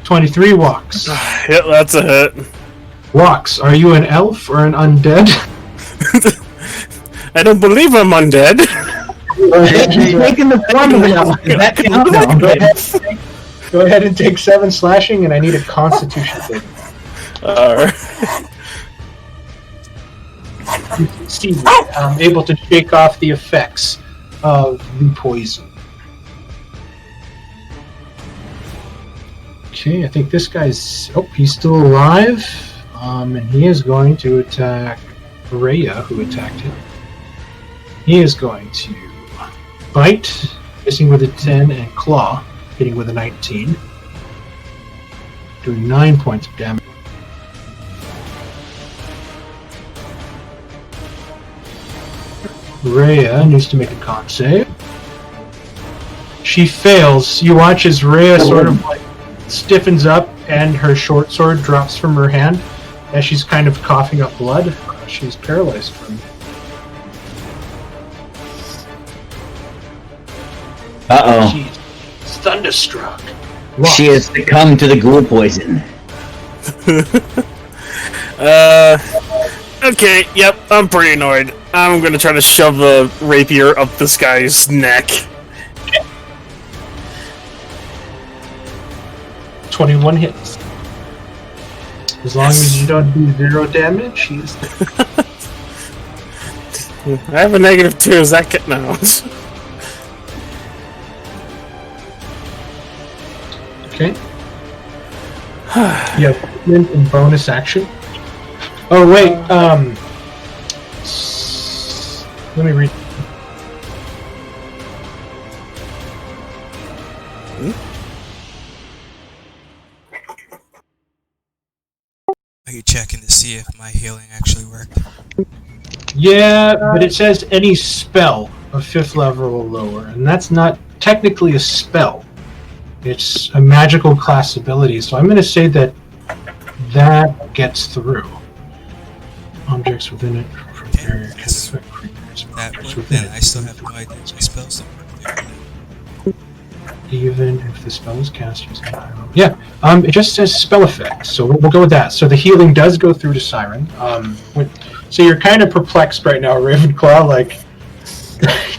23 Walks. Yeah, that's a hit. Walks, are you an elf or an undead? I don't believe I'm undead. She's taking the form of an elf. Does that count? No. Go ahead and take 7 slashing, and I need a Constitution save. Alright. You can see I'm able to shake off the effects of the poison. Okay, I think this guy's... Oh, he's still alive. And he is going to attack Rhea, who attacked him. He is going to bite, missing with a 10, and claw, hitting with a 19. Doing 9 points of damage. Rhea needs to make a con save. She fails. You watch as Rhea sort of like stiffens up and her short sword drops from her hand as she's kind of coughing up blood. She's paralyzed from. Uh-oh. She's thunderstruck. She has succumbed to the ghoul poison. Okay, yep, I'm pretty annoyed. I'm gonna try to shove the rapier up this guy's neck. 21 hits. As long as you don't do 0 damage, he's. I have a -2. Is that getting out? Okay. You have movement and bonus action. Oh wait, let me read. Are you checking to see if my healing actually worked? Yeah, but it says any spell of 5th level or lower, and that's not technically a spell. It's a magical class ability, so I'm going to say that that gets through. Objects within it from barrier can affect creatures. Objects within it. I still have no idea if my spells don't work. Even if the spell is cast using Pyro. Yeah, it just says spell effect, so we'll go with that. So the healing does go through to Siren. So you're kind of perplexed right now, Ravenclaw, like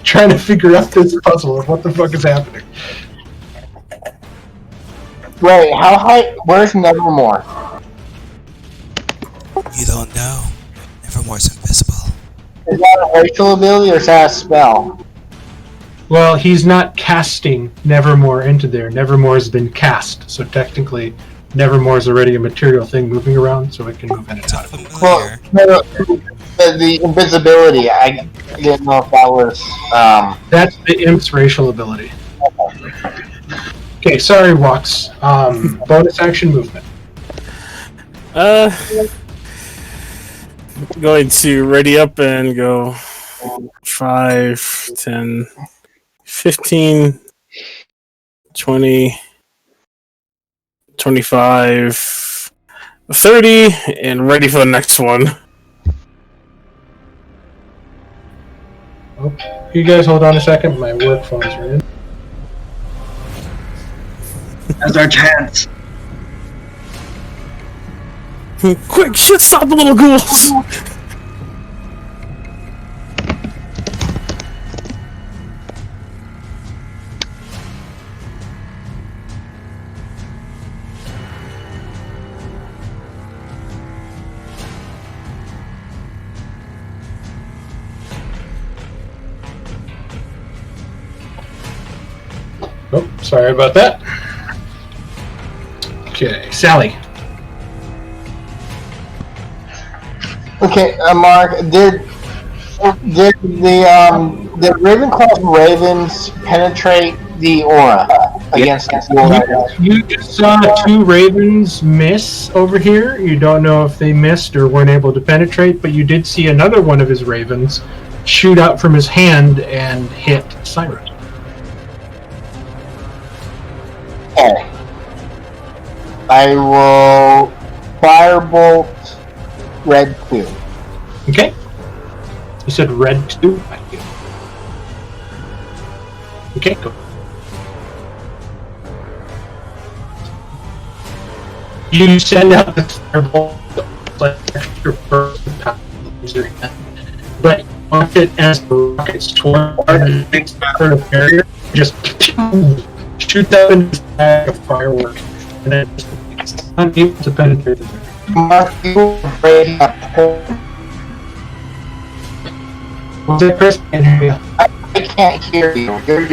trying to figure out this puzzle of what the fuck is happening. Wait, how high? Where's Nevermore? You don't know. Nevermore's invisible. Is that a racial ability or is that a spell? Well, he's not casting Nevermore into there. Nevermore has been cast, so technically Nevermore is already a material thing moving around, so it can move in and out of it. Well, no, the invisibility, I didn't know if that was... That's the Imp's racial ability. Okay, sorry, Walks. Bonus action movement. Going to ready up and go 5, 10, 15, 20, 25, 30, and ready for the next one. Oh, you guys hold on a second. My work phones are in. That's our chance. Quick, shit, stop the little ghouls! Oh, sorry about that. Okay, Sally. Okay, Mark, did the Ravenclaw's ravens penetrate the aura against the You just saw 2 ravens miss over here. You don't know if they missed or weren't able to penetrate, but you did see another one of his ravens shoot out from his hand and hit Siren. Okay. I will firebolt red 2. Okay. You said red 2? Okay, go. You send out the firebolt like extra burst of power, but launch it as the rockets toward the next part of barrier, just shoot that in the bag of firework, and then it's unable to penetrate the barrier. Mark, you break up. Was it Chris? I can't hear you. You're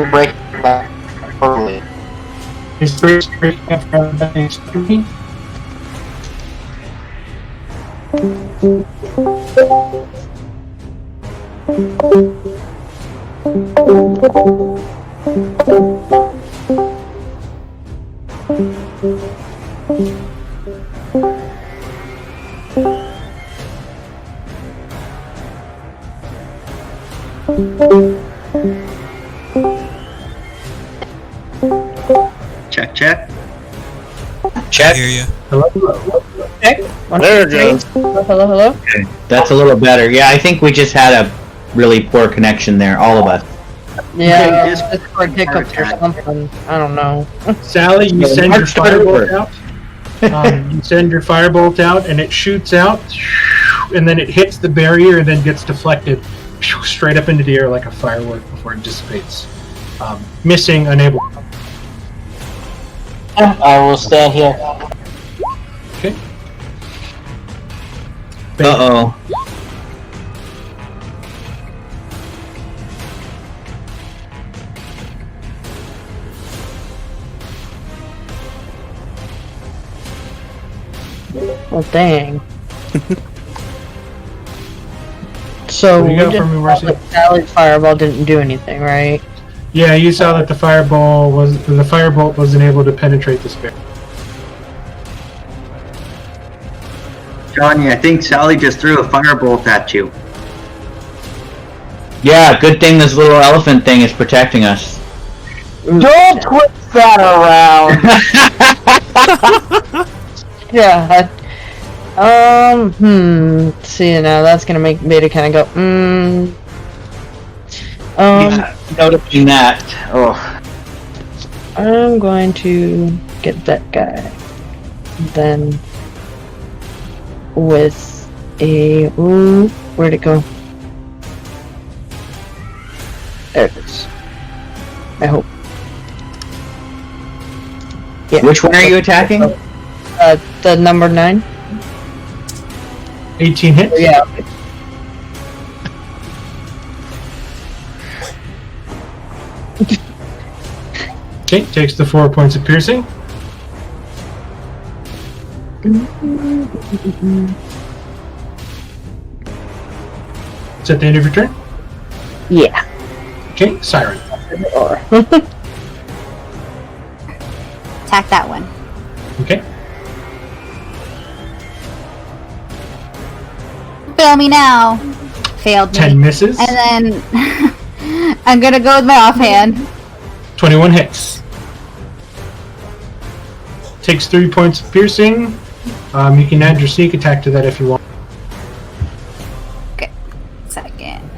breaking up early. Is Chris breaking up from the next me? Check, check. Check. I hear you. Hello? Check. There it goes. Hello. Okay, that's a little better. Yeah, I think we just had a really poor connection there, all of us. Yeah, just- Discord hiccups or something. I don't know. Sally, you Yeah, send Mark your started firebolt over. out. You send your firebolt out, and it shoots out, and then it hits the barrier, and then gets deflected straight up into the air like a firework before it dissipates. Missing, unable. I will stand here. Okay. Uh-oh. Well, dang. So What do you we got just for me, saw Marcy? that Sally's fireball didn't do anything, right? Yeah, you saw that the firebolt wasn't able to penetrate the barrier. Johnny, I think Sally just threw a firebolt at you. Yeah, good thing this little elephant thing is protecting us. Don't twist that around. Yeah. See, now that's gonna make Beta kind of go, Yeah, noticing that. Oh. I'm going to get that guy. Then with a where'd it go? There it is. I hope. Yeah. Which one are you attacking? The number 9. 18 hits? Yeah. Okay, takes the 4 points of piercing. Is that the end of your turn? Yeah. Okay, Siren. Attack that one. Okay. Fail me now. Failed me. 10 misses. And then I'm gonna go with my offhand. 21 hits. Takes 3 points of piercing. You can add your sneak attack to that if you want. Okay. Second.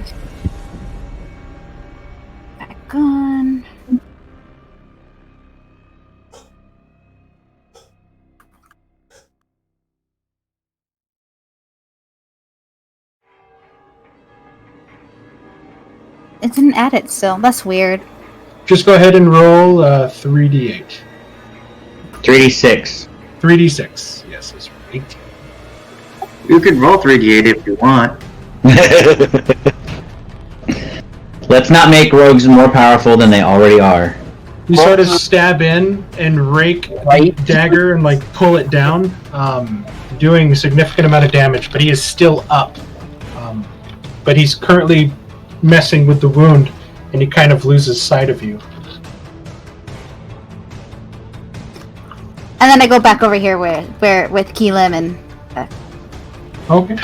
Back on. It didn't add it still. That's weird. Just go ahead and roll 3d8. 3d6. 3d6. Yes, it's 18. You can roll 3d8 if you want. Let's not make rogues more powerful than they already are. You sort of stab in and rake the dagger and like pull it down, doing a significant amount of damage, but he is still up. But he's currently messing with the wound, and he kind of loses sight of you. And then I go back over here where with Keelim and. Okay.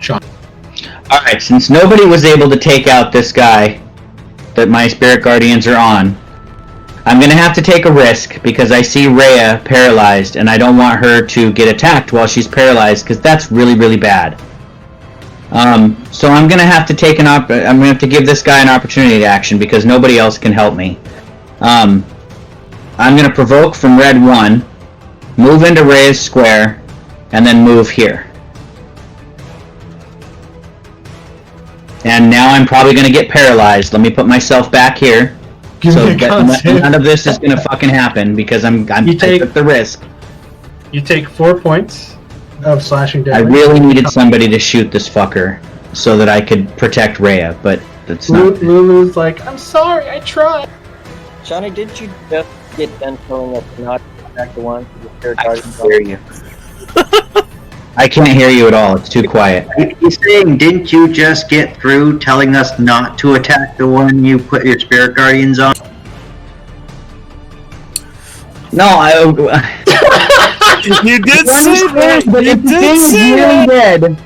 Sean. Alright, since nobody was able to take out this guy that my spirit guardians are on, I'm gonna have to take a risk because I see Rhea paralyzed and I don't want her to get attacked while she's paralyzed because that's really, really bad. So I'm gonna have to take I'm gonna have to give this guy an opportunity to action because nobody else can help me. I'm gonna provoke from red 1, move into Rhea's square, and then move here. And now I'm probably gonna get paralyzed. Let me put myself back here. Give So me a that con-save. none of this is gonna fucking happen because I took the risk. You take 4 points of slashing I damage. really needed somebody to shoot this fucker so that I could protect Rhea, but that's not. Lulu's like, I'm sorry, I tried. Johnny, didn't you just get done telling us not to attack the one who was third I guard? can't hear you. I can't hear you at all. It's too quiet. He's saying, didn't you just get through telling us not to attack the one you put your spirit guardians on? No, You did say that! But You if the did thing is say nearly that! dead,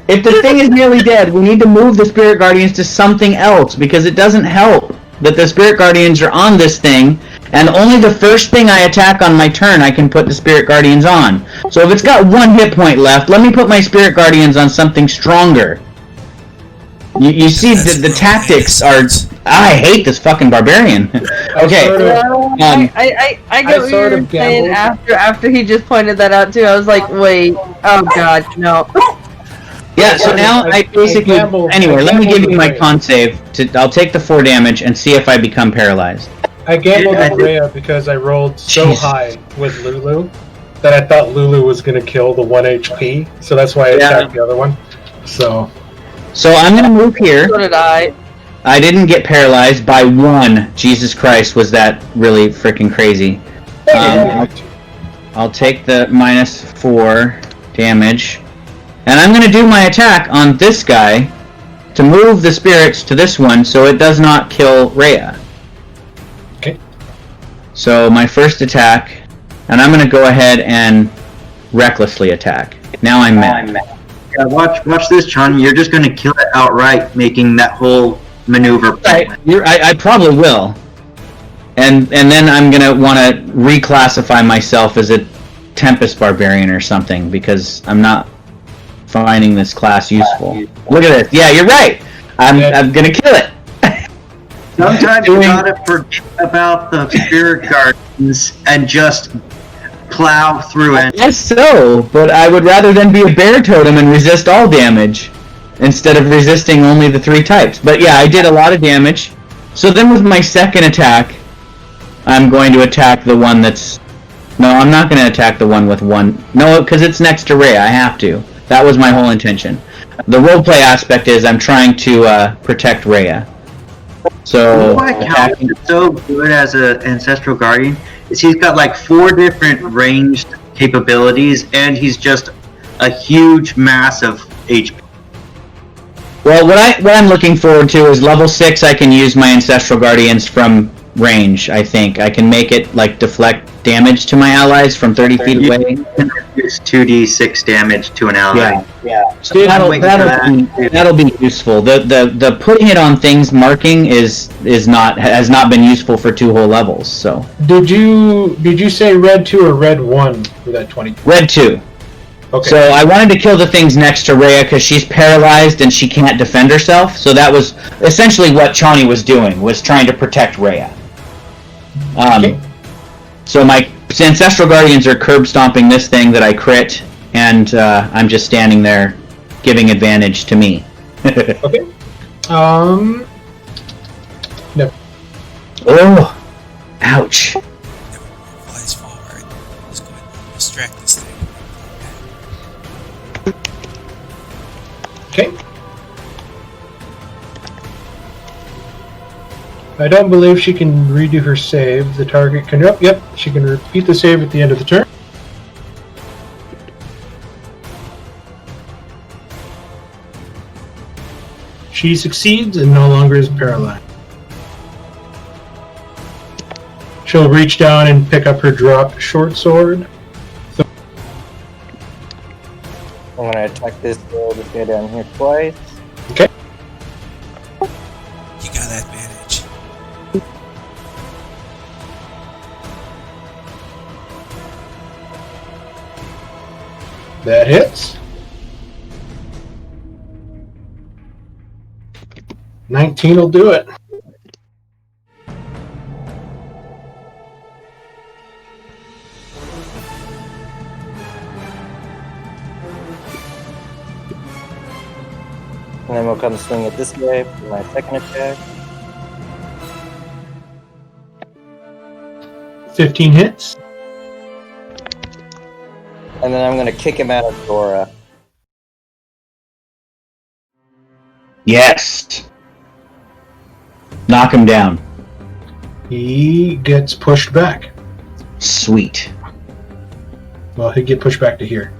if the thing is nearly dead, we need to move the spirit guardians to something else because it doesn't help. that the Spirit Guardians are on this thing, and only the first thing I attack on my turn I can put the Spirit Guardians on. So if it's got 1 hit point left, let me put my Spirit Guardians on something stronger. You see, the tactics are... I hate this fucking barbarian. Okay. I get what you're saying after he just pointed that out too. I was like, wait, oh god, no. Yeah, so now I basically... Anyway, let me give you my con save. I'll take the 4 damage and see if I become paralyzed. I gambled with Rhea because I rolled so high with Lulu that I thought Lulu was going to kill the 1 HP, so that's why I attacked the other one. So I'm going to move here. So did I. I didn't get paralyzed by 1. Jesus Christ, was that really freaking crazy. I'll take the -4 damage. And I'm going to do my attack on this guy to move the spirits to this one so it does not kill Rhea. Okay. So my first attack, and I'm going to go ahead and recklessly attack. Now I'm mad. Yeah, watch this, Chun. You're just going to kill it outright, making that whole maneuver. I probably will. And then I'm going to want to reclassify myself as a Tempest Barbarian or something, because I'm not finding this class useful. Look at this. Yeah, you're right. I'm gonna kill it. Sometimes you gotta forget about the Spirit Guardians and just plow through it. Yes, so, but I would rather than be a bear totem and resist all damage instead of resisting only the 3 types. But yeah, I did a lot of damage. So then with my second attack, I'm going to attack the one that's... No, I'm not going to attack the one with 1... No, because it's next to Rhea. I have to. That was my whole intention. The roleplay aspect is I'm trying to protect Rhea. So, why Calvin is so good as an Ancestral Guardian is he's got like 4 different ranged capabilities, and he's just a huge mass of HP. Well, what I'm looking forward to is level 6. I can use my Ancestral Guardians from range. I think I can make it like deflect damage to my allies from 30 feet away. It's 2d6 damage to an ally. Yeah. So that'll be useful. The putting it on things marking has not been useful for 2 whole levels. So did you say red 2 or red 1 for that 20? Red 2. Okay. So I wanted to kill the things next to Rhea because she's paralyzed and she can't defend herself. So that was essentially what Chani was doing, was trying to protect Rhea. Okay. So my Ancestral Guardians are curb stomping this thing that I crit, and I'm just standing there giving advantage to me. Okay. No. Oh! Ouch. Flies forward. Let's go ahead and distract this thing. Okay. I don't believe she can redo her save. The target can... Oh, yep, she can repeat the save at the end of the turn. She succeeds and no longer is paralyzed. She'll reach down and pick up her dropped short sword. I'm gonna attack this guy down here twice. Okay. You got that advantage. That hits. 19 will do it. And then we'll come swing it this way for my second attack. 15 hits. And then I'm going to kick him out of Dora. Yes! Knock him down. He gets pushed back. Sweet. Well, he'd get pushed back to here.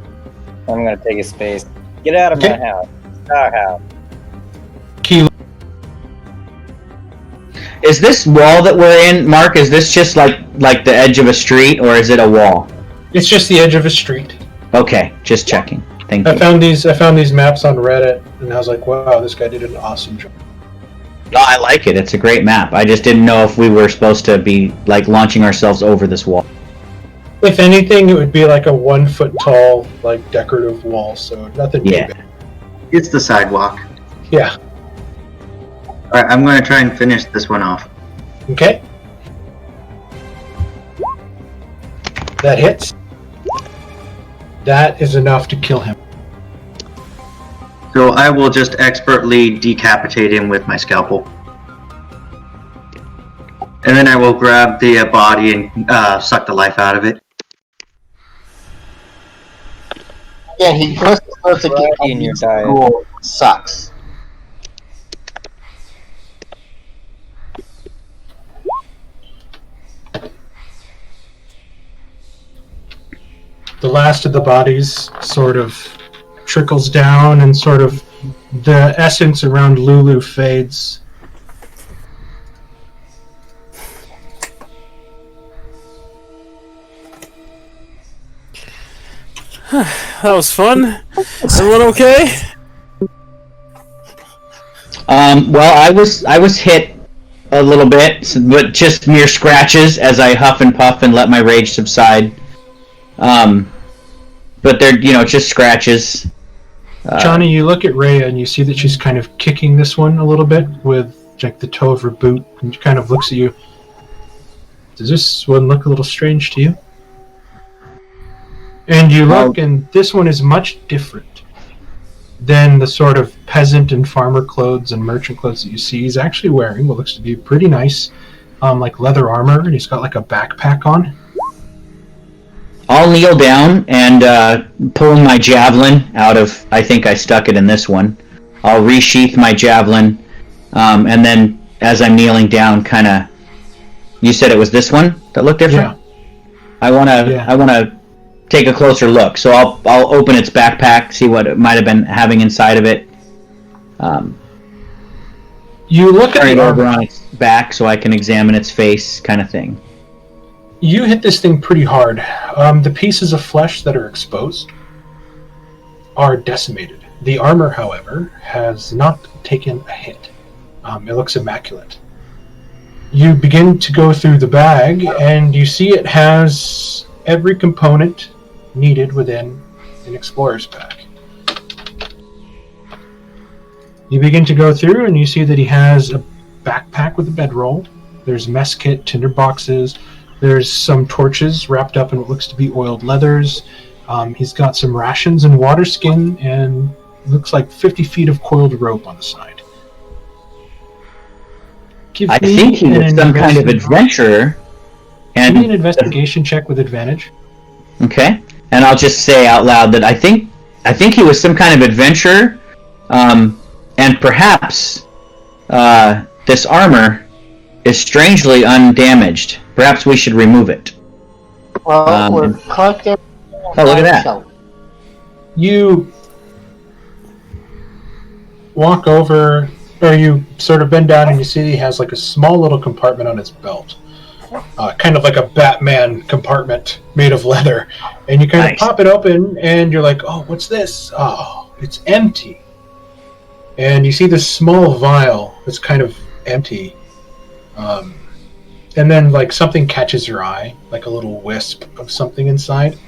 I'm going to take his space. Get out of my house. It's our house. Kilo. Is this wall that we're in, Mark, is this just like the edge of a street, or is it a wall? It's just the edge of a street. Okay, just checking. Thank you. I found these maps on Reddit, and I was like, wow, this guy did an awesome job. No, I like it. It's a great map. I just didn't know if we were supposed to be like launching ourselves over this wall. If anything, it would be like a 1 foot tall, like decorative wall. So nothing too big. It's the sidewalk. Yeah. Alright, I'm going to try and finish this one off. Okay. That hits. That is enough to kill him. So I will just expertly decapitate him with my scalpel. And then I will grab the body and suck the life out of it. Yeah, he was supposed to get in your diet. School sucks. The last of the bodies sort of trickles down, and sort of the essence around Lulu fades. That was fun. Everyone okay? Well, I was hit a little bit, but just mere scratches as I huff and puff and let my rage subside. But they're, just scratches. Johnny, you look at Rhea and you see that she's kind of kicking this one a little bit with like the toe of her boot, and she kind of looks at you. Does this one look a little strange to you? And you look, and this one is much different than the sort of peasant and farmer clothes and merchant clothes that you see. He's actually wearing what looks to be pretty nice, like leather armor, and he's got like a backpack on. I'll kneel down and pulling my javelin out of, I think I stuck it in this one. I'll resheath my javelin, and then as I'm kneeling down, kind of. You said it was this one that looked different. Yeah. I wanna take a closer look. So I'll open its backpack, see what it might have been having inside of it. You look at it over on its back so I can examine its face, kind of thing. You hit this thing pretty hard. The pieces of flesh that are exposed are decimated. The armor, however, has not taken a hit. It looks immaculate. You begin to go through the bag, and you see it has every component needed within an explorer's pack. You begin to go through, and you see that he has a backpack with a bedroll. There's mess kit, tinder boxes. There's some torches wrapped up in what looks to be oiled leathers. He's got some rations and water skin, and looks like 50 feet of coiled rope on the side. I think he was some kind of adventurer. Give me an investigation check with advantage. Okay, and I'll just say out loud that I think he was some kind of adventurer, and perhaps this armor is strangely undamaged. Perhaps we should remove it. Well, we're collecting. Oh, look at that! You walk over, or you sort of bend down, and you see he has like a small little compartment on his belt. Kind of like a Batman compartment made of leather. And you kind of pop it open, and you're like, oh, what's this? Oh, it's empty. And you see this small vial that's kind of empty. And then like something catches your eye, like a little wisp of something inside.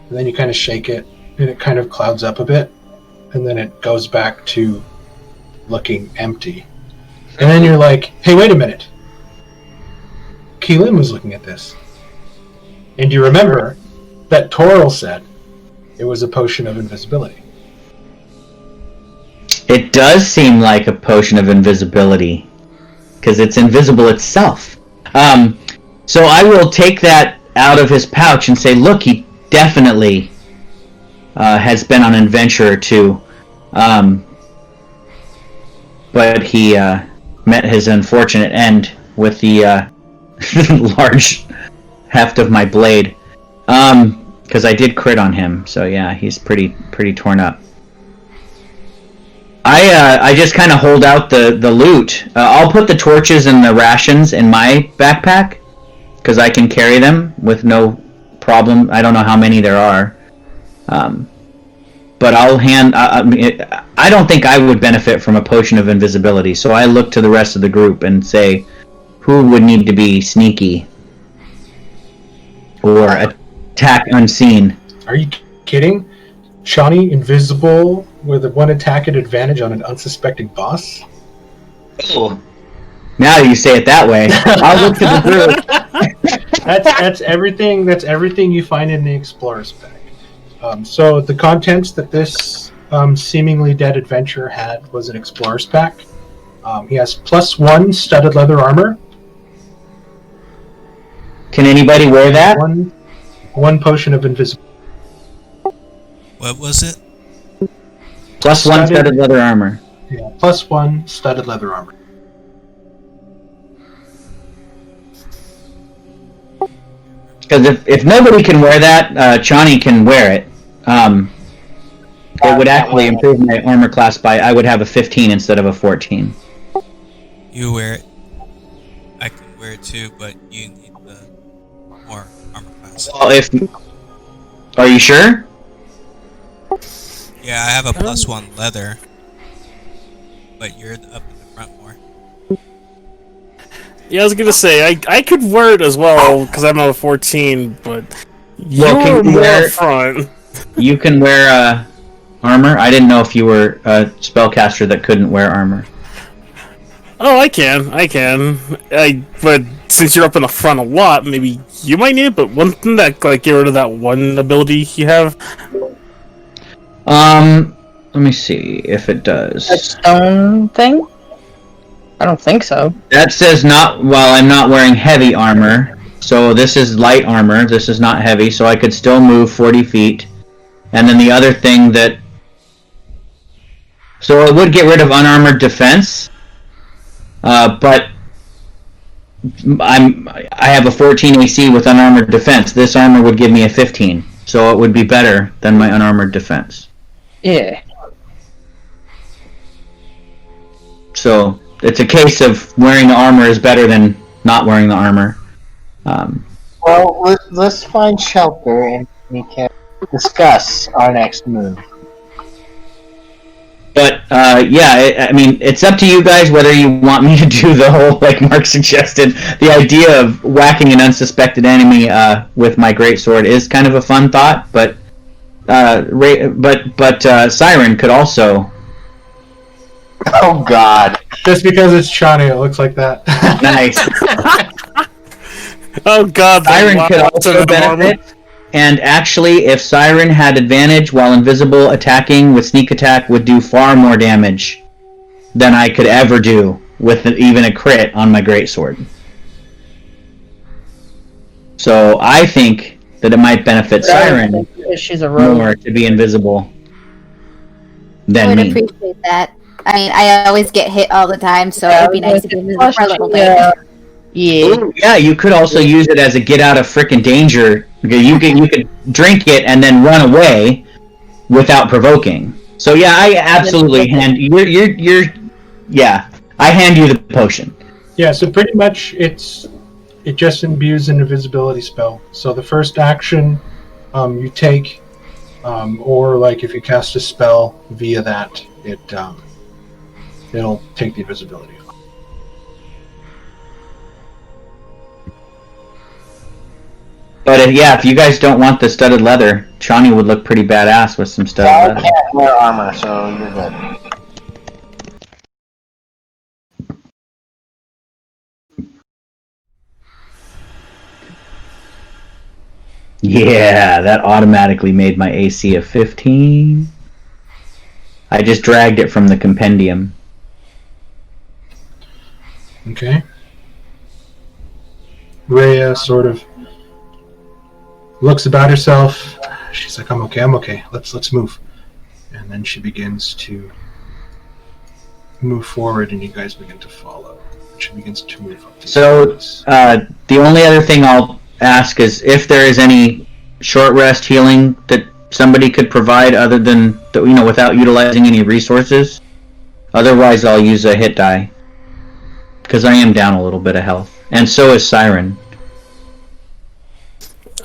And then you kind of shake it, and it kind of clouds up a bit. And then it goes back to looking empty. And then you're like, hey, wait a minute. Keelan was looking at this. And you remember that Toril said it was a potion of invisibility. It does seem like a potion of invisibility, because it's invisible itself. So I will take that out of his pouch and say, look, he definitely has been on an adventure or two. But he met his unfortunate end with the large heft of my blade. Because I did crit on him, so yeah, he's pretty torn up. I just kind of hold out the loot. I'll put the torches and the rations in my backpack, because I can carry them with no problem. I don't know how many there are. but I don't think I would benefit from a potion of invisibility, so I look to the rest of the group and say, who would need to be sneaky or attack unseen? Are you kidding? Shawnee invisible with a 1 attack at advantage on an unsuspecting boss? Oh, now you say it that way. I'll look to the group. That's everything. That's everything you find in the Explorer's pack. So the contents that this seemingly dead adventurer had was an Explorer's pack. He has +1 studded leather armor. Can anybody wear that? One potion of invisibility. What was it? +1 studded leather armor. Yeah, +1 studded leather armor. Because if nobody can wear that, Chani can wear it. It would actually improve my armor class by, I would have a 15 instead of a 14. You wear it. I can wear it too, but you need the more armor class. Well, are you sure? Yeah, I have a +1 leather, but you're up in the front more. Yeah, I was gonna say I could wear it as well because I'm a 14, but Well, you're more front. You can wear armor. I didn't know if you were a spellcaster that couldn't wear armor. Oh, I can. But since you're up in the front a lot, maybe you might need it. But wouldn't that get rid of that one ability you have? Let me see if it does. A stone thing? I don't think so. That says not while I'm not wearing heavy armor. So this is light armor. This is not heavy, so I could still move 40 feet. And then the other thing that... So it would get rid of unarmored defense. But I have a 14 AC with unarmored defense. This armor would give me a 15. So it would be better than my unarmored defense. Yeah. So it's a case of wearing the armor is better than not wearing the armor. Well, let's find shelter and we can discuss our next move. But I mean, it's up to you guys whether you want me to do the whole, like Mark suggested. The idea of whacking an unsuspected enemy with my greatsword is kind of a fun thought. But Siren could also. Oh God! Just because it's Chani, it looks like that. Nice. Oh God! Siren could also benefit. And actually, if Siren had advantage while invisible, attacking with sneak attack would do far more damage than I could ever do with even a crit on my greatsword. So I think that it might benefit Siren She's a rogue. more to be invisible than I would me. appreciate that. I mean, I always get hit all the time, so it'd be nice to be invisible for a little bit. Yeah. Ooh, yeah, you could also use it as a get out of frickin' danger. You could drink it and then run away without provoking. So yeah, I absolutely hand I hand you the potion. Yeah, so pretty much it just imbues an invisibility spell. So the first action you take, or like if you cast a spell via that, it'll take the invisibility off. But if you guys don't want the studded leather, Chani would look pretty badass with some studded I leather. can't wear armor, so you're good. Yeah, that automatically made my AC a 15. I just dragged it from the compendium. Okay. Rhea sort of looks about herself. She's like, I'm okay. Let's move. And then she begins to move forward, and you guys begin to follow. She begins to move up. The only other thing I'll ask is if there is any short rest healing that somebody could provide other than, without utilizing any resources. Otherwise, I'll use a hit die. Because I am down a little bit of health. And so is Siren.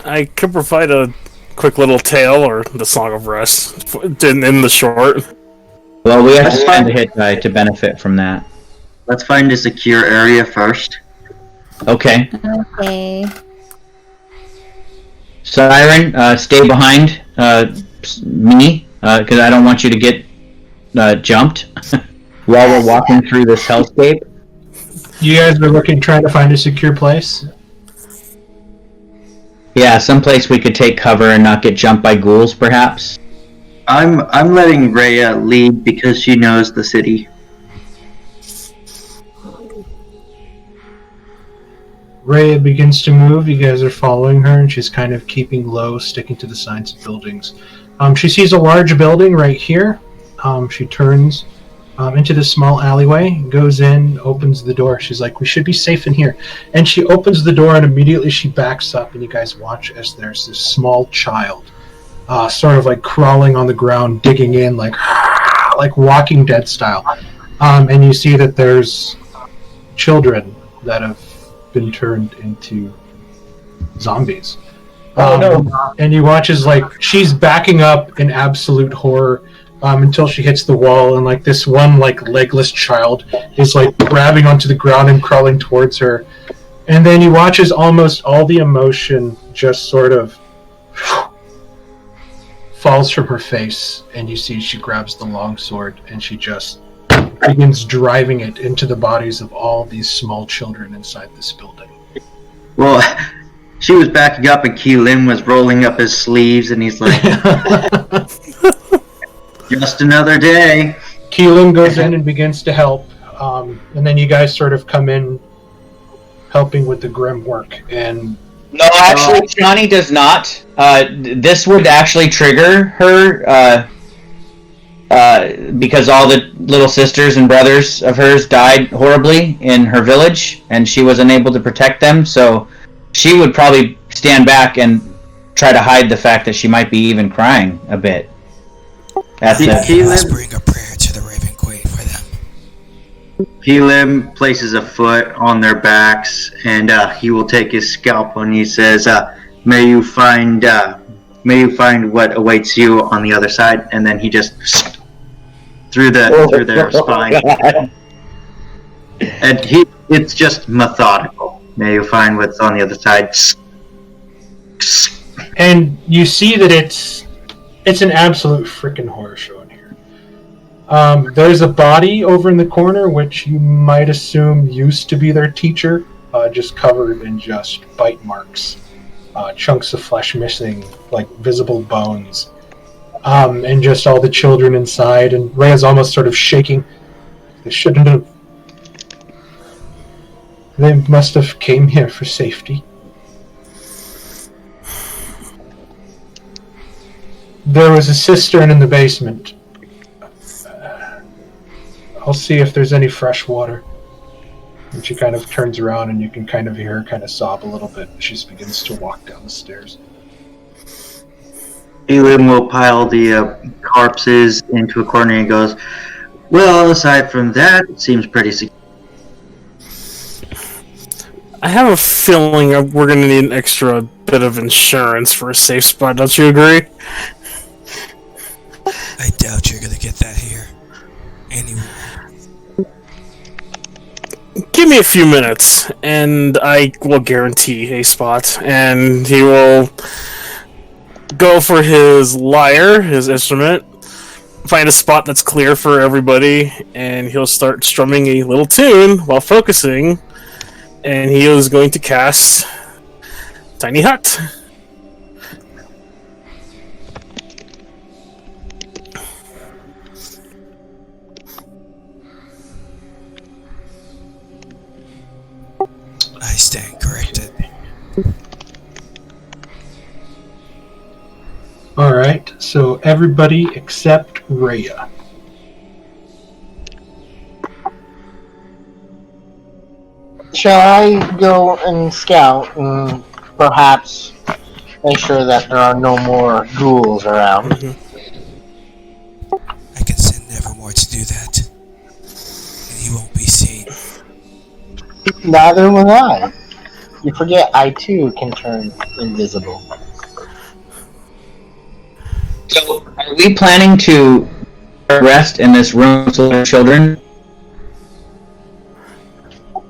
I could provide a quick little tale or the Song of Rest in the short? Well, we have to spend a hit die to benefit from that. Let's find a secure area first. Okay. Okay. Siren, stay behind me, because I don't want you to get jumped while we're walking through this hellscape. You guys are trying to find a secure place? Yeah, someplace we could take cover and not get jumped by ghouls, perhaps. I'm letting Rhea lead because she knows the city. Rhea begins to move. You guys are following her, and she's kind of keeping low, sticking to the signs of buildings. She sees a large building right here. She turns into this small alleyway, goes in, opens the door. She's like, we should be safe in here. And she opens the door, and immediately she backs up, and you guys watch as there's this small child sort of like crawling on the ground, digging in, like Walking Dead style. And you see that there's children that have been turned into zombies. And you watch as she's backing up in absolute horror until she hits the wall, and this one legless child is grabbing onto the ground and crawling towards her. And then you watch as almost all the emotion just sort of falls from her face, and you see she grabs the longsword and she just begins driving it into the bodies of all these small children inside this building. Well, she was backing up and Keelan was rolling up his sleeves and he's like, just another day. Keelan goes in and begins to help, and then you guys sort of come in helping with the grim work. And no, actually, Johnny does not. This would actually trigger her because all the little sisters and brothers of hers died horribly in her village, and she was unable to protect them, so she would probably stand back and try to hide the fact that she might be even crying a bit. Let's bring a prayer to the Raven Queen for them. Keelan places a foot on their backs, and he will take his scalpel and he says, may you find what awaits you on the other side, and then he just through their spine. And it's just methodical. May you find what's on the other side. And you see that it's an absolute freaking horror show in here. There's a body over in the corner, which you might assume used to be their teacher, just covered in just bite marks, chunks of flesh missing, visible bones, and just all the children inside. And Rhea's almost sort of shaking. They shouldn't have. They must have came here for safety. There was a cistern in the basement. I'll see if there's any fresh water. And she kind of turns around, and you can kind of hear her kind of sob a little bit. She just begins to walk down the stairs. Keelan will pile the corpses into a corner and goes, well, aside from that, it seems pretty secure. I have a feeling we're going to need an extra bit of insurance for a safe spot, don't you agree? I doubt you're going to get that here. Anyway. Give me a few minutes, and I will guarantee a spot, and he will go for his lyre, his instrument, find a spot that's clear for everybody, and he'll start strumming a little tune while focusing, and he is going to cast Tiny Hut. I stand corrected. Alright, so everybody except Rhea. Shall I go and scout and perhaps make sure that there are no more ghouls around? I can send Nevermore to do that. And he won't be seen. Neither will I. You forget I too can turn invisible. So, are we planning to rest in this room with the children?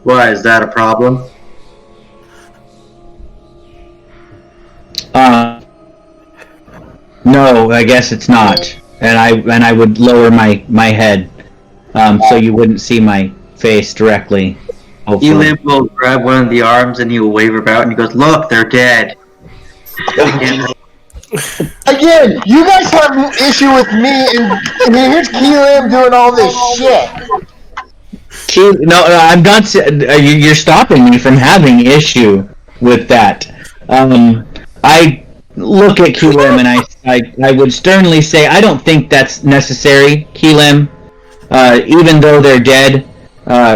Why, is that a problem? No, I guess it's not. And I would lower my head, so you wouldn't see my face directly. Elim will grab one of the arms and he will wave about and he goes, "Look, they're dead." Again, you guys have an issue with me, and here's Keelam doing all this shit. No, I'm not. You're stopping me from having issue with that. I look at Keelam and I would sternly say I don't think that's necessary, Keelam. Even though they're dead,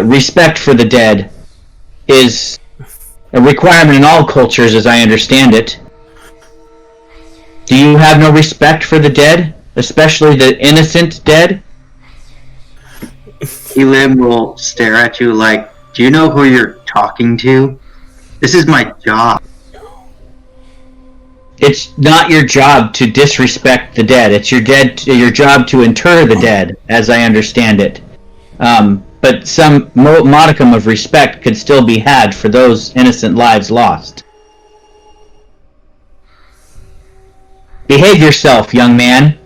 respect for the dead is a requirement in all cultures, as I understand it. Do you have no respect for the dead, especially the innocent dead? Elim will stare at you like, "Do you know who you're talking to? This is my job." It's not your job to disrespect the dead. It's your job to inter the dead, as I understand it. But some modicum of respect could still be had for those innocent lives lost. Behave yourself, young man.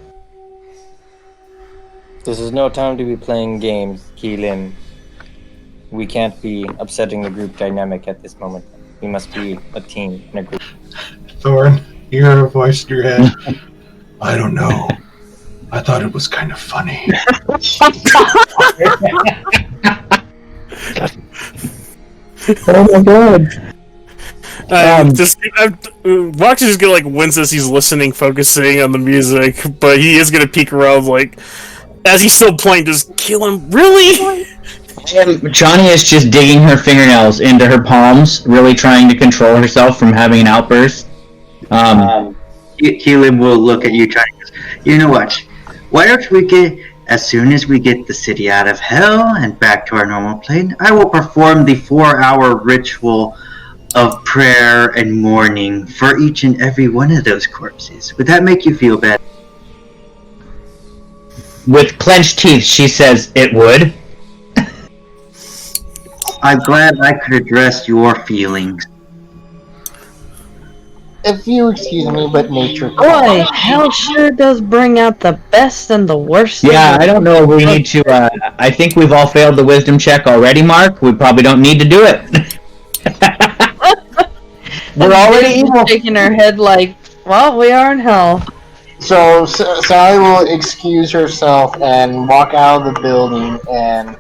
This is no time to be playing games, Keelan. We can't be upsetting the group dynamic at this moment. We must be a team and a group. Thorn, you hear a voice in your head. I don't know. I thought it was kind of funny. Oh my god. Vox is just gonna wince as he's listening, focusing on the music, but he is gonna peek around as he's still playing, just kill him. Really? Johnny is just digging her fingernails into her palms, really trying to control herself from having an outburst. Keelan will look at you, trying to, "You know what? Why don't we as soon as we get the city out of hell and back to our normal plane, I will perform the 4-hour ritual of prayer and mourning for each and every one of those corpses. Would that make you feel better?" With clenched teeth, she says it would. I'm glad I could address your feelings. If you excuse me, but nature. Boy, hell sure does bring out the best and the worst. Yeah, I don't know if we need to, I think we've all failed the wisdom check already, Mark. We probably don't need to do it. We're already evil. Shaking her head like, well, we are in hell. So Sally will excuse herself and walk out of the building and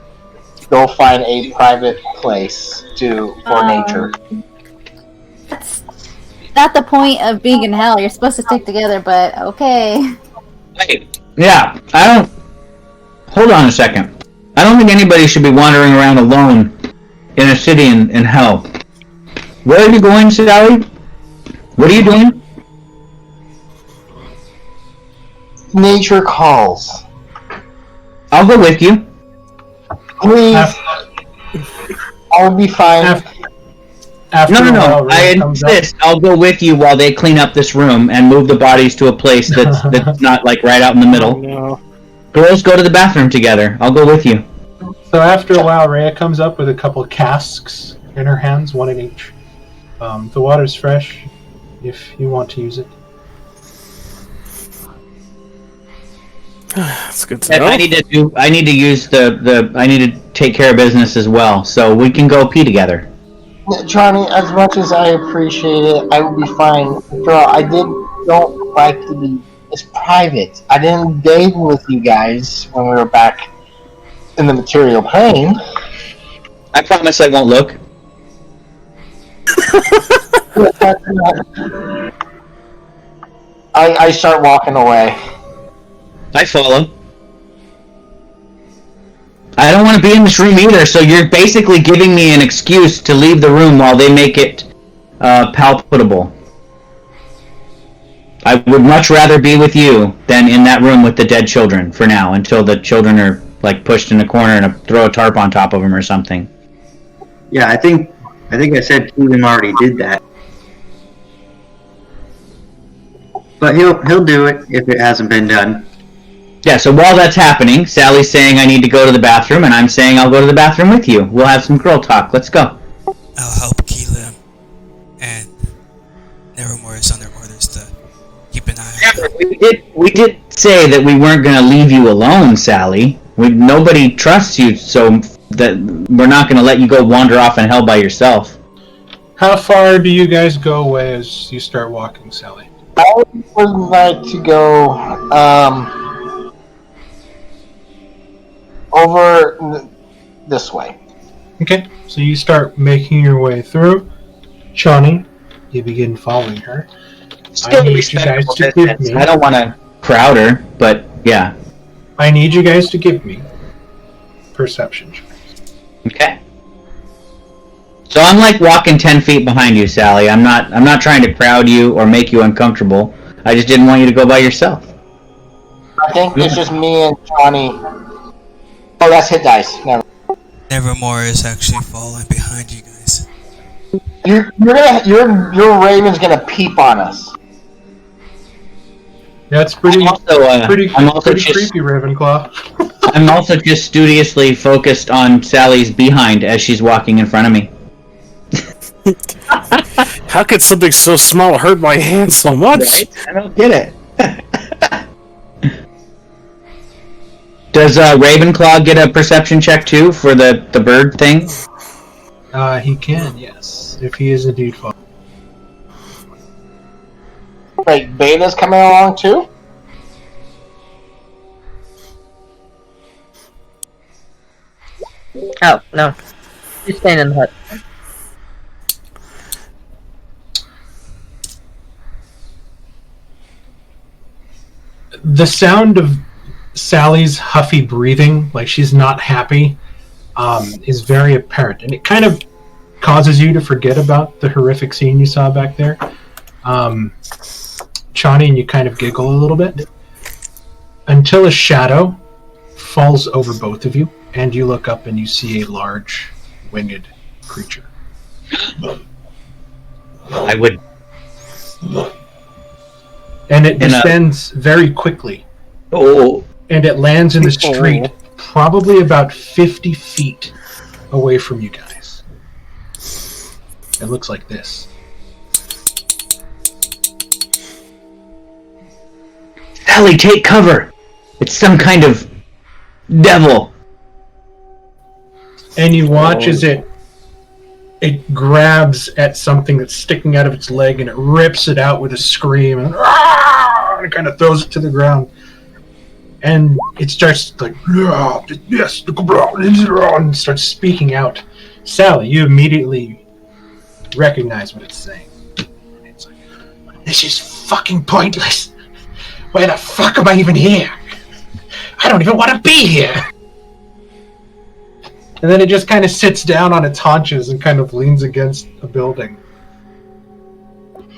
go find a private place for nature. That's not the point of being in hell. You're supposed to stick together, but okay. Yeah, hold on a second. I don't think anybody should be wandering around alone in a city in hell. Where are you going, Sally? What are you doing? Nature calls. I'll go with you. Please. I'll be fine. No. I insist. I'll go with you while they clean up this room and move the bodies to a place that's not right out in the middle. No. Girls, go to the bathroom together. I'll go with you. So after a while, Rhea comes up with a couple of casks in her hands, one in each. The water's fresh, if you want to use it. That's good to know. I need to use I need to take care of business as well, so we can go pee together. Johnny, as much as I appreciate it, I will be fine. After all, I don't like to be. It's private. I didn't date with you guys when we were back in the material plane. I promise I won't look. I start walking away. I follow. I don't want to be in this room either, so you're basically giving me an excuse to leave the room while they make it palpable. I would much rather be with you than in that room with the dead children for now, until the children are pushed in a corner and throw a tarp on top of them or something. Yeah, I think I said Keelan already did that. But he'll do it if it hasn't been done. Yeah, so while that's happening, Sally's saying I need to go to the bathroom, and I'm saying I'll go to the bathroom with you. We'll have some girl talk. Let's go. I'll help Keelan, and Nevermore is under orders to keep an eye on him. We did say that we weren't going to leave you alone, Sally. Nobody trusts you, so that we're not going to let you go wander off in hell by yourself. How far do you guys go away as you start walking, Sally? I would like to go over this way. Okay, so you start making your way through. Shawnee, you begin following her. Still I need you respectable guys to give distance. me. I don't want to crowd her, but yeah. I need you guys to give me perception checks. Okay. So I'm like walking 10 feet behind you, Sally. I'm not trying to crowd you or make you uncomfortable. I just didn't want you to go by yourself. I think it's just me and Johnny. Oh, that's hit dice. Never. Nevermore is actually following behind you guys. Your Raven's gonna peep on us. That's pretty I'm also pretty just, creepy, Ravenclaw. I'm also just studiously focused on Sally's behind as she's walking in front of me. How could something so small hurt my hand so much? Right? I don't get it. Does Ravenclaw get a perception check too for the bird thing? He can, yes, if he is indeed following. Wait, Beta's coming along too? Oh, no. He's staying in the hut. The sound of Sally's huffy breathing, like she's not happy, is very apparent. And it kind of causes you to forget about the horrific scene you saw back there. Chani, and you kind of giggle a little bit. Until a shadow falls over both of you, and you look up and you see a large, winged creature. I would. And it descends very quickly. Oh. And it lands in the street, probably about 50 feet away from you guys. It looks like this. Sally, take cover! It's some kind of devil. And you watch as it grabs at something that's sticking out of its leg and it rips it out with a scream and it kind of throws it to the ground. And it starts like, yes, and starts speaking out. Sally, you immediately recognize what it's saying. It's like, this is fucking pointless. Why the fuck am I even here? I don't even want to be here. And then it just kind of sits down on its haunches and kind of leans against a building.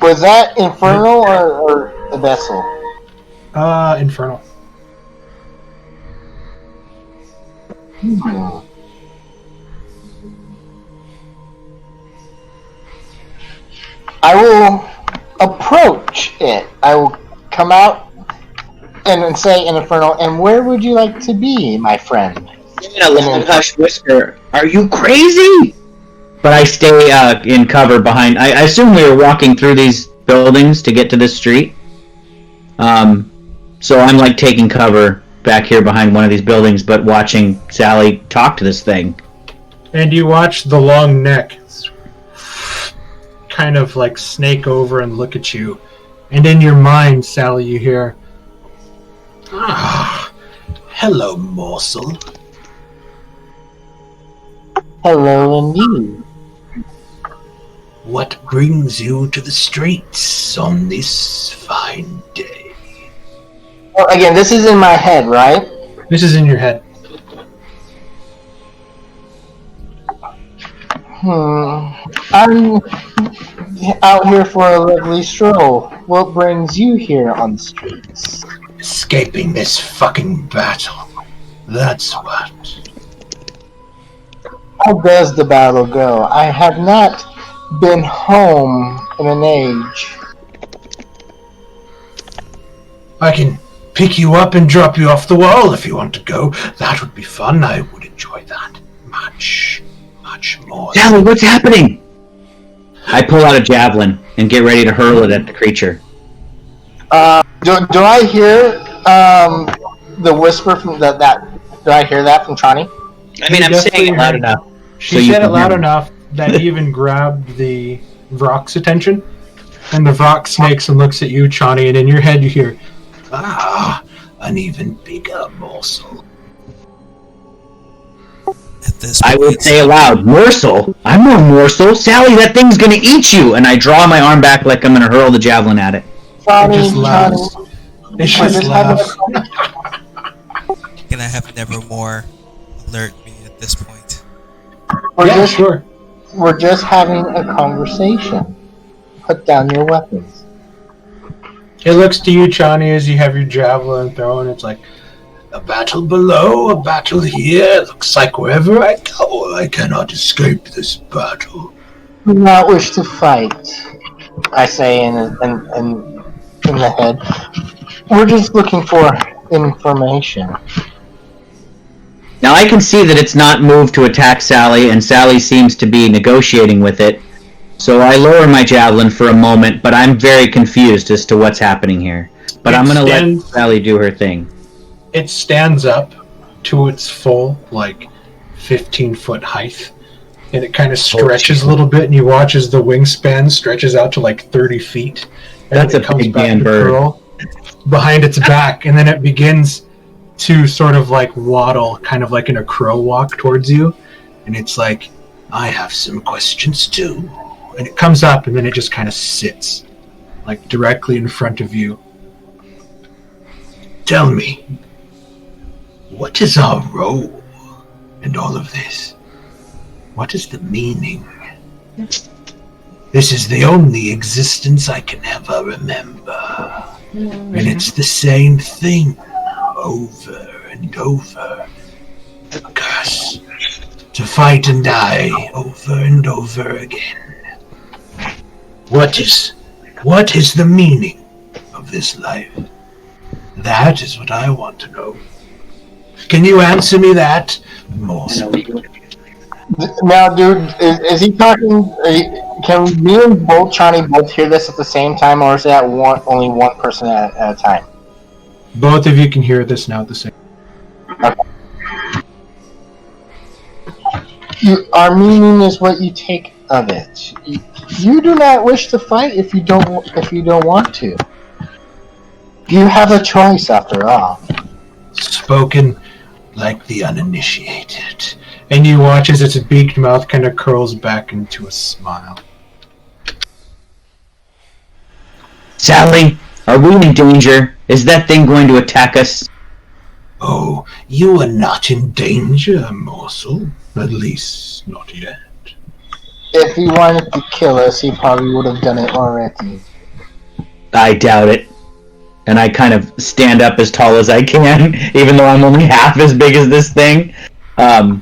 Was that Infernal or the vessel? Infernal. I will approach it. I will come out and say in Infernal, and where would you like to be, my friend? In a loud, hushed whisper, are you crazy? But I stay in cover behind. I assume we were walking through these buildings to get to this street. So I'm like taking cover back here behind one of these buildings, but watching Sally talk to this thing. And you watch the long neck kind of like snake over and look at you. And in your mind, Sally, you hear, "Ah, hello, morsel." Hello, indeed. What brings you to the streets on this fine day? Well, again, this is in my head, right? This is in your head. I'm out here for a lovely stroll. What brings you here on the streets? Escaping this fucking battle. That's what. How does the battle go? I have not been home in an age. I can pick you up and drop you off the wall if you want to go. That would be fun. I would enjoy that much more. Sally, what's happening? I pull out a javelin and get ready to hurl it at the creature. Do I hear the whisper from that? Do I hear that from Trani? I mean, I'm saying it loud enough. She said it loud enough that he even grabbed the Vrock's attention. And the Vrock snakes and looks at you, Chani, and in your head you hear, an even bigger morsel. At this I would say aloud, morsel? I'm no morsel. Sally, that thing's gonna eat you! And I draw my arm back like I'm gonna hurl the javelin at it. It just laughs. It just laughs. Can I have Nevermore alert me at this point? Sure. We're just having a conversation. Put down your weapons. It looks to you, Chani, as you have your javelin thrown. It's like, a battle below, a battle here. Looks like wherever I go, I cannot escape this battle. Do not wish to fight, I say in the head. We're just looking for information. Now I can see that it's not moved to attack Sally, and Sally seems to be negotiating with it. So I lower my javelin for a moment, but I'm very confused as to what's happening here. But I'm going to let Sally do her thing. It stands up to its full, 15-foot height, and it kind of stretches a little bit, and you watch as the wingspan stretches out to 30 feet. And That's a big damn bird. Behind its back, and then it begins to sort of waddle, kind of like in a crow walk towards you, and it's like, I have some questions too. And it comes up, and then it just kind of sits, directly in front of you. Tell me, what is our role in all of this? What is the meaning? This is the only existence I can ever remember. And it's the same thing over and over. The curse. To fight and die over and over again. What is the meaning of this life? That is what I want to know. Can you answer me that, Morse? Now, dude, is he talking? Can me and Chani both hear this at the same time, or is that only one person at a time? Both of you can hear this now at the same time. Okay. Our meaning is what you take of it. You do not wish to fight if you don't want to. You have a choice, after all. Spoken like the uninitiated. And you watch as its beaked mouth kind of curls back into a smile. Sally, are we in danger? Is that thing going to attack us? Oh, you are not in danger, morsel. At least, not yet. If he wanted to kill us, he probably would have done it already. I doubt it. And I kind of stand up as tall as I can, even though I'm only half as big as this thing.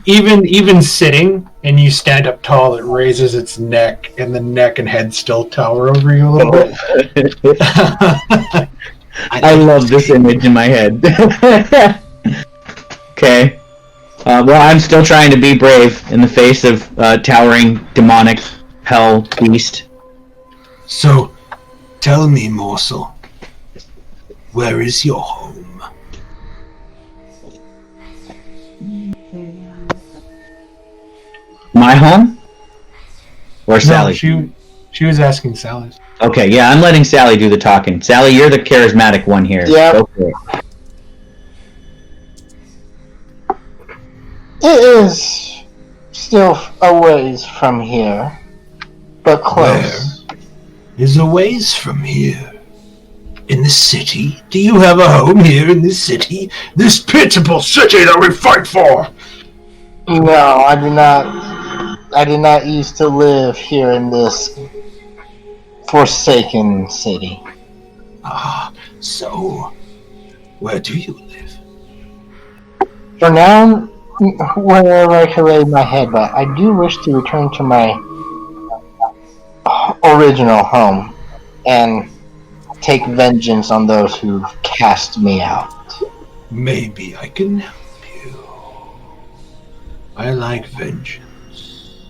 Even sitting, and you stand up tall, it raises its neck, and the neck and head still tower over you a little bit. I love this image in my head. Okay. Well, I'm still trying to be brave in the face of towering demonic hell beast. So, tell me, morsel, where is your home? My home? Or Sally? No, she was asking Sally's. Okay, yeah, I'm letting Sally do the talking. Sally, you're the charismatic one here. Yeah. Go for it. It is still a ways from here, but close. Where is a ways from here? In the city? Do you have a home here in this city? This pitiable city that we fight for! No, I do not. I did not used to live here in this forsaken city. Ah, so where do you live? For now, wherever I can lay my head, but I do wish to return to my original home and take vengeance on those who cast me out. Maybe I can help you. I like vengeance.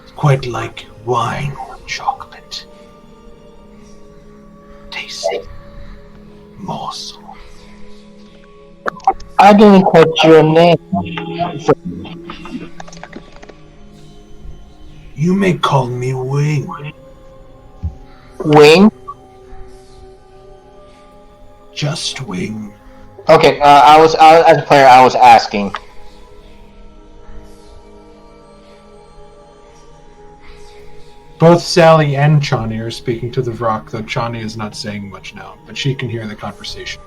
It's quite like wine or chocolate. Tasty morsel. I didn't catch your name. You may call me Wing. Wing? Just Wing. Okay, as a player, I was asking. Both Sally and Chani are speaking to the rock, though Chani is not saying much now, but she can hear the conversation.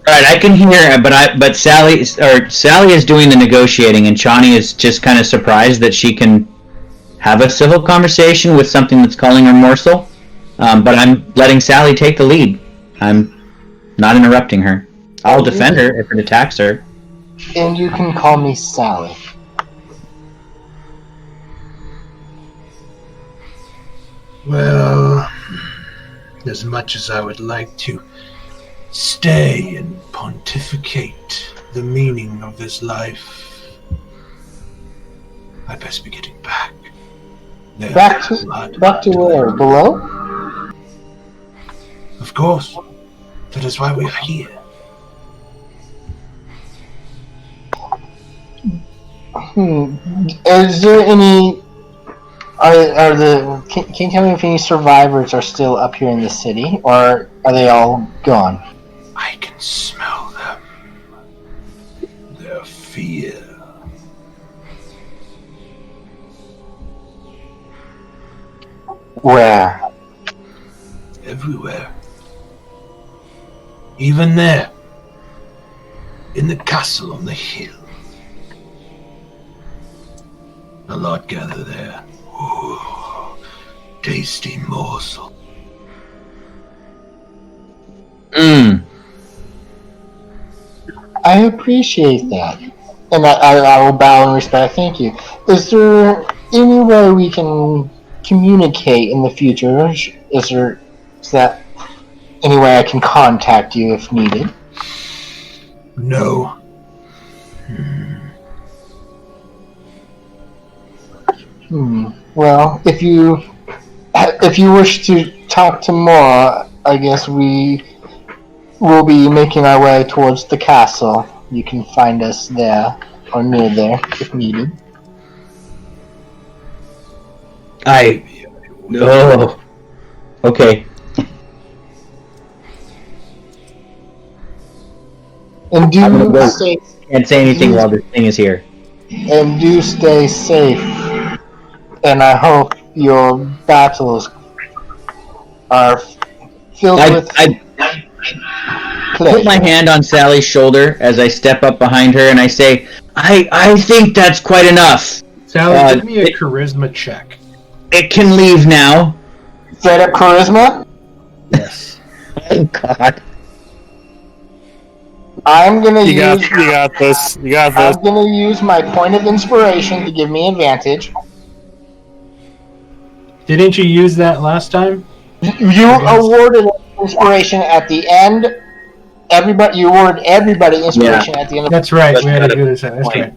Alright, I can hear, but Sally is doing the negotiating, and Chani is just kind of surprised that she can have a civil conversation with something that's calling her morsel. But I'm letting Sally take the lead. I'm not interrupting her. I'll defend her if it attacks her. And you can call me Sally. Well, as much as I would like to stay and pontificate the meaning of this life, I best be getting back. Back to where? Below? Of course. That is why we are here. Is there any... Can you tell me if any survivors are still up here in the city, or are they all gone? I can smell them. Their fear. Where? Everywhere. Even there. In the castle on the hill. A lot gather there. Ooh, tasty morsel. I appreciate that. And I will bow in respect. Thank you. Is there any way we can communicate in the future? Is that any way I can contact you if needed? No. Well, if you wish to talk tomorrow, I guess we will be making our way towards the castle. You can find us there or near there if needed. Oh. Okay. And do stay. Can't say anything while this thing is here. And do stay safe. And I hope your battles are filled with. I put my hand on Sally's shoulder as I step up behind her, and I say, "I think that's quite enough." Sally, give me a charisma check. It can leave now. Straight up charisma? Yes. Oh God. I'm gonna You got this. I'm gonna use my point of inspiration to give me advantage. Didn't you use that last time? You awarded inspiration at the end. You awarded everybody inspiration at the end. That's right. We had to do this. That's right.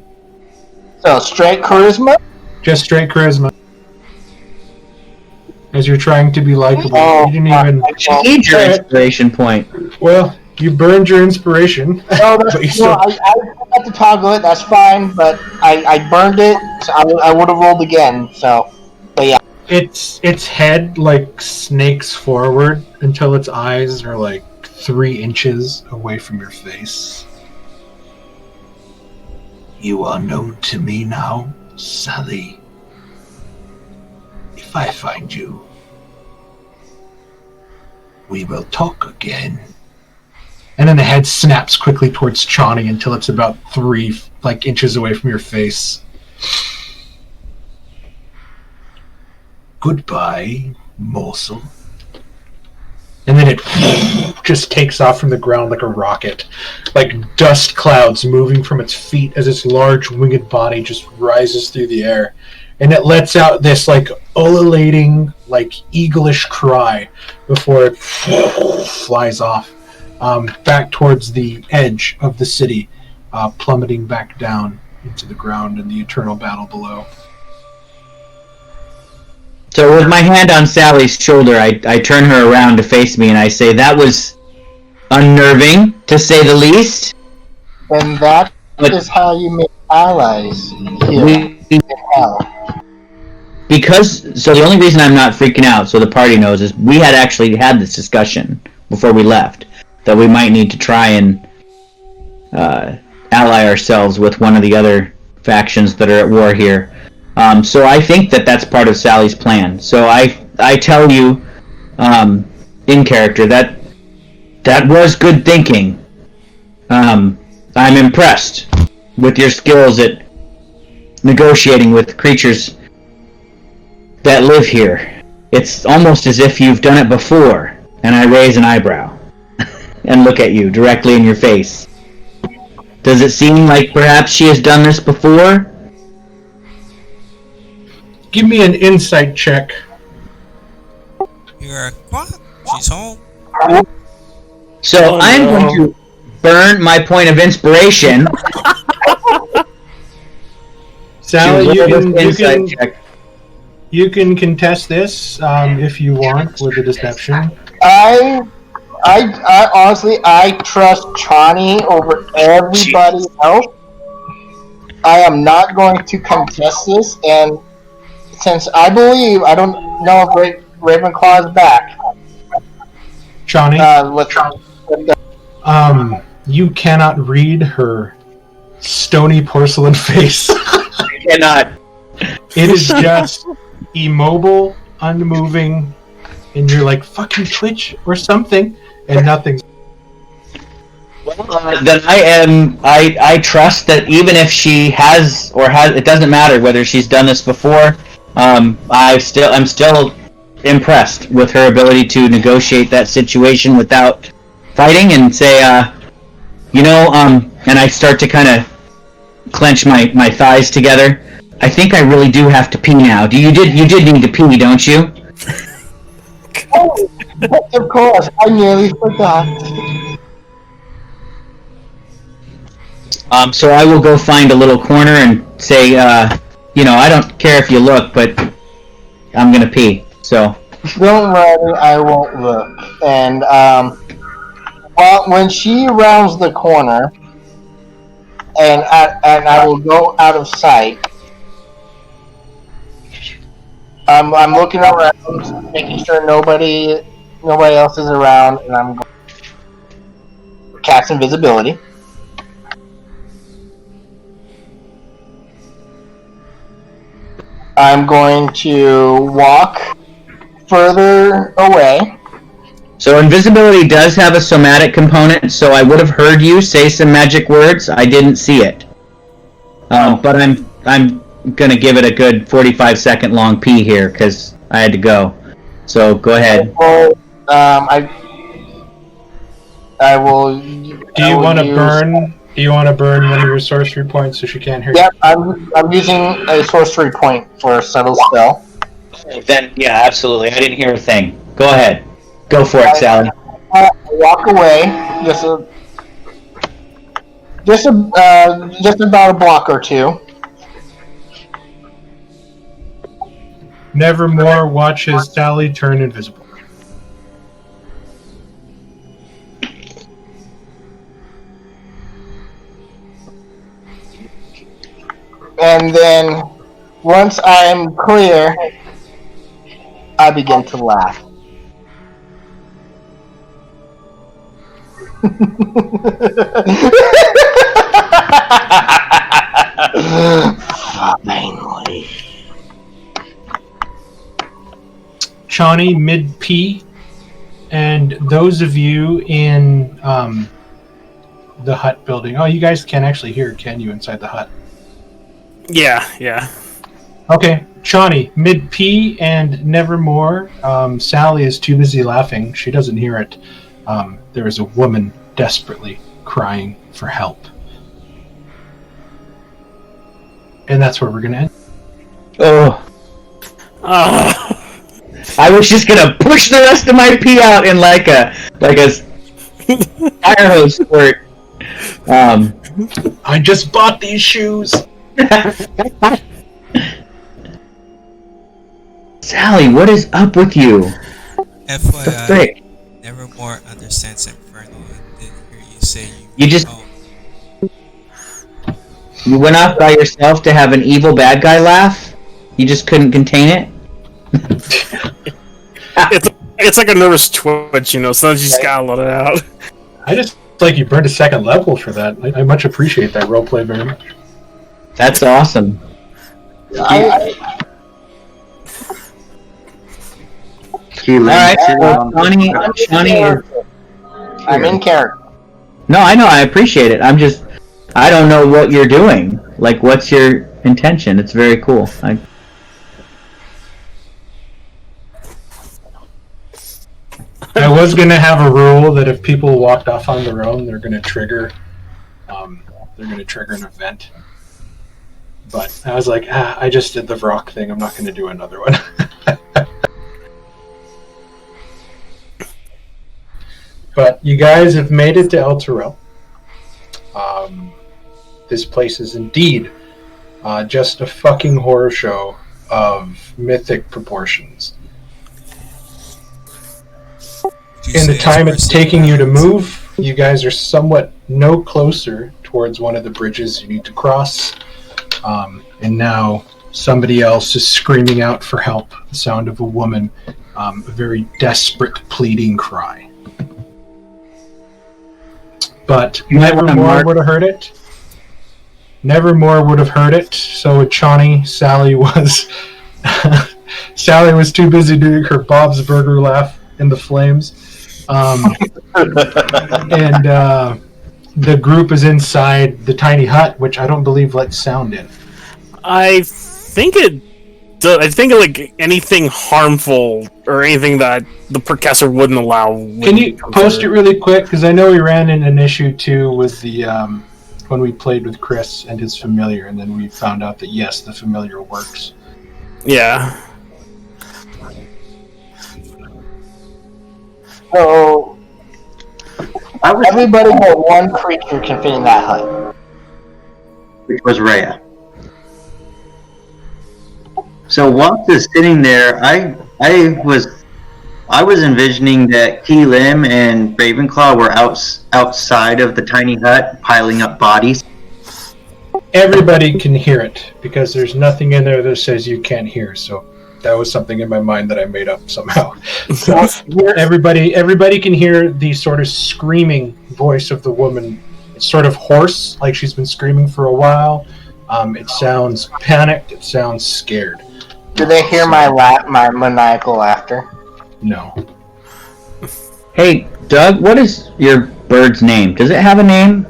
So straight charisma. Just straight charisma. As you're trying to be likable, you didn't even. You need your inspiration point. Well, you burned your inspiration. No, I forgot to toggle it. That's fine, but I burned it. So I would have rolled again. So, but yeah. Its head snakes forward until its eyes are 3 inches away from your face. You are known to me now, Sally. If I find you, we will talk again. And then the head snaps quickly towards Chani until it's about 3 inches away from your face. Goodbye, morsel. And then it just takes off from the ground like a rocket. Like dust clouds moving from its feet as its large winged body just rises through the air. and it lets out this like ululating, like eaglish cry before it flies off back towards the edge of the city, plummeting back down into the ground and the eternal battle below. So with my hand on Sally's shoulder, I turn her around to face me and I say, that was unnerving, to say the least. And that is how you make allies here in hell. So the only reason I'm not freaking out, so the party knows, is we had actually had this discussion before we left, that we might need to try and ally ourselves with one of the other factions that are at war here. So I think that that's part of Sally's plan. So I tell you, in character, that was good thinking. I'm impressed with your skills at negotiating with creatures that live here. It's almost as if you've done it before. And I raise an eyebrow and look at you directly in your face. Does it seem like perhaps she has done this before? Give me an insight check. You're what? She's home. So I'm going to burn my point of inspiration. Sally, you can contest this if you want with a deception. I honestly, I trust Chani over everybody else. I am not going to contest this, and since I believe, I don't know if Ravenclaw is back. Chani? You cannot read her stony porcelain face. I cannot. It is just immobile, unmoving, and you're like, fucking Twitch or something, and nothing's. Well, then I trust that even if she has, it doesn't matter whether she's done this before, I'm still impressed with her ability to negotiate that situation without fighting and say, and I start to kind of clench my thighs together. I think I really do have to pee now. You did need to pee, don't you? Oh, of course, I nearly forgot. So I will go find a little corner and say, I don't care if you look, but I'm gonna pee. So. Don't worry, I won't look. And when she rounds the corner, and I will go out of sight. I'm looking around, making sure nobody else is around, and I'm going to cast invisibility. I'm going to walk further away. So invisibility does have a somatic component, so I would have heard you say some magic words. I didn't see it. But I'm gonna give it a good 45-second long pee here, because I had to go. So go ahead. I will... Do you want to burn one of your sorcery points so she can't hear you? I'm using a sorcery point for a subtle spell. Then, yeah, absolutely. I didn't hear a thing. Go ahead. Go for it, Sally. I walk away, just about a block or two. Nevermore watches Sally turn invisible. And then, once I'm clear, I begin to laugh. Finally. Chani mid P, and those of you in the hut building. Oh, you guys can't actually hear, can you, inside the hut? Yeah. Okay, Chani mid P and Nevermore. Sally is too busy laughing; she doesn't hear it. There is a woman desperately crying for help. And that's where we're going to end. Oh. I was just gonna push the rest of my pee out in like a fire hose squirt. I just bought these shoes. Sally, what is up with you? FYI, Nevermore understands Inferno. I didn't hear you say You just you went off by yourself to have an evil bad guy laugh. You just couldn't contain it. It's like a nervous twitch, you know. Sometimes you just gotta let it out. I just like you burned a second level for that. I much appreciate that roleplay very much. That's awesome. Alright, well, Shawnee I'm in character. No, I know, I appreciate it. I don't know what you're doing. Like, what's your intention? It's very cool. I was gonna have a rule that if people walked off on their own, they're gonna trigger an event. But I was like, I just did the Vrock thing. I'm not gonna do another one. But you guys have made it to El Terrell. This place is indeed just a fucking horror show of mythic proportions. In the time it's taking you to move, you guys are somewhat no closer towards one of the bridges you need to cross. And now somebody else is screaming out for help. The sound of a woman, a very desperate, pleading cry. But Nevermore would have heard it. Nevermore would have heard it. So would Chani. Sally was too busy doing her Bob's Burger laugh in the flames. And the group is inside the tiny hut, which I don't believe lets sound in. I think like anything harmful or anything that the professor wouldn't allow. Can you post it really quick? Because I know we ran in an issue too with the when we played with Chris and his familiar, and then we found out that yes, the familiar works. Yeah. So everybody but one creature can fit in that hut. Which was Rhea. So Watts is sitting there. I was envisioning that Key Lim and Ravenclaw were outside of the tiny hut, piling up bodies. Everybody can hear it because there's nothing in there that says you can't hear. So that was something in my mind that I made up somehow. So everybody can hear the sort of screaming voice of the woman. It's sort of hoarse, like she's been screaming for a while. It sounds panicked. It sounds scared. Do they hear my maniacal laughter? No. Hey, Doug, what is your bird's name? Does it have a name?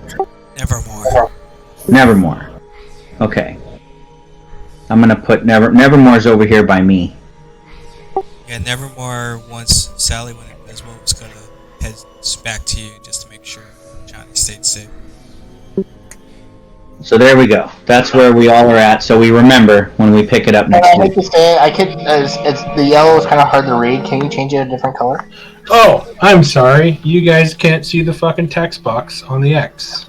Nevermore. Nevermore. Okay. I'm gonna put Nevermore's over here by me. Yeah, Nevermore, once Sally went invisible, was gonna head back to you just to make sure Johnny stayed safe. So there we go. That's where we all are at. So we remember when we pick it up next week. It's the yellow is kind of hard to read. Can you change it a different color? Oh, I'm sorry. You guys can't see the fucking text box on the X.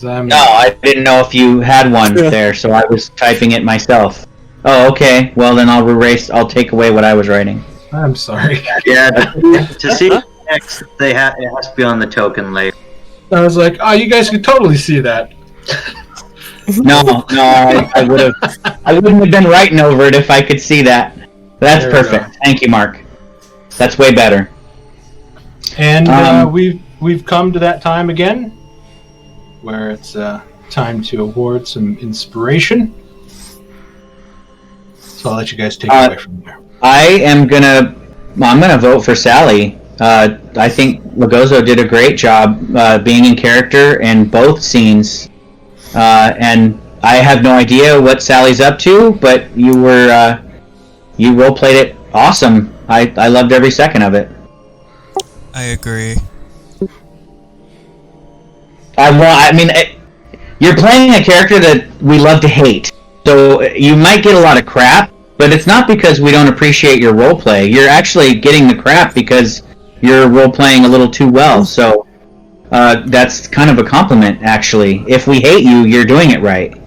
No, I didn't know if you had one there, so I was typing it myself. Oh, okay. Well, then I'll take away what I was writing. I'm sorry. Yeah, to see the text, it has to be on the token layer. I was like, oh, you guys could totally see that. No, I wouldn't have been writing over it if I could see that. That's perfect. Thank you, Mark. That's way better. And we've come to that time again, where it's time to award some inspiration. So I'll let you guys take it away from there. I'm gonna vote for Sally. I think Lagozo did a great job being in character in both scenes. And I have no idea what Sally's up to, but you role played it awesome. I loved every second of it. I agree. You're playing a character that we love to hate, so So you might get a lot of crap, but it's not because we don't appreciate your role play. You're actually getting the crap because you're role playing a little too well. So that's kind of a compliment, actually. If we hate you, you're doing it right.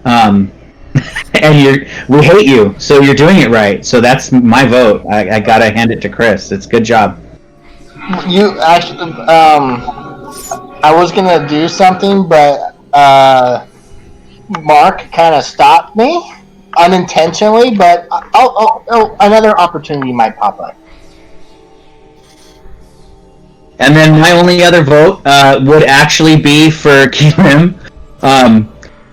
And we hate you, so you're doing it right. So that's my vote. I gotta hand it to Chris. It's good job. You actually, I was gonna do something, but Mark kind of stopped me unintentionally. But another opportunity might pop up. And then my only other vote would actually be for Keelim.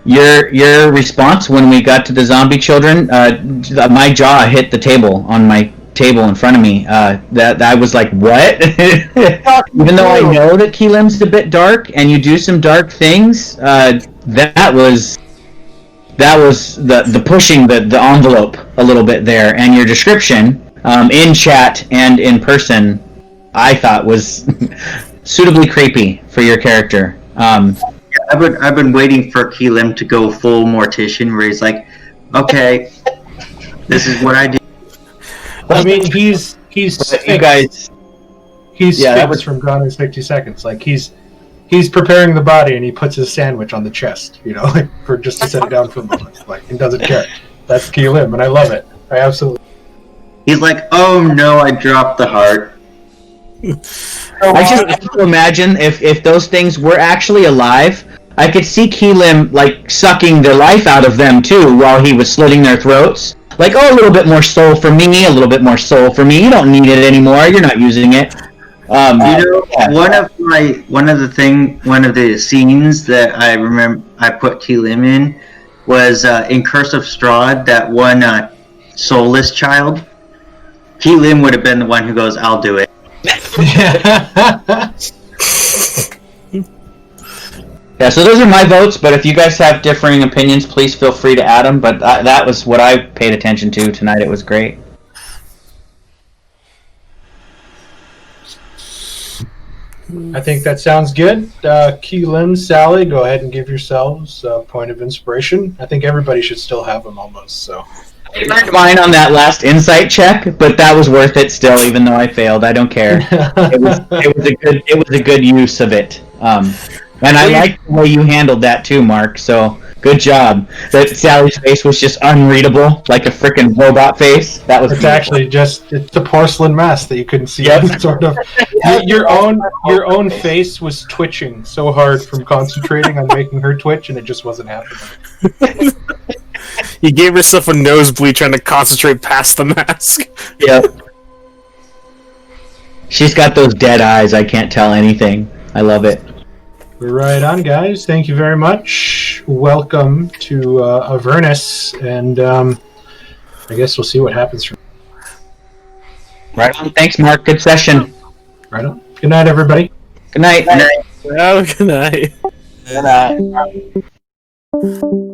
Your response when we got to the zombie children, my jaw hit the table on my table in front of me. That I was like, what? Even though I know that Keelim's a bit dark and you do some dark things, that was the pushing the envelope a little bit there. And your description in chat and in person, I thought was suitably creepy for your character. I've been waiting for Keelim to go full mortician, where he's like, "Okay, this is what I do." I mean, he's you guys. He's Sphinx from Gone in 60 Seconds. Like he's preparing the body and he puts his sandwich on the chest, like for just to set it down for a moment. Like he doesn't care. That's Keelim, and I love it. I absolutely. He's like, "Oh no, I dropped the heart." I just have to imagine if those things were actually alive, I could see Keelim like sucking the life out of them too while he was slitting their throats. Like, oh, a little bit more soul for me, a little bit more soul for me. You don't need it anymore. You're not using it. One of the scenes that I remember I put Keelim in was in Curse of Strahd, that one soulless child. Keelim would have been the one who goes, "I'll do it." Yeah, so those are my votes, but if you guys have differing opinions, please feel free to add them, but that was what I paid attention to tonight. It was great. I think that sounds good. Keelim, Sally, go ahead and give yourselves a point of inspiration. I think everybody should still have them almost, so... I earned mine on that last insight check, but that was worth it still, even though I failed. I don't care. It was a good use of it. And I like the way you handled that too, Mark. So good job. That Sally's face was just unreadable, like a freaking robot face. That was. It's beautiful. Actually it's a porcelain mask that you couldn't see. Yep. Sort of. Your own face was twitching so hard from concentrating on making her twitch, and it just wasn't happening. You gave yourself a nosebleed trying to concentrate past the mask. Yep. She's got those dead eyes. I can't tell anything. I love it. Right on, guys. Thank you very much. Welcome to Avernus, and I guess we'll see what happens from. Right on. Thanks, Mark. Good session. Right on. Good night, everybody. Good night. Good night. Good night.